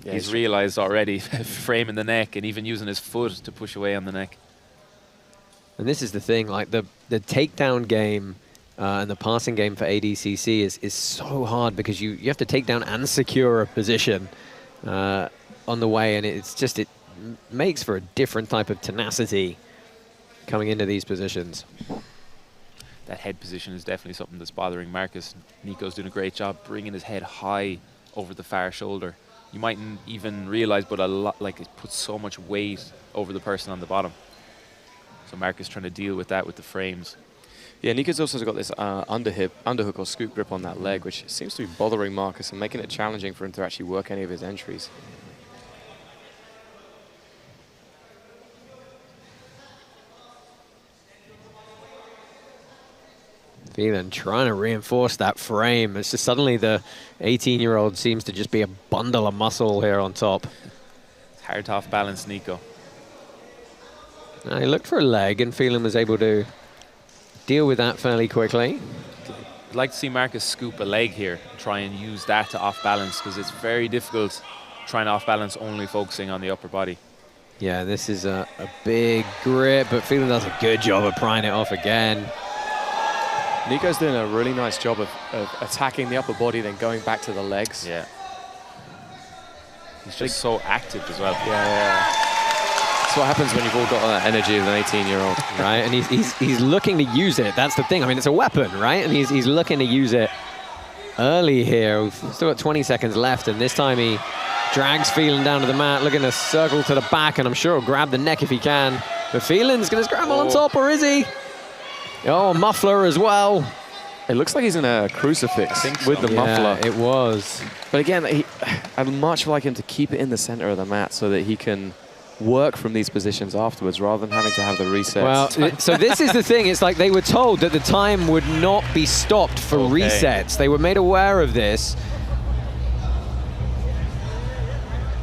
Yeah, he's realized already, framing the neck and even using his foot to push away on the neck. And this is the thing, like the takedown game and the passing game for ADCC is so hard because you have to take down and secure a position on the way, and it makes for a different type of tenacity coming into these positions. That head position is definitely something that's bothering Marcus. Nico's doing a great job bringing his head high over the far shoulder. You mightn't even realize, but it puts so much weight over the person on the bottom. So Marcus trying to deal with that with the frames. Yeah, Nico's also got this underhook or scoop grip on that leg, which seems to be bothering Marcus and making it challenging for him to actually work any of his entries. Phelan trying to reinforce that frame. It's just suddenly the 18-year-old seems to just be a bundle of muscle here on top. It's hard to off-balance Nico. He looked for a leg, and Phelan was able to deal with that fairly quickly. I'd like to see Marcus scoop a leg here, try and use that to off-balance, because it's very difficult trying to off-balance only focusing on the upper body. Yeah, this is a big grip, but Phelan does a good job of prying it off again. Nico's doing a really nice job of attacking the upper body, then going back to the legs. Yeah. He's just so active as well. Yeah. That's what happens when you've all got that energy as an 18-year-old. Right, and he's looking to use it. That's the thing. I mean, it's a weapon, right? And he's looking to use it early here. We've still got 20 seconds left, and this time he drags Phelan down to the mat, looking to circle to the back, and I'm sure he'll grab the neck if he can. But Phelan's going to scramble on top, or is he? Oh, muffler as well. It looks like he's in a crucifix with the muffler. It was. But again, I'd much like him to keep it in the center of the mat so that he can work from these positions afterwards rather than having to have the resets. Well, so this is the thing. It's like they were told that the time would not be stopped for resets. They were made aware of this.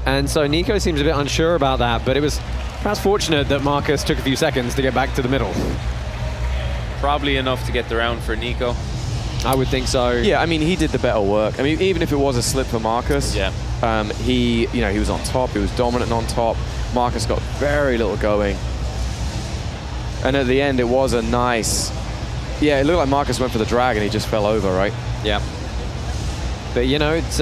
And so Nico seems a bit unsure about that, but it was perhaps fortunate that Marcus took a few seconds to get back to the middle. Probably enough to get the round for Nico. I would think so. Yeah, I mean, he did the better work. I mean, even if it was a slip for Marcus, he was on top. He was dominant on top. Marcus got very little going. And at the end, it was a nice... Yeah, it looked like Marcus went for the drag and he just fell over, right? Yeah. But, you know, it's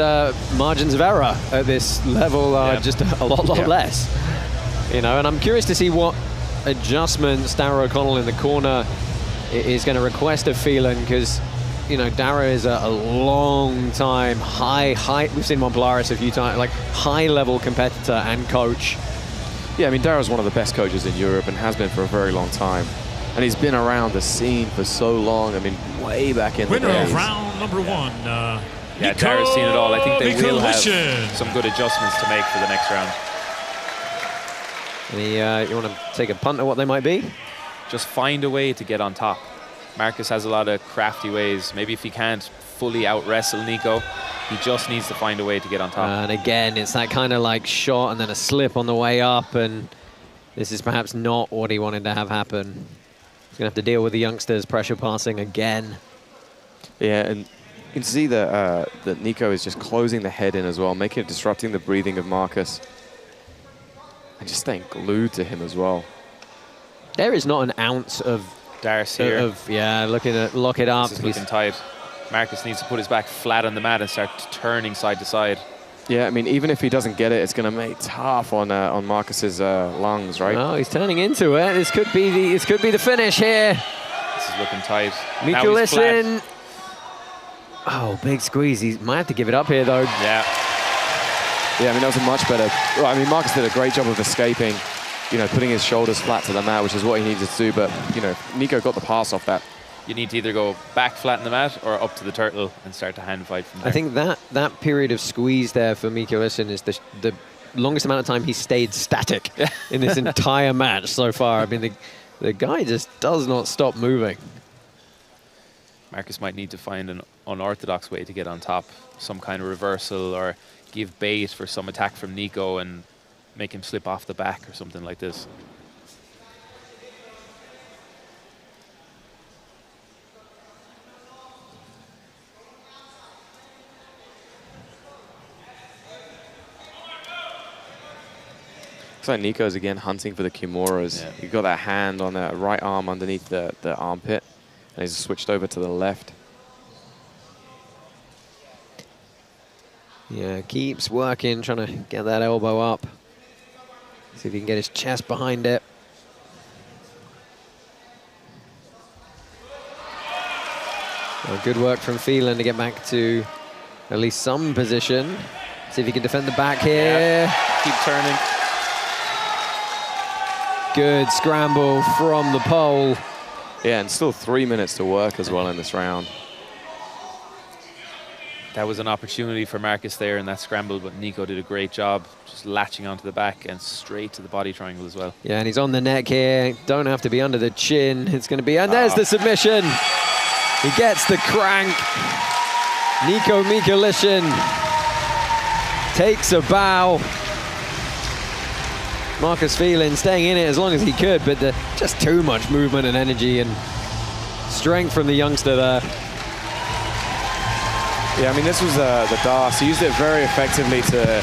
margins of error at this level are just a lot less. You know, and I'm curious to see what adjustments Darragh O'Connell in the corner is going to request of Phelan, because, you know, Darragh is a long time high, we've seen him on Polaris a few times, like high-level competitor and coach. Yeah, I mean, Darragh's one of the best coaches in Europe and has been for a very long time. And he's been around the scene for so long. I mean, way back in the days. Winner of round number one. Yeah, Darragh's seen it all. I think they will have some good adjustments to make for the next round. Any, you want to take a punt at what they might be? Just find a way to get on top. Marcus has a lot of crafty ways. Maybe if he can't fully out-wrestle Nico, he just needs to find a way to get on top. And again, it's that kind of like shot and then a slip on the way up, and this is perhaps not what he wanted to have happen. He's going to have to deal with the youngsters pressure passing again. Yeah, and you can see that, that Nico is just closing the head in as well, disrupting the breathing of Marcus. And just staying glued to him as well. There is not an ounce of Darce here. Yeah, looking to lock it up. This is looking tight. Marcus needs to put his back flat on the mat and start turning side to side. Yeah, I mean, even if he doesn't get it, it's going to make it tough on Marcus's lungs, right? Oh, he's turning into it. This could be the finish here. This is looking tight. Mikulishin. Oh, big squeeze. He might have to give it up here, though. Yeah. Yeah, I mean, that was a much better... Well, I mean, Marcus did a great job of escaping, you know, putting his shoulders flat to the mat, which is what he needed to do. But, you know, Nico got the pass off that. You need to either go back flat in the mat or up to the turtle and start to hand fight from there. I think that period of squeeze there for Mikulishin is the longest amount of time he stayed static in this entire match so far. I mean, the guy just does not stop moving. Marcus might need to find an unorthodox way to get on top, some kind of reversal or give bait for some attack from Nico and make him slip off the back or something like this. Looks like Nico's again hunting for the Kimuras. Yeah. He got that hand on the right arm underneath the armpit, and he's switched over to the left. Yeah, keeps working, trying to get that elbow up. See if he can get his chest behind it. Well, good work from Phelan to get back to at least some position. See if he can defend the back here. Yeah. Keep turning. Good scramble from the pole. Yeah, and still 3 minutes to work as well in this round. That was an opportunity for Marcus there in that scramble, but Nico did a great job just latching onto the back and straight to the body triangle as well. Yeah, and he's on the neck here. Don't have to be under the chin. It's going to be, and there's the submission. He gets the crank. Nico Mikulishin takes a bow. Marcus Phelan staying in it as long as he could, but just too much movement and energy and strength from the youngster there. Yeah, I mean, this was the Darce. He used it very effectively to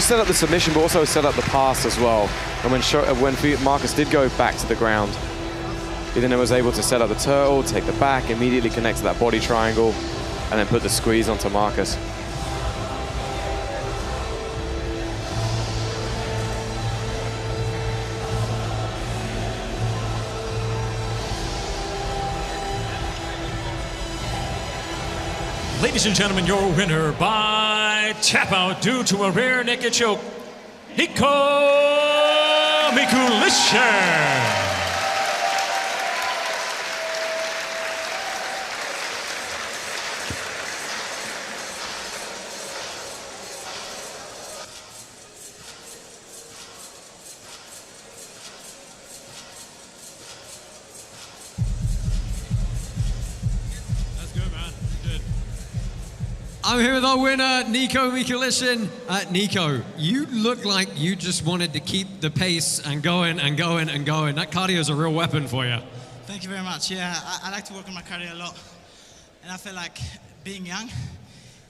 set up the submission, but also set up the pass as well. And when Marcus did go back to the ground, he then was able to set up the turtle, take the back, immediately connect to that body triangle, and then put the squeeze onto Marcus. Ladies and gentlemen, your winner by tap out due to a rear naked choke, Nico Mikulishin. I'm here with our winner, Nico Mikulishin. Nico, you look like you just wanted to keep the pace and going and going and going. That cardio is a real weapon for you. Thank you very much. Yeah, I like to work on my cardio a lot. And I feel like being young,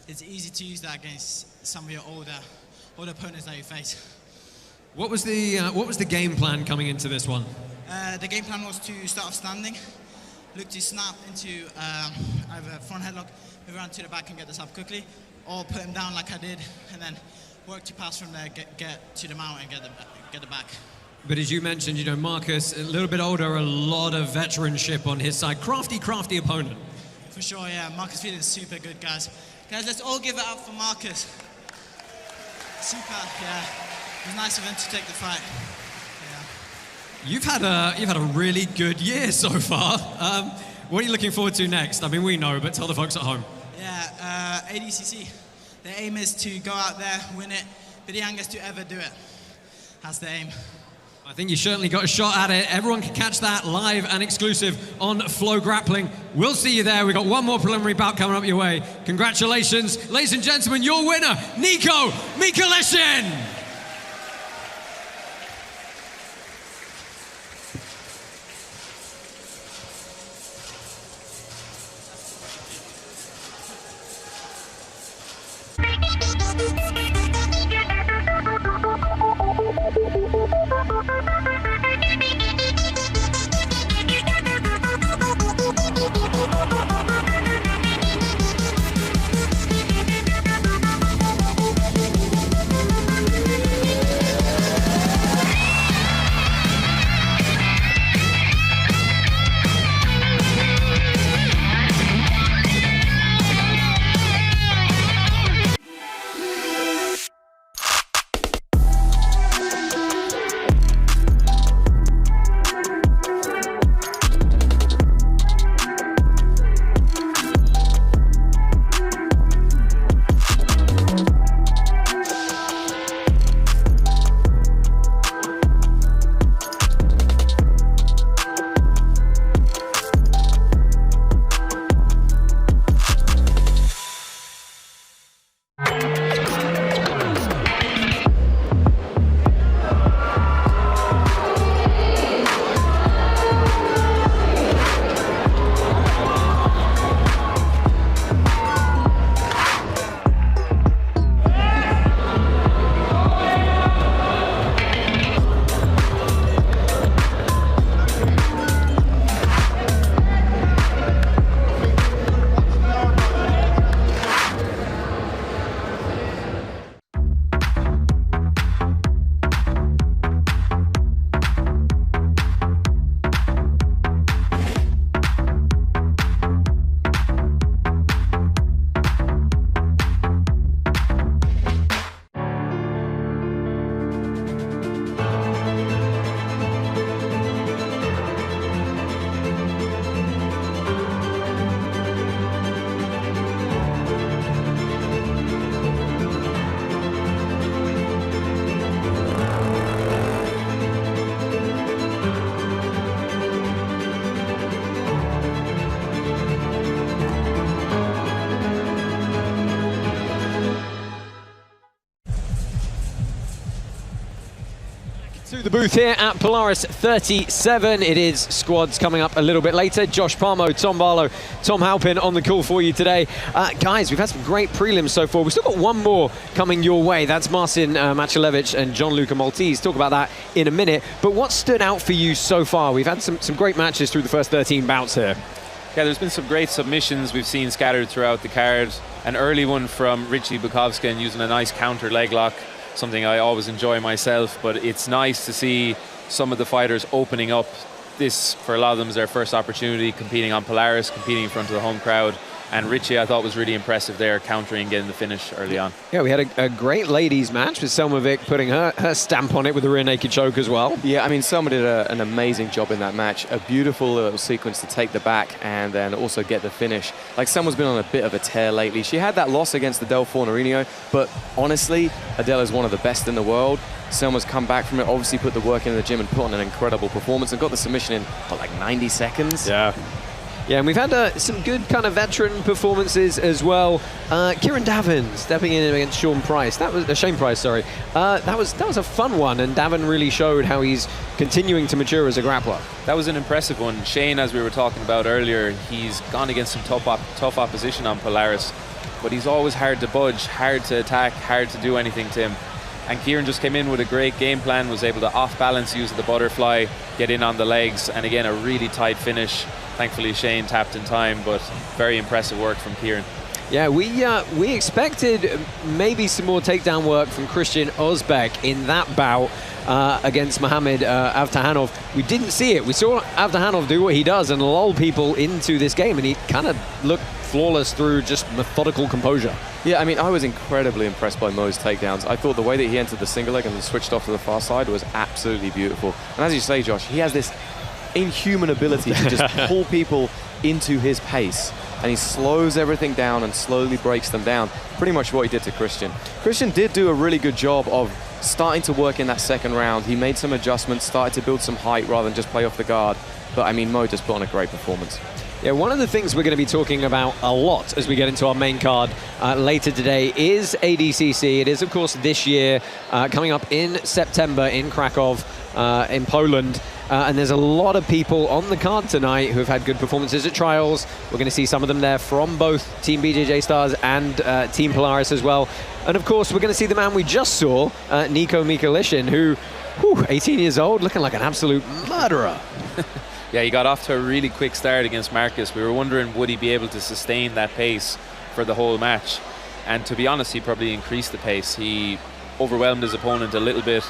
it's easy to use that against some of your older opponents that you face. What was the game plan coming into this one? The game plan was to start off standing, look to snap into either front headlock, move around to the back and get this up quickly, or put him down like I did, and then work to pass from there, get to the mount and get the back. But as you mentioned, you know, Marcus, a little bit older, a lot of veteranship on his side. Crafty opponent. For sure, yeah. Marcus Phelan is super good, guys. Guys, let's all give it up for Marcus. Super, yeah. It was nice of him to take the fight. Yeah. You've had a really good year so far. What are you looking forward to next? I mean, we know, but tell the folks at home. Yeah, ADCC. The aim is to go out there, win it, be the youngest to ever do it. That's the aim. I think you certainly got a shot at it. Everyone can catch that live and exclusive on FloGrappling. We'll see you there. We've got one more preliminary bout coming up your way. Congratulations, ladies and gentlemen, your winner, Nico Mikuleshin. To the booth here at Polaris 37. It is squads coming up a little bit later. Josh Palmo, Tom Barlow, Tom Halpin on the call for you today. Guys, we've had some great prelims so far. We've still got one more coming your way. That's Marcin Machalevich and Gianluca Maltese. Talk about that in a minute. But what stood out for you so far? We've had some great matches through the first 13 bouts here. Yeah, there's been some great submissions we've seen scattered throughout the card. An early one from Richie Bukowski using a nice counter leg lock. Something I always enjoy myself, but it's nice to see some of the fighters opening up. This, for a lot of them, is their first opportunity competing on Polaris, competing in front of the home crowd. And Richie, I thought, was really impressive there, countering, getting the finish early on. Yeah, we had a great ladies match with Selma Vick putting her stamp on it with the rear naked choke as well. Yeah, I mean, Selma did an amazing job in that match. A beautiful little sequence to take the back and then also get the finish. Like, Selma's been on a bit of a tear lately. She had that loss against Adele Fornarino, but honestly, Adele is one of the best in the world. Selma's come back from it, obviously put the work in the gym and put on an incredible performance and got the submission in, what, like 90 seconds? Yeah. Yeah, and we've had some good kind of veteran performances as well. Kieran Davin stepping in against Sean Price. That was Shane Price, sorry. That was a fun one, and Davin really showed how he's continuing to mature as a grappler. That was an impressive one. Shane, as we were talking about earlier, he's gone against some tough opposition on Polaris, but he's always hard to budge, hard to attack, hard to do anything to him. And Kieran just came in with a great game plan, was able to off-balance, use the butterfly, get in on the legs, and again, a really tight finish. Thankfully, Shane tapped in time, but very impressive work from Kieran. Yeah, we expected maybe some more takedown work from Christian Ozbek in that bout against Mohamed Avtahanov. We didn't see it. We saw Avtahanov do what he does and lull people into this game, and he kind of looked flawless through just methodical composure. Yeah, I mean, I was incredibly impressed by Mo's takedowns. I thought the way that he entered the single leg and then switched off to the far side was absolutely beautiful. And as you say, Josh, he has this inhuman ability to just pull people into his pace. and he slows everything down and slowly breaks them down. Pretty much what he did to Christian. Christian did do a really good job of starting to work in that second round. He made some adjustments, started to build some height rather than just play off the guard. But I mean, Mo just put on a great performance. Yeah, one of the things we're going to be talking about a lot as we get into our main card later today is ADCC. It is, of course, this year, coming up in September in Krakow, in Poland. And there's a lot of people on the card tonight who have had good performances at trials. We're going to see some of them there from both Team BJJ Stars and Team Polaris as well. And, of course, we're going to see the man we just saw, Nico Mikulishin, who, 18 years old, looking like an absolute murderer. Yeah, he got off to a really quick start against Marcus. We were wondering, would he be able to sustain that pace for the whole match? And to be honest, he probably increased the pace. He overwhelmed his opponent a little bit.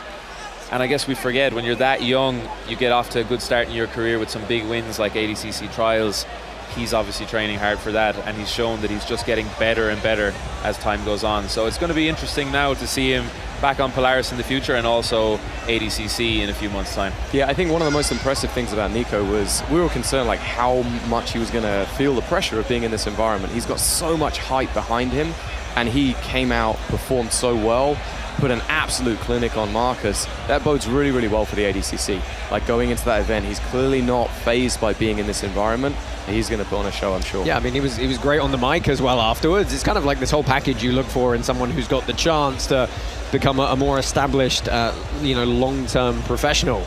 And I guess we forget, when you're that young, you get off to a good start in your career with some big wins like ADCC trials. He's obviously training hard for that, and he's shown that he's just getting better and better as time goes on. So it's going to be interesting now to see him back on Polaris in the future and also ADCC in a few months' time. Yeah, I think one of the most impressive things about Nico was we were concerned like how much he was going to feel the pressure of being in this environment. He's got so much hype behind him, and he came out, performed so well, put an absolute clinic on Marcus. That bodes really, really well for the ADCC. Like, going into that event, he's clearly not fazed by being in this environment. He's going to put on a show, I'm sure. Yeah, I mean, he was great on the mic as well afterwards. It's kind of like this whole package you look for in someone who's got the chance to become a more established, long-term professional.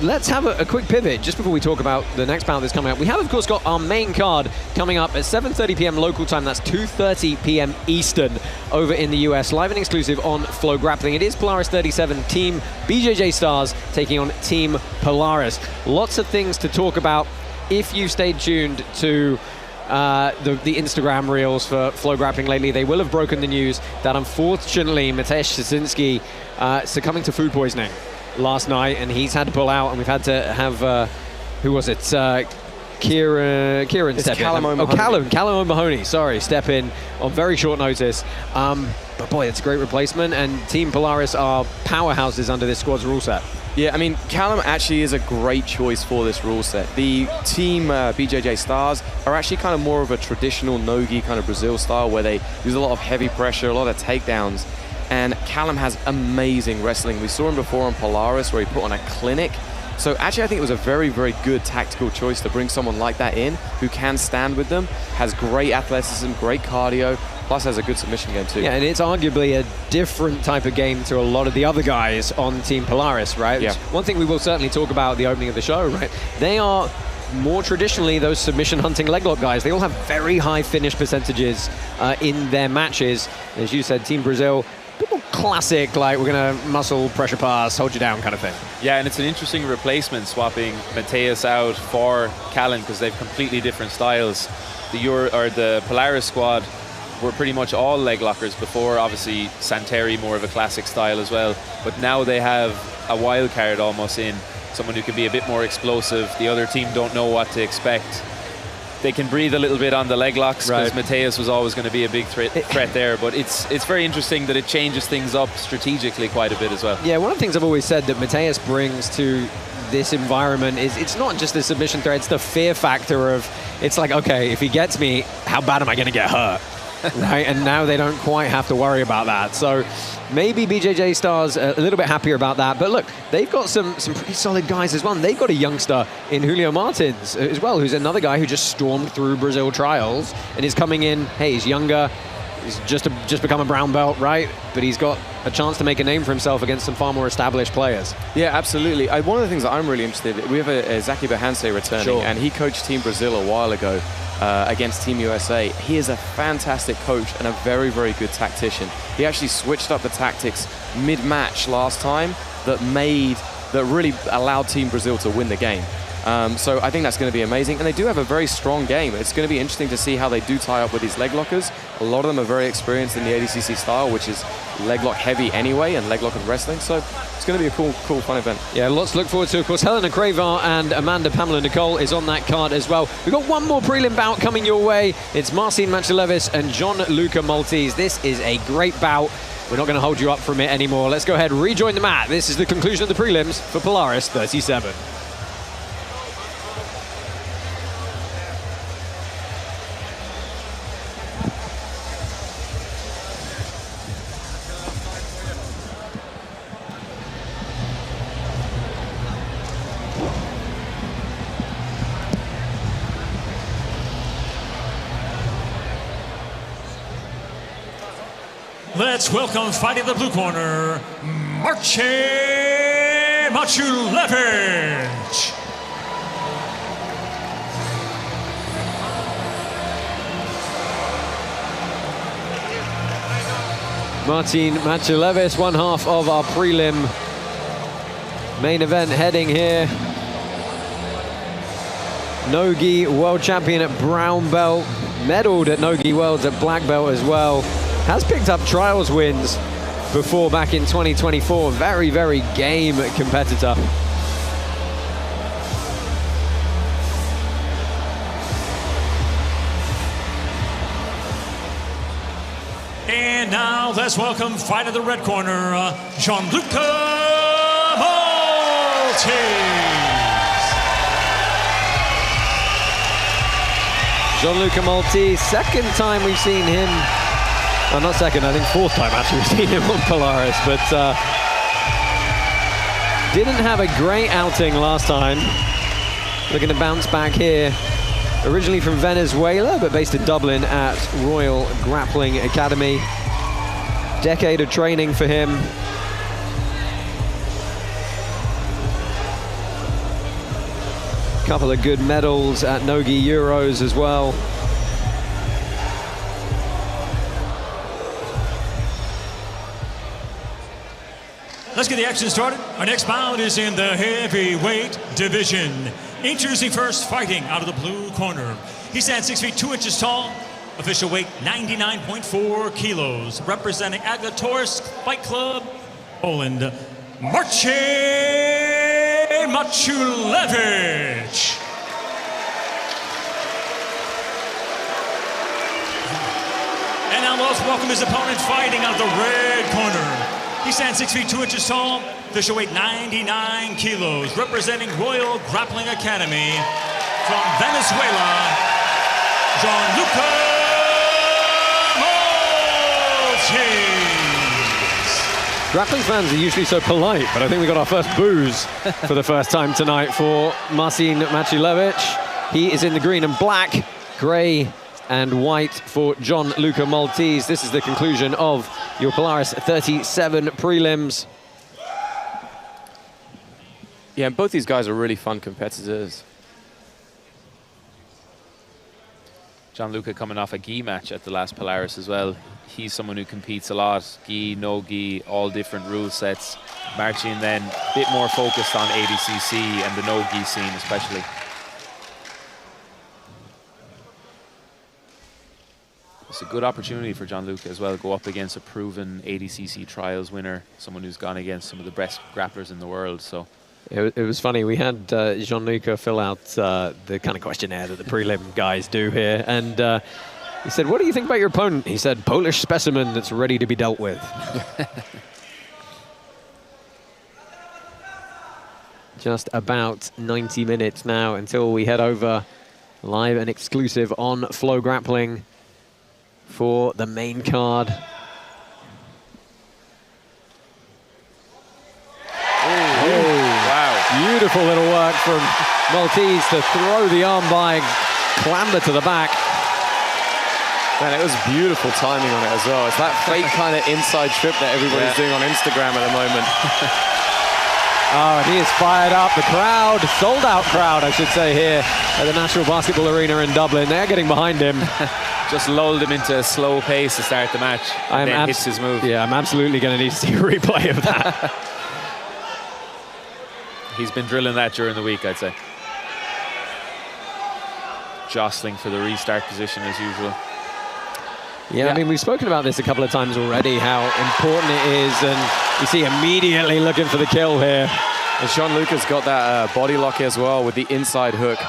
Let's have a quick pivot just before we talk about the next bout that's coming up. We have, of course, got our main card coming up at 7:30 p.m. local time. That's 2:30 p.m. Eastern over in the US, live and exclusive on FloGrappling. It is Polaris 37 Team BJJ Stars taking on Team Polaris. Lots of things to talk about. If you stayed tuned to the Instagram reels for FloGrappling lately, they will have broken the news that unfortunately Mateusz Szczecinski succumbing to food poisoning last night, and he's had to pull out, and we've had to have who was it? Kieran step in. Callum O'Mahony, sorry, step in on very short notice. But boy, it's a great replacement, and Team Polaris are powerhouses under this squad's rule set. Yeah, I mean, Callum actually is a great choice for this rule set. The Team BJJ Stars are actually kind of more of a traditional no-gi kind of Brazil style, where they use a lot of heavy pressure, a lot of takedowns. And Callum has amazing wrestling. We saw him before on Polaris, where he put on a clinic. So actually, I think it was a very, very good tactical choice to bring someone like that in, who can stand with them, has great athleticism, great cardio, plus has a good submission game too. Yeah, and it's arguably a different type of game to a lot of the other guys on Team Polaris, right? Yeah. One thing we will certainly talk about at the opening of the show, right? They are more traditionally those submission hunting leg lock guys. They all have very high finish percentages in their matches. As you said, Team Brazil, classic, like, we're going to muscle, pressure pass, hold you down kind of thing. Yeah, and it's an interesting replacement, swapping Mateusz out for Callan, because they've completely different styles. The Polaris squad were pretty much all leg lockers before, obviously Santeri more of a classic style as well, but now they have a wild card almost in, someone who can be a bit more explosive. The other team don't know what to expect. They can breathe a little bit on the leg locks, because Mateusz was always going to be a big threat there. But it's very interesting that it changes things up strategically quite a bit as well. Yeah, one of the things I've always said that Mateusz brings to this environment is it's not just the submission threat, it's the fear factor of, it's like, okay, if he gets me, how bad am I going to get hurt? Right, and now they don't quite have to worry about that. So maybe BJJ Stars a little bit happier about that. But look, they've got some pretty solid guys as well. And they've got a youngster in Julio Martins as well, who's another guy who just stormed through Brazil trials and is coming in. Hey, he's younger. He's just become a brown belt, right? But he's got a chance to make a name for himself against some far more established players. Yeah, absolutely. One of the things that I'm really interested in, we have a Zaki Behanse returning, and he coached Team Brazil a while ago against Team USA. He is a fantastic coach and a very, very good tactician. He actually switched up the tactics mid-match last time that really allowed Team Brazil to win the game. So I think that's going to be amazing. And they do have a very strong game. It's going to be interesting to see how they do tie up with these leg lockers. A lot of them are very experienced in the ADCC style, which is leg lock heavy anyway, and leg lock and wrestling. So it's going to be a cool, fun event. Yeah, lots to look forward to. Of course, Helena Cravar and Amanda Pamela Nicole is on that card as well. We've got one more prelim bout coming your way. It's Marcin Manchalevis and Gianluca Maltese. This is a great bout. We're not going to hold you up from it anymore. Let's go ahead and rejoin the mat. This is the conclusion of the prelims for Polaris 37. let's welcome fighting the blue corner, Marcin Maciulewicz. Marcin Maciulewicz, one half of our prelim main event heading here. No-gi world champion at brown belt, medaled at no-gi worlds at black belt as well. Has picked up trials wins before back in 2024. Very, very game competitor. And now let's welcome fight of the red corner, Gianluca Maltese. Gianluca Maltese, second time we've seen him. Well, not second, I think fourth time actually we've seen him on Polaris, but didn't have a great outing last time. Looking to bounce back here. Originally from Venezuela, but based in Dublin at Royal Grappling Academy. Decade of training for him. Couple of good medals at No-Gi Euros as well. Let's get the action started. Our next bout is in the heavyweight division. Introducing first, fighting out of the blue corner. He stands 6 feet 2 inches tall. Official weight 99.4 kilos. Representing Agatorsk Fight Club, Poland, Marcin Maciulewicz. And now let's welcome his opponent fighting out of the red corner. He stands 6 feet 2 inches tall. Official weight 99 kilos. Representing Royal Grappling Academy from Venezuela, Gianluca Maltese. Grappling fans are usually so polite, but I think we got our first booze for the first time tonight for Marcin Maciulewicz. He is in the green and black, gray and white for Gianluca Maltese. This is the conclusion of your Polaris 37 prelims. Yeah, and both these guys are really fun competitors. Gianluca coming off a gi match at the last Polaris as well. He's someone who competes a lot. Gi, no gi, all different rule sets. Marcin then a bit more focused on ADCC and the no gi scene especially. It's a good opportunity for Gianluca as well. Go up against a proven ADCC trials winner, someone who's gone against some of the best grapplers in the world. So it was funny. We had Gianluca fill out the kind of questionnaire that the prelim guys do here, and he said, "What do you think about your opponent?" He said, "Polish specimen that's ready to be dealt with." Just about 90 minutes now until we head over live and exclusive on FloGrappling for the main card. Wow. Beautiful little work from Maltese to throw the arm by, clamber to the back. Man, it was beautiful timing on it as well. It's that fake kind of inside trip that everybody's doing on Instagram at the moment. Oh, and he is fired up. The crowd, sold out crowd, I should say, here at the National Basketball Arena in Dublin. They're getting behind him. Just lulled him into a slow pace to start the match, and then hits his move. Yeah, I'm absolutely going to need to see a replay of that. He's been drilling that during the week, I'd say. Jostling for the restart position as usual. Yeah, I mean, we've spoken about this a couple of times already, how important it is, and you see immediately looking for the kill here. And Gianluca's got that body lock as well with the inside hook.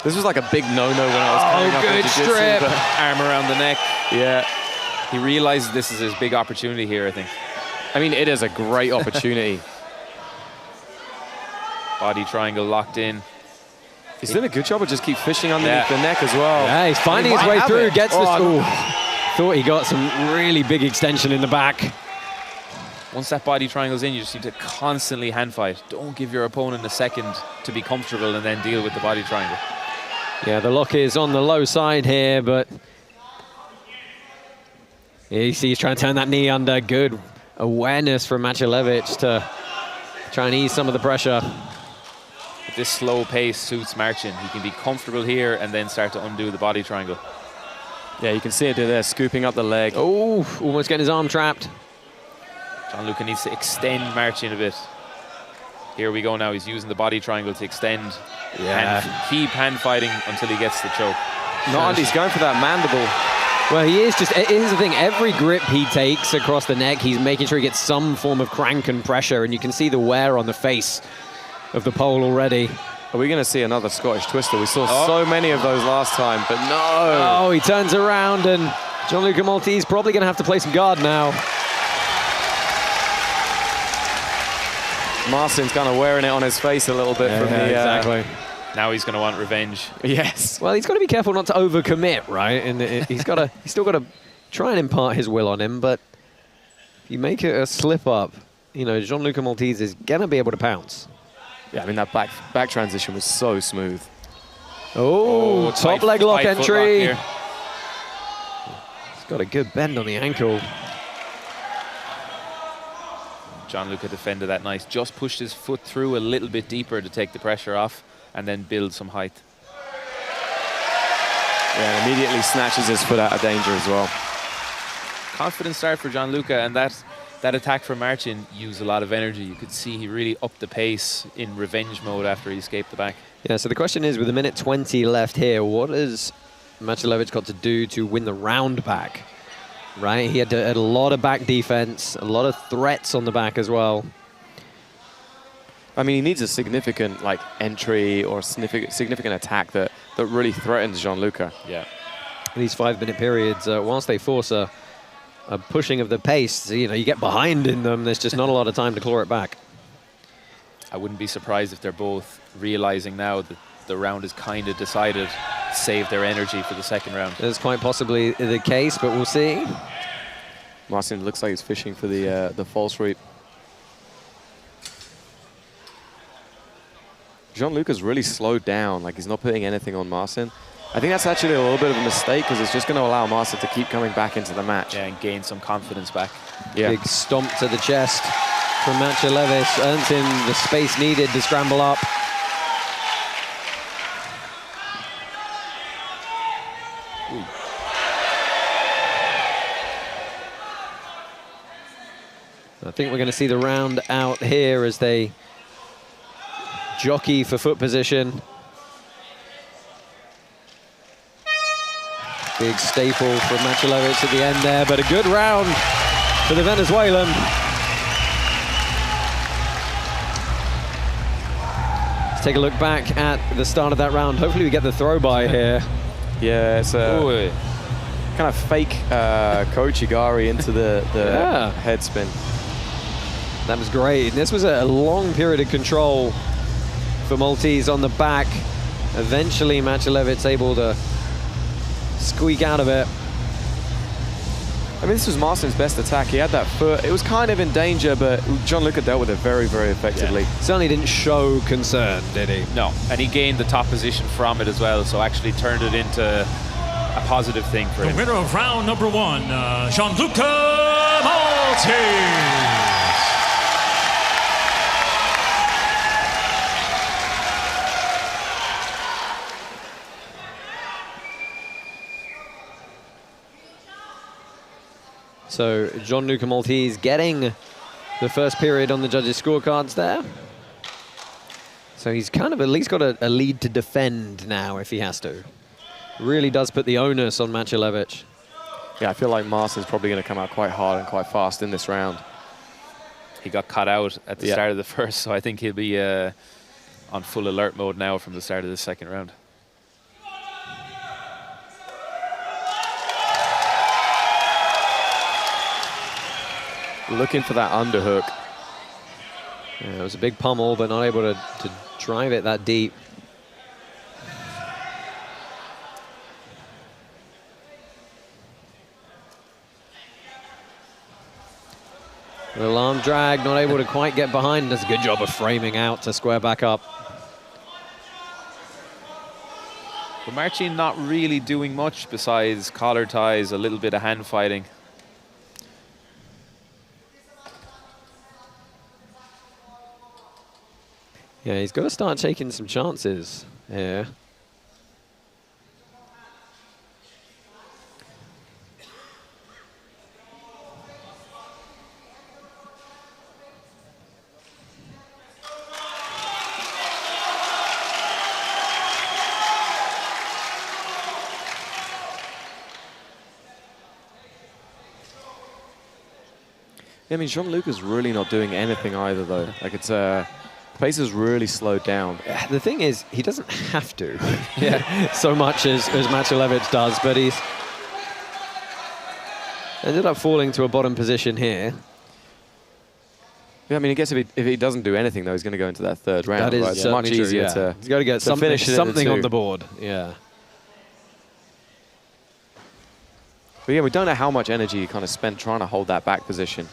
This was like a big no-no when I was coming up in jiu-jitsu, strip. but Arm around the neck. yeah. He realizes this is his big opportunity here, I think. I mean, it is a great opportunity. Body triangle locked in. He's doing a good job of just keep fishing underneath the neck as well. Yeah, he's finding his way through, gets the school. Thought he got some really big extension in the back. Once that body triangle's in, you just need to constantly hand fight. Don't give your opponent a second to be comfortable and then deal with the body triangle. Yeah, the lock is on the low side here, but You see he's trying to turn that knee under. Good awareness from Machalevich to try and ease some of the pressure. This slow pace suits Marcin. He can be comfortable here and then start to undo the body triangle. Yeah, you can see it there, scooping up the leg. Oh, almost getting his arm trapped. Gianluca needs to extend Marcin a bit. Here we go now. He's using the body triangle to extend. Yeah. And keep hand fighting until he gets the choke. Not he's going for that mandible. Well, he is just, here's the thing, every grip he takes across the neck, he's making sure he gets some form of crank and pressure, and you can see the wear on the face of the Pole already. Are we going to see another Scottish twister? We saw so many of those last time, but no. Oh, he turns around, and Gianluca Maltese probably going to have to play some guard now. Marcin's kind of wearing it on his face a little bit from the... exactly. Now he's going to want revenge. Yes. Well, he's got to be careful not to overcommit, right? And he's still got to try and impart his will on him, but if you make it a slip up, you know, Gianluca Maltese is going to be able to pounce. Yeah, I mean, that back transition was so smooth. Oh, top leg lock tight entry. He's got a good bend on the ankle. Gianluca defended that nice. Just pushed his foot through a little bit deeper to take the pressure off and then build some height. Yeah, and immediately snatches his foot out of danger as well. Confident start for Gianluca, and that attack from Marcin used a lot of energy. You could see he really upped the pace in revenge mode after he escaped the back. Yeah, so the question is, with a minute 20 left here, what has Machalevich got to do to win the round back? Right, he had a lot of back defense, a lot of threats on the back as well. I mean, he needs a significant entry or significant attack that really threatens Gianluca. Yeah. In these 5-minute periods, whilst they force a pushing of the pace, you know, you get behind in them, there's just not a lot of time to claw it back. I wouldn't be surprised if they're both realizing now that the round is kind of decided, save their energy for the second round. That's quite possibly the case, but we'll see. Marcin looks like he's fishing for the false reap. Gianluca's really slowed down, like he's not putting anything on Marcin. I think that's actually a little bit of a mistake because it's just going to allow Marcin to keep coming back into the match. Yeah, and gain some confidence back. Yeah. Big stomp to the chest from Machalevich, earns him the space needed to scramble up. I think we're going to see the round out here as they jockey for foot position. Big staple from Machalevich at the end there, but a good round for the Venezuelan. Let's take a look back at the start of that round. Hopefully we get the throw by here. Yeah, it's a kind of fake Kochigari into the head spin. That was great. This was a long period of control for Maltese on the back. Eventually Machalevich able to squeak out of it. I mean, this was Marcin's best attack. He had that foot. It was kind of in danger, but Gianluca dealt with it very, very effectively. Yeah. Certainly didn't show concern, did he? No, and he gained the top position from it as well, so actually turned it into a positive thing for him. The winner of round number 1, Gianluca Maltese. So Gianluca Maltese getting the first period on the judges' scorecards there. So he's kind of at least got a lead to defend now if he has to. Really does put the onus on Machalevich. Yeah, I feel like Marcin's probably going to come out quite hard and quite fast in this round. He got cut out at the start of the first, so I think he'll be on full alert mode now from the start of the second round. Looking for that underhook. Yeah, it was a big pummel, but not able to drive it that deep. A little arm drag, not able to quite get behind. Does a good job of framing out to square back up. But Marcin not really doing much besides collar ties, a little bit of hand fighting. Yeah, he's got to start taking some chances here. Yeah, I mean, Jean-Lucas really not doing anything either, though. Like, it's pace has really slowed down. The thing is, he doesn't have to, so much as Macilevich does, but he's ended up falling to a bottom position here. Yeah, I mean, I guess if he doesn't do anything, though, he's going to go into that third round. That is right? Much true, easier to he's got to get something on the board. Yeah. But yeah, we don't know how much energy he kind of spent trying to hold that back position.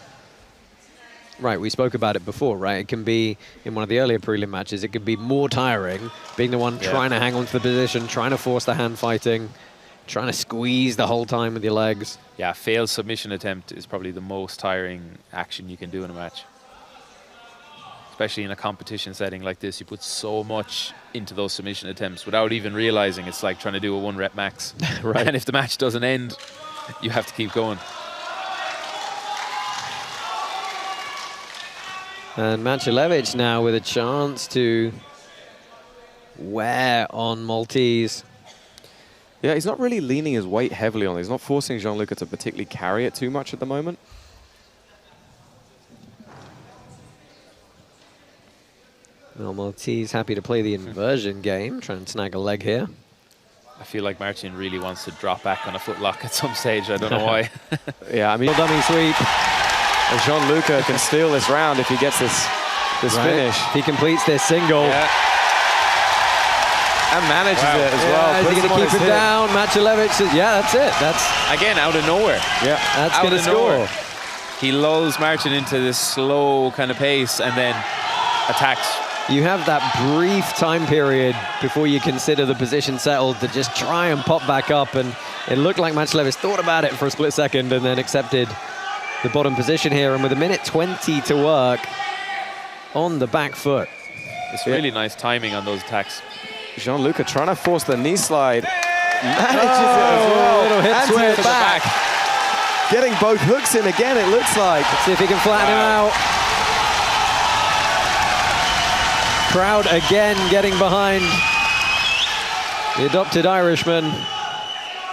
Right, we spoke about it before, right? It can be, in one of the earlier prelim matches, it could be more tiring being the one trying to hang on to the position, trying to force the hand fighting, trying to squeeze the whole time with your legs. Yeah, failed submission attempt is probably the most tiring action you can do in a match. Especially in a competition setting like this, you put so much into those submission attempts without even realizing it's like trying to do a 1 rep max. Right. And if the match doesn't end, you have to keep going. And Macilevich now with a chance to wear on Maltese. Yeah, he's not really leaning his weight heavily on it. He's not forcing Gianluca to particularly carry it too much at the moment. Well, Maltese happy to play the inversion game, try and snag a leg here. I feel like Martin really wants to drop back on a footlock at some stage. I don't know why. Yeah, I mean, dummy sweep. And Jean-Luca can steal this round if he gets this finish. If he completes this single. Yeah. And manages it as well. Is he going to keep it down? Macilevich says, yeah, that's it. That's again out of nowhere. Yeah, that's going to score. He lulls Martin into this slow kind of pace and then attacks. You have that brief time period before you consider the position settled to just try and pop back up, and it looked like Macilevich thought about it for a split second and then accepted the bottom position here, and with 1:20 to work on the back foot. It's really nice timing on those attacks. Jean-Luca trying to force the knee slide. Manages it as well. Little hip switch. To the back. Getting both hooks in again, it looks like. Let's see if he can flatten him out. Crowd again getting behind the adopted Irishman.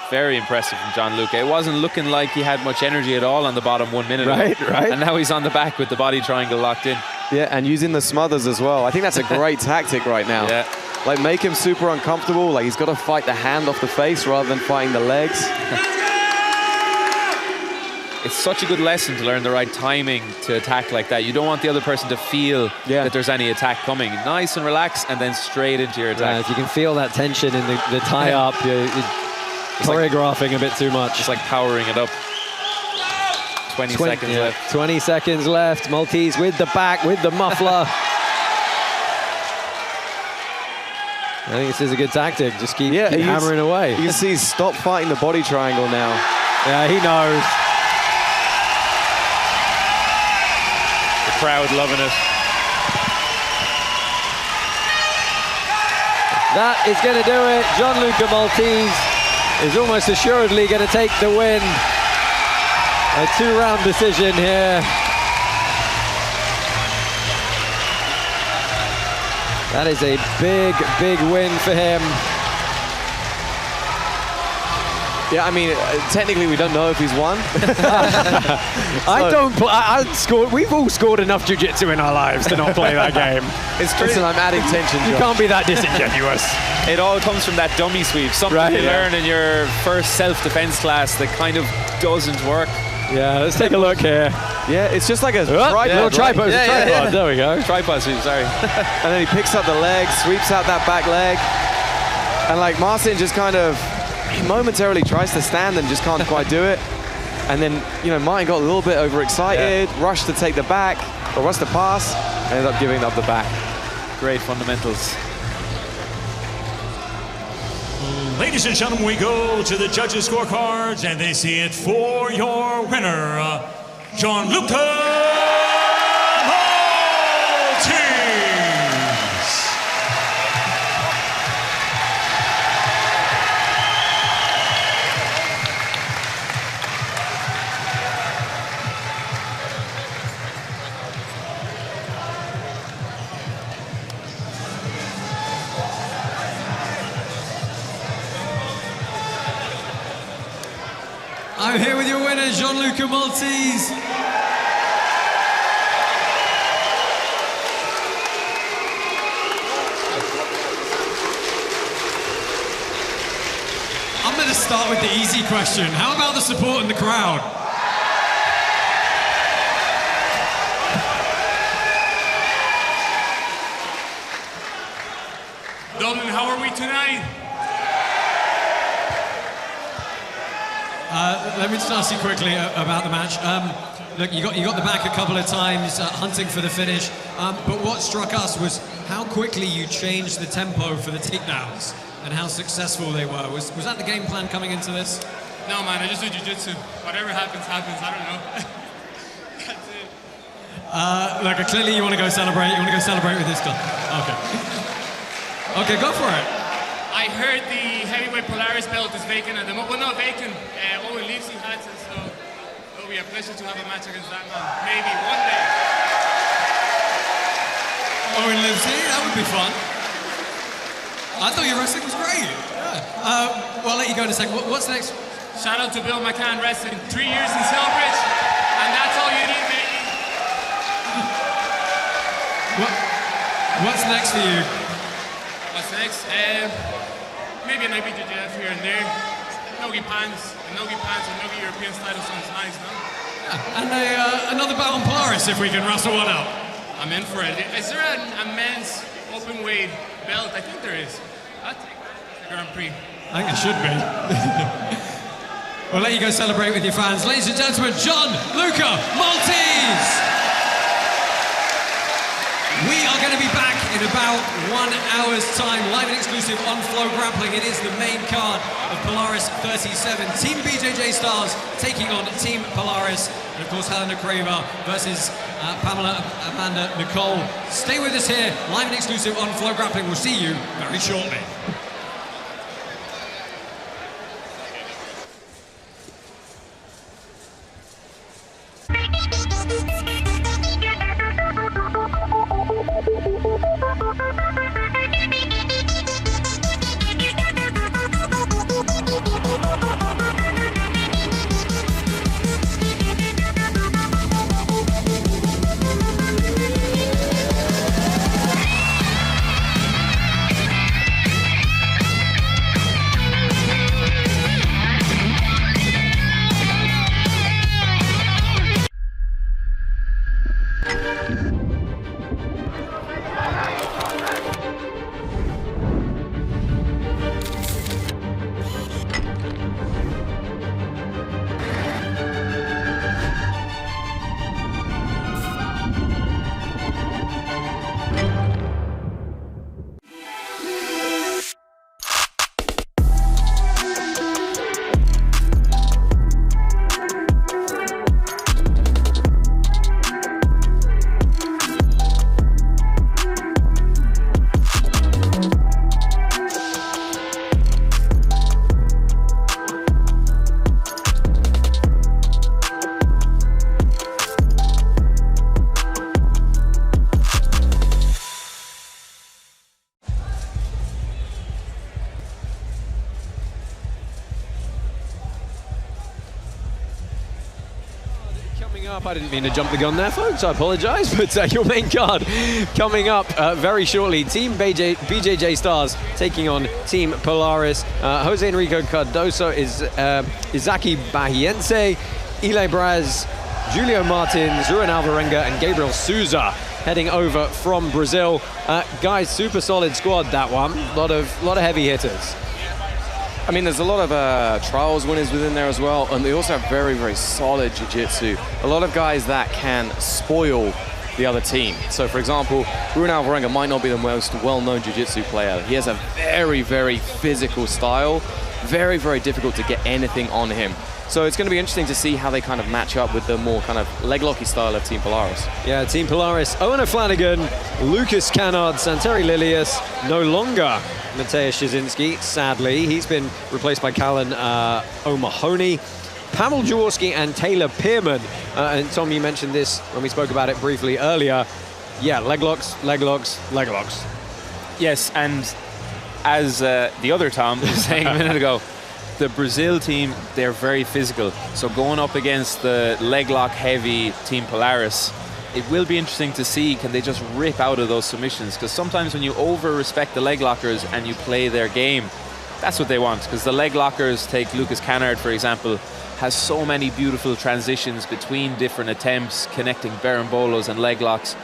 Very impressive from Gianluca. It wasn't looking like he had much energy at all on the bottom 1 minute. Right. And now he's on the back with the body triangle locked in. Yeah, and using the smothers as well. I think that's a great tactic right now. Yeah. Like, make him super uncomfortable. Like, he's got to fight the hand off the face rather than fighting the legs. It's such a good lesson to learn the right timing to attack like that. You don't want the other person to feel that there's any attack coming. Nice and relaxed, and then straight into your attack. Yeah, if you can feel that tension in the tie-up, you're choreographing a bit too much. It's like powering it up. 20 seconds left. 20 seconds left. Maltese with the back, with the muffler. I think this is a good tactic. Just keep hammering away. You can see he's stopped fighting the body triangle now. Yeah, he knows. Crowd loving it. That is going to do it. Gianluca Maltese is almost assuredly going to take the win. A 2-round decision here. That is a big, big win for him. Yeah, I mean, technically we don't know if he's won. We've all scored enough jiu-jitsu in our lives to not play that game. It's true. Listen, I'm adding tension. You can't be that disingenuous. It all comes from that dummy sweep. Something you learn in your first self-defense class that kind of doesn't work. Yeah, let's take a look here. Yeah, it's just like a tripod. Tripod. Yeah. There we go. Tripod sweep, sorry. And then he picks up the leg, sweeps out that back leg. And like Martin just kind of, he momentarily tries to stand and just can't quite do it. And then, you know, Martin got a little bit overexcited, rushed to take the back, or rushed to pass, and ended up giving up the back. Great fundamentals. Ladies and gentlemen, we go to the judges' scorecards, and they see it for your winner, Gianluca Maltese. I'm here with your winner, Gianluca Maltese. I'm going to start with the easy question. How about the support in the crowd? Dublin, how are we tonight? Let me just ask you quickly about the match. Look, you got the back a couple of times, hunting for the finish. But what struck us was how quickly you changed the tempo for the takedowns and how successful they were. Was that the game plan coming into this? No, man, I just do jiu-jitsu. Whatever happens, happens. I don't know. That's it. Look, clearly you want to go celebrate. You want to go celebrate with this stuff. Okay. Okay, go for it. I heard the heavyweight Polaris belt is vacant at the moment. Well, not vacant. Owen Leafsy has it, so it'll be a pleasure to have a match against that man. Maybe one day. Owen Leafsy, that would be fun. I thought your wrestling was great. Yeah. Well, I'll let you go in a second. What's next? Shout out to Bill McCann Wrestling. 3 years in Silverbridge, and that's all you need, baby. What's next for you? What's next? Maybe an IBJJF here and there. Nogi pants and Nogi European title sounds nice, no? Yeah. And another bout on Polaris if we can wrestle one out. I'm in for it. Is there a men's open weight belt? I think there is. I'll take the Grand Prix. I think it should be. We'll let you go celebrate with your fans. Ladies and gentlemen, Gianluca Maltese! We are going to be back in about 1 hour's time, live and exclusive on FloGrappling. It is the main card of Polaris 37. Team BJJ Stars taking on Team Polaris. And of course, Helena Craver versus Pamela Amanda Nicole. Stay with us here, live and exclusive on FloGrappling. We'll see you very shortly. I didn't mean to jump the gun there, folks. I apologize, but your main card coming up very shortly. Team BJJ Stars taking on Team Polaris. Jose Enrico Cardoso is Izaki Bahiense, Eli Braz, Julio Martins, Ruan Alvarenga, and Gabriel Souza heading over from Brazil. Guys, super solid squad, that one. A lot of heavy hitters. I mean, there's a lot of trials winners within there as well, and they also have very, very solid jiu-jitsu. A lot of guys that can spoil the other team. So, for example, Ruan Alvarenga might not be the most well-known jiu-jitsu player. He has a very, very physical style. Very, very difficult to get anything on him. So it's going to be interesting to see how they kind of match up with the more kind of leg-locky style of Team Polaris. Yeah, Team Polaris, Owen O'Flanagan, Lucas Cannard, Santeri Lilius, no longer Mateusz Szczecinski, sadly. He's been replaced by Callan O'Mahony, Pavel Jaworski and Taylor Pearman. And Tom, you mentioned this when we spoke about it briefly earlier. Yeah, leg locks, leg locks, leg locks. Yes, and as the other Tom was saying a minute ago, the Brazil team, they're very physical. So going up against the leg lock heavy Team Polaris, it will be interesting to see, can they just rip out of those submissions? Because sometimes when you over-respect the leg lockers and you play their game, that's what they want. Because the leg lockers, take Lucas Canard for example, has so many beautiful transitions between different attempts, connecting berimbolos and leg locks.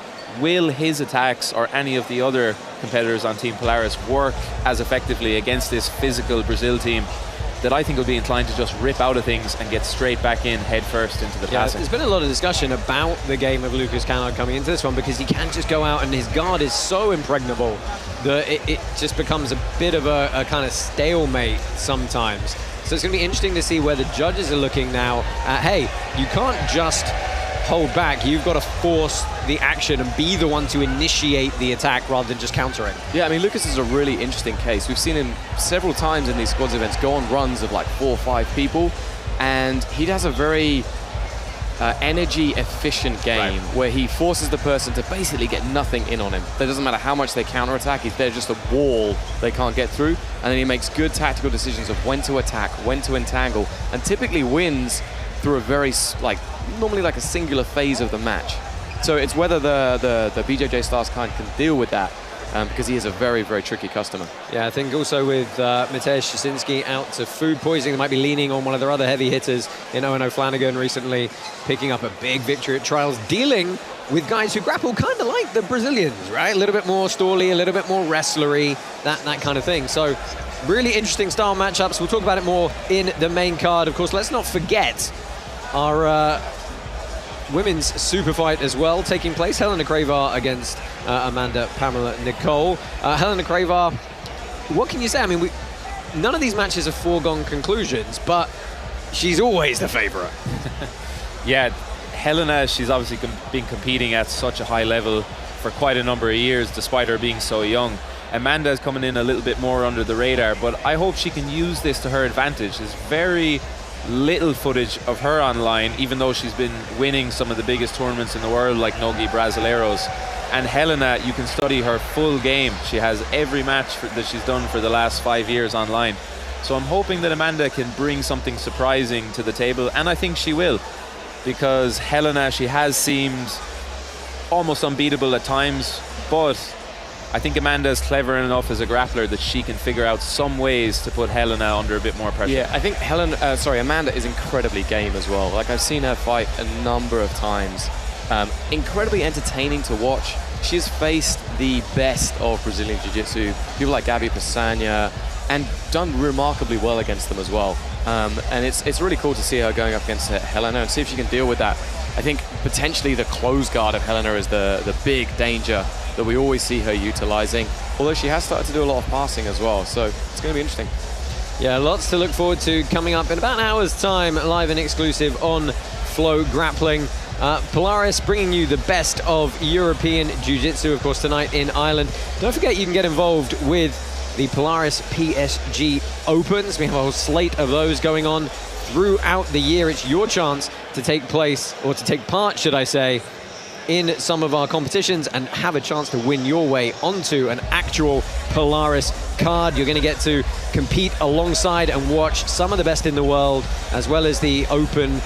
Will his attacks or any of the other competitors on Team Polaris work as effectively against this physical Brazil team that I think will be inclined to just rip out of things and get straight back in head first into the passing? There's been a lot of discussion about the game of Lucas Canard coming into this one because he can't just go out and his guard is so impregnable that it just becomes a bit of a kind of stalemate sometimes. So it's going to be interesting to see where the judges are looking now at, hey, you can't just hold back, you've got to force the action and be the one to initiate the attack rather than just countering. Yeah, I mean, Lucas is a really interesting case. We've seen him several times in these squads events go on runs of like 4 or 5 people, and he has a very energy efficient game where he forces the person to basically get nothing in on him. It doesn't matter how much they counterattack, they're just a wall they can't get through, and then he makes good tactical decisions of when to attack, when to entangle, and typically wins through a very, normally like a singular phase of the match. So it's whether the BJJ Stars kind can deal with that, because he is a very, very tricky customer. Yeah, I think also with Mateusz Jasinski out to food poisoning, they might be leaning on one of their other heavy hitters in Owen O'Flanagan recently, picking up a big victory at Trials, dealing with guys who grapple kind of like the Brazilians, right? A little bit more stally, a little bit more wrestlery, that kind of thing. So really interesting style matchups. We'll talk about it more in the main card. Of course, let's not forget our women's super fight as well taking place. Helena Cravar against Amanda Pamela Nicole. Helena Cravar, what can you say? I mean, none of these matches are foregone conclusions, but she's always the favorite. Yeah, Helena, she's obviously been competing at such a high level for quite a number of years, despite her being so young. Amanda is coming in a little bit more under the radar, but I hope she can use this to her advantage. There's very little footage of her online, even though she's been winning some of the biggest tournaments in the world like Nogi Brasileiros. And Helena, you can study her full game. She has every match that she's done for the last 5 years online. So I'm hoping that Amanda can bring something surprising to the table, and I think she will, because Helena, she has seemed almost unbeatable at times, but I think Amanda is clever enough as a grappler that she can figure out some ways to put Helena under a bit more pressure. Yeah, I think Amanda is incredibly game as well. Like, I've seen her fight a number of times. Incredibly entertaining to watch. She's faced the best of Brazilian Jiu-Jitsu, people like Gabi Pessanha, and done remarkably well against them as well. And it's really cool to see her going up against Helena and see if she can deal with that. I think potentially the close guard of Helena is the big danger that we always see her utilizing, although she has started to do a lot of passing as well, so it's going to be interesting. Yeah, lots to look forward to coming up in about an hour's time, live and exclusive on FloGrappling. Polaris bringing you the best of European Jiu-Jitsu, of course, tonight in Ireland. Don't forget you can get involved with the Polaris PSG Opens. We have a whole slate of those going on throughout the year. It's your chance to take part, should I say, in some of our competitions and have a chance to win your way onto an actual Polaris card. You're going to get to compete alongside and watch some of the best in the world, as well as the open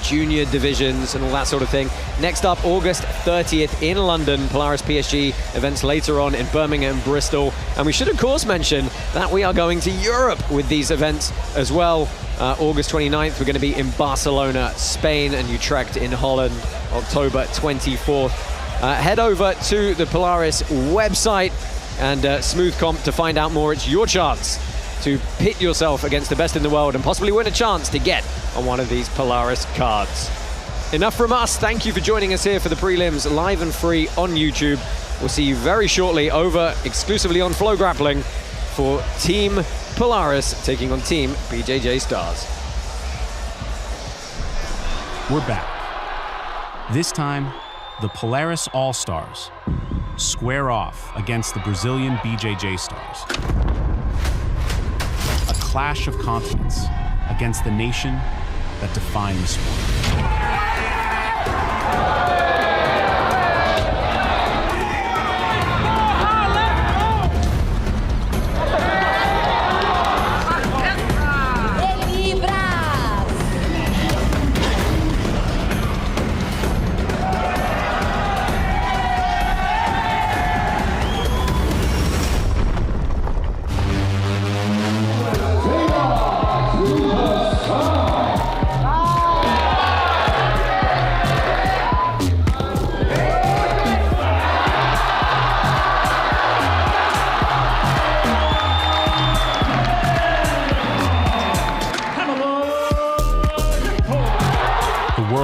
junior divisions and all that sort of thing. Next up, August 30th in London, Polaris PSG events later on in Birmingham and Bristol. And we should, of course, mention that we are going to Europe with these events as well. August 29th, we're going to be in Barcelona, Spain, and Utrecht in Holland, October 24th. Head over to the Polaris website and Smooth Comp to find out more. It's your chance to pit yourself against the best in the world and possibly win a chance to get on one of these Polaris cards. Enough from us. Thank you for joining us here for the prelims, live and free on YouTube. We'll see you very shortly over exclusively on FloGrappling for Team Polaris taking on Team BJJ Stars. We're back. This time, the Polaris All Stars square off against the Brazilian BJJ Stars. A clash of continents against the nation that defined the sport.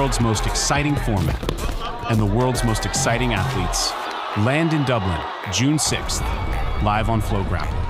world's most exciting format and the world's most exciting athletes land in Dublin, June 6th, live on FloGrappling.